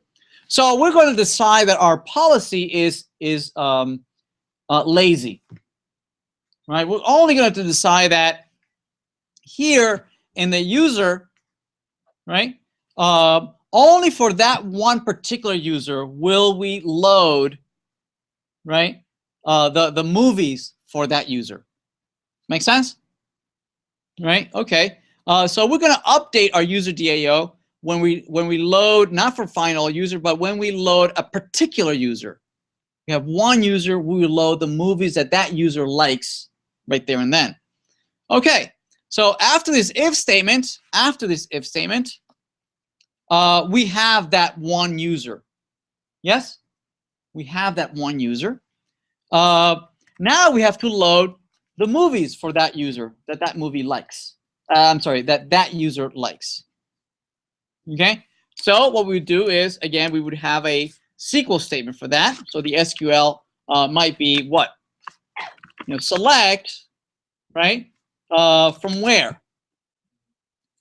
So we're going to decide that our policy is lazy. Right? We're only going to decide that here in the user, right? Only for that one particular user will we load, right? The movies for that user. Make sense? Right? Okay. So we're going to update our user DAO when we load, not for find all user, but when we load a particular user. We have one user, we will load the movies that that user likes right there and then. Okay. So after this if statement, we have that one user. Yes? We have that one user. Now we have to load the movies for that user that movie likes. I'm sorry, that user likes. Okay? So what we would do is, again, we would have a SQL statement for that. So the SQL might be what? Select, right? From where?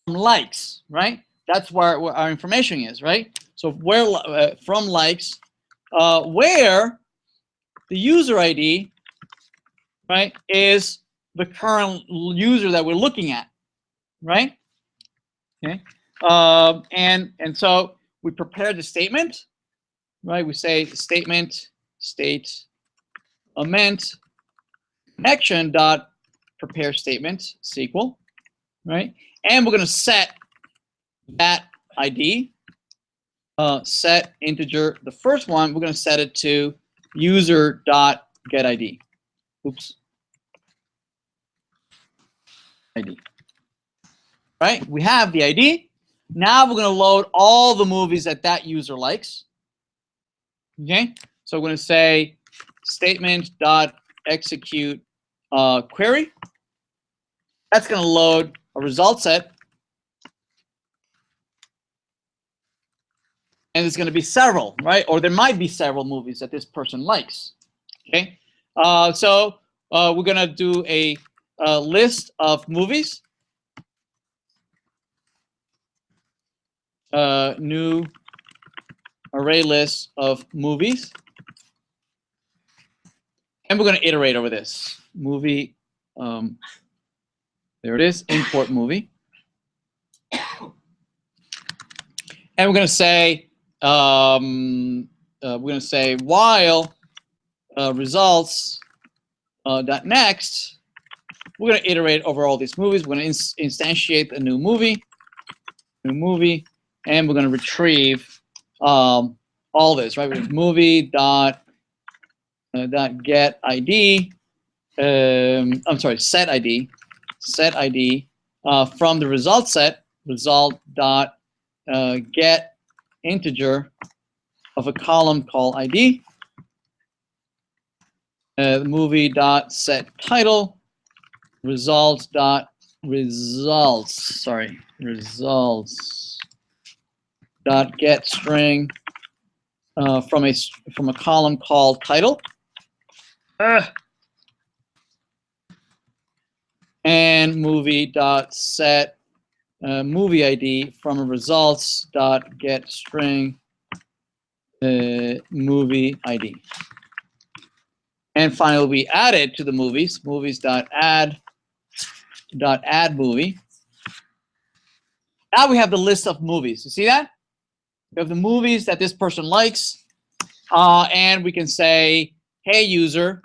From likes, right? That's where our information is, right? So where from likes, where the user ID, right, is the current user that we're looking at, right? Okay, and so we prepare the statement, right? We say statement connection dot prepare statement SQL, right? And we're going to set that ID, set integer. The first one, we're going to set it to user.getID. Oops. ID. Right? We have the ID. Now we're going to load all the movies that that user likes. Okay? So we're going to say statement.execute query. That's going to load a result set. And there's going to be several, right? Or there might be several movies that this person likes. Okay? So we're going to do a list of movies. New array list of movies. And we're going to iterate over this. Movie, there it is, import movie. And we're going to say while results dot next. We're going to iterate over all these movies. We're going to instantiate a new movie, and we're going to retrieve all this, right? With movie dot get ID. I'm sorry, set ID from the result set. Result dot get integer of a column called ID. Movie dot set title. Results dot results dot get string from a column called title. And movie dot set movie ID from a results dot get string movie ID. And finally, we add it to the movies dot add movie. Now we have the list of movies. You see that? We have the movies that this person likes, and we can say, "Hey user,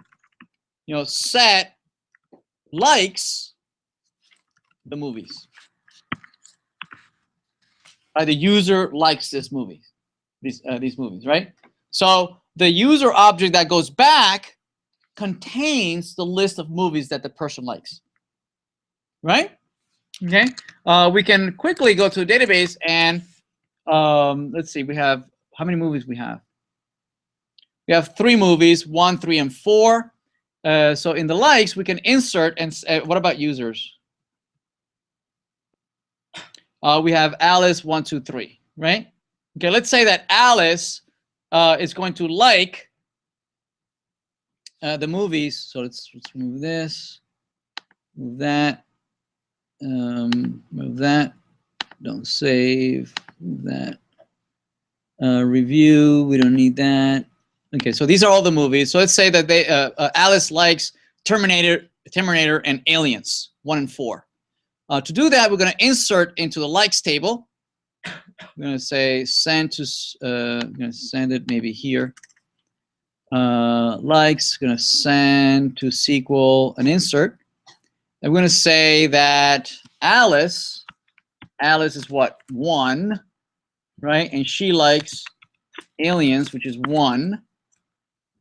set likes the movies." The user likes this movie, these movies, right? So the user object that goes back contains the list of movies that the person likes. Right? Okay. We can quickly go to the database and let's see. We have how many movies we have? We have 3 movies: 1, 3, and 4. So in the likes, we can insert and what about users? We have Alice 1, 2, 3. Right? Okay. Let's say that Alice is going to like the movies. So let's move this, move that. Move that, don't save, move that, review, we don't need that. Okay, so these are all the movies. So let's say that they Alice likes Terminator and Aliens 1 and 4. To do that, we're going to insert into the likes table. We're going to say send to, I'm going to send it maybe here. Likes, going to send to SQL an insert. I'm going to say that Alice is what? 1, right? And she likes Aliens, which is 1,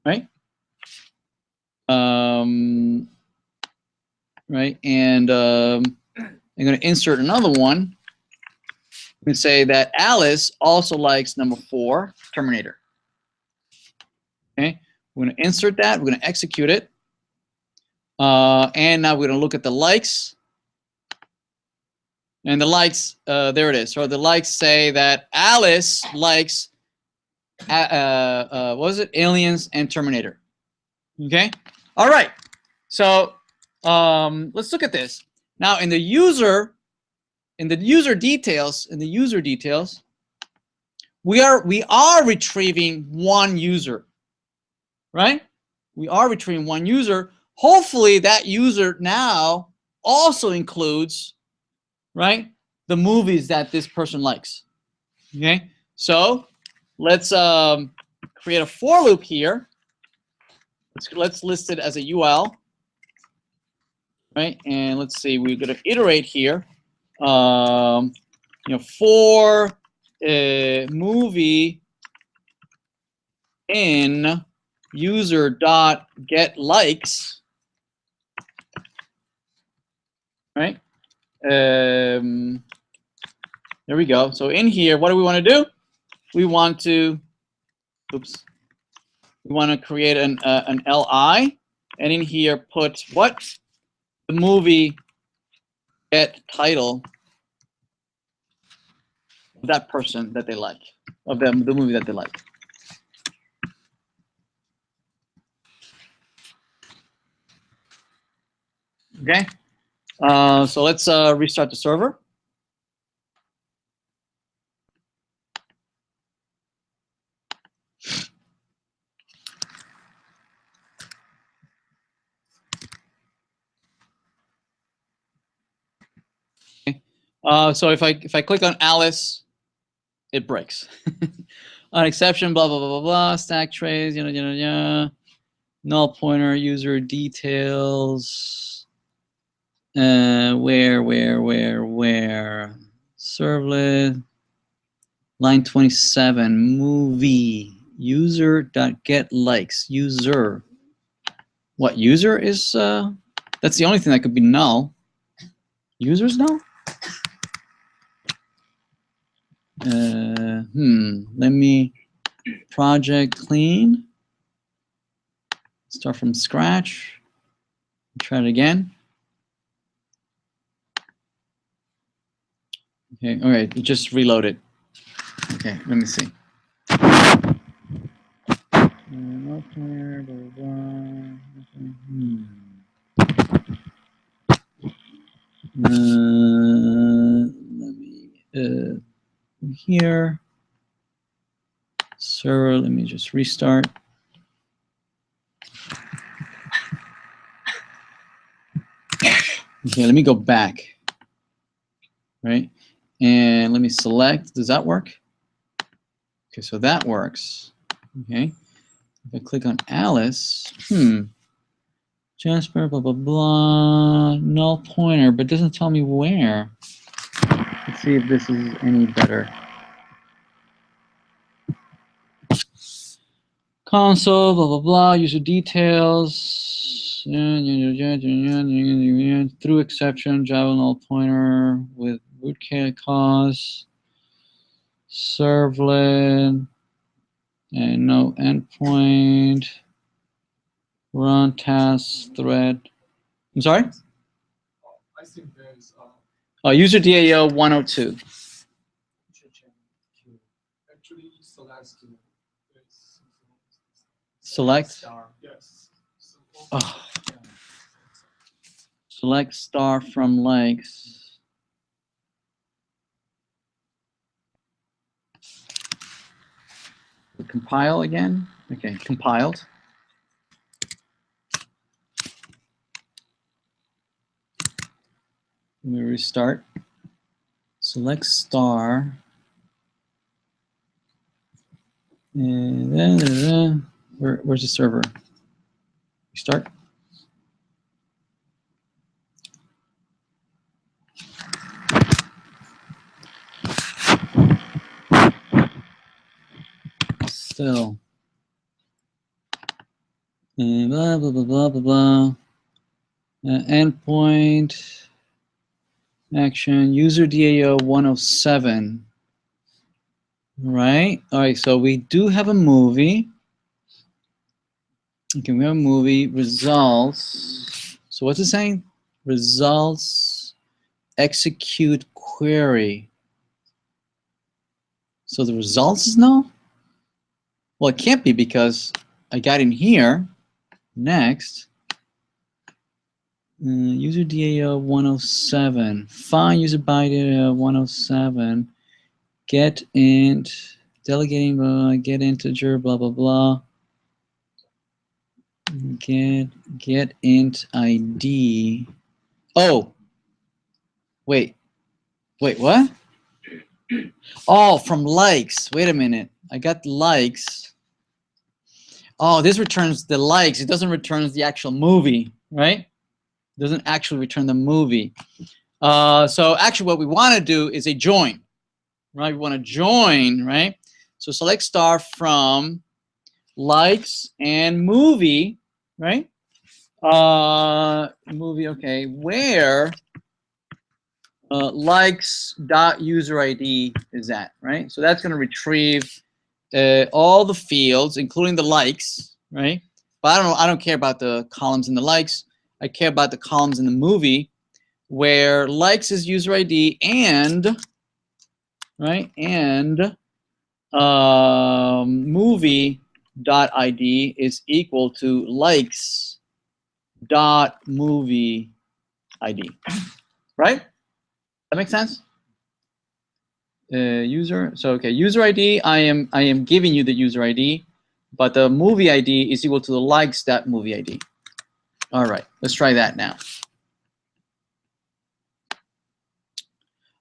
right? Right, and I'm going to insert another one. I'm going to say that Alice also likes number 4, Terminator. Okay, we're going to insert that. We're going to execute it. And now we're going to look at the likes. And the likes, there it is. So the likes say that Alice likes, what was it? Aliens and Terminator. Okay? All right. So let's look at this. Now in the user details, we are retrieving 1 user. Right? We are retrieving 1 user. Hopefully that user now also includes, right, the movies that this person likes. Okay, so let's create a for loop here. Let's list it as a UL, right? And let's see, we're going to iterate here. For movie in user dot get likes. Right? There we go. So in here, what do we want to do? We want to, we want to create an LI, and in here put what? The movie get title of that person that they like, of the movie that they like. Okay. So let's restart the server. Okay. So if I click on Alice, it breaks. On exception, blah, blah, blah, blah, blah, stack trace, yada, yada, yada. Null pointer, user details. Where? Servlet. Line 27, movie. User.get likes. User. What, user is, that's the only thing that could be null. User's null? Let me project clean. Start from scratch. Try it again. Okay, all right, just reload it. Okay, let me see. Let me here. Server, let me just restart. Okay, let me go back. Right? And let me select. Does that work? Okay, so that works. Okay. If I click on Alice, Jasper, blah, blah, blah, null pointer, but it doesn't tell me where. Let's see if this is any better. Console, blah, blah, blah, user details, through exception, Java null pointer with rootkit cause, servlet, and no endpoint, run task thread. I'm sorry? I think there is User DAO 102. actually Select. Yes. Oh. Select star from likes. Compile again. Okay, compiled. Let me restart. Select star. And then, where's the server? Restart. Still. And blah, blah, blah, blah, blah, blah. Endpoint. Action. User DAO 107. Right? All right, so we do have a movie. Okay, we have a movie. Results. So what's it saying? Results. Execute query. So the results is null? Well, it can't be because I got in here. Next. User DAO 107. Find user by data 107. Get int. Delegating, get integer, blah, blah, blah. Get int ID. Oh. Wait, what? Oh, from likes. Wait a minute. I got likes. Oh, this returns the likes. It doesn't return the actual movie, right? It doesn't actually return the movie. So actually what we want to do is a join, right? We want to join, right? So select star from likes and movie, right? Movie, okay, where likes.userid is at, right? So that's going to retrieve all the fields, including the likes, right? But I don't care about the columns in the likes. I care about the columns in the movie, where likes is user ID and, right, and movie.id is equal to likes.movie ID, right? That makes sense? User, so okay, user ID, I am giving you the user ID, but the movie ID is equal to the likes.movie ID. All right, let's try that now.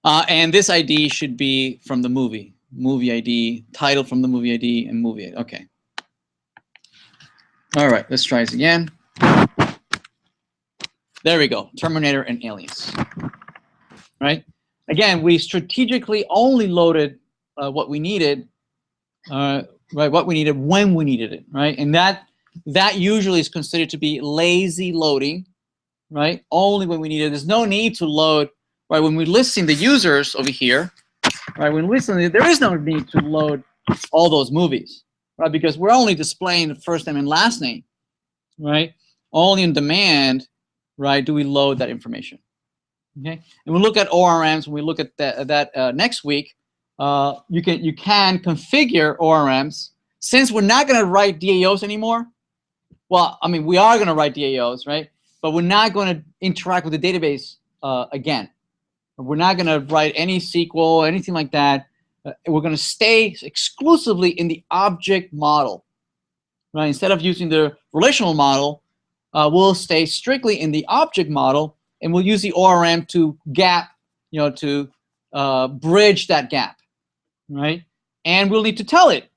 And this ID should be from the movie. movie ID, title from the movie ID, and movie ID. Okay. All right, let's try this again. There we go, Terminator and alias, right? Again, we strategically only loaded what we needed, right? What we needed when we needed it, right? And that usually is considered to be lazy loading, right? Only when we need it. There's no need to load, right? When we're listing the users over here, right? When listening, there is no need to load all those movies, right? Because we're only displaying the first name and last name, right? Only in demand, right, do we load that information. Okay, and we look at ORMs. When we look at that next week, you can configure ORMs. Since we're not going to write DAOs anymore, well, I mean, we are going to write DAOs, right? But we're not going to interact with the database again. We're not going to write any SQL, anything like that. We're going to stay exclusively in the object model, right? Instead of using the relational model, we'll stay strictly in the object model, and we'll use the ORM to gap, to bridge that gap, right? And we'll need to tell it,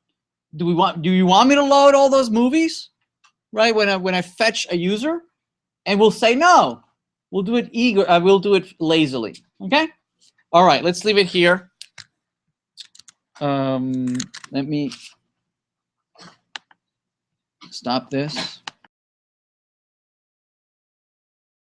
do you want me to load all those movies, right? When I fetch a user, and we'll say no. We'll do it we'll do it lazily. Okay. All right. Let's leave it here. Let me stop this.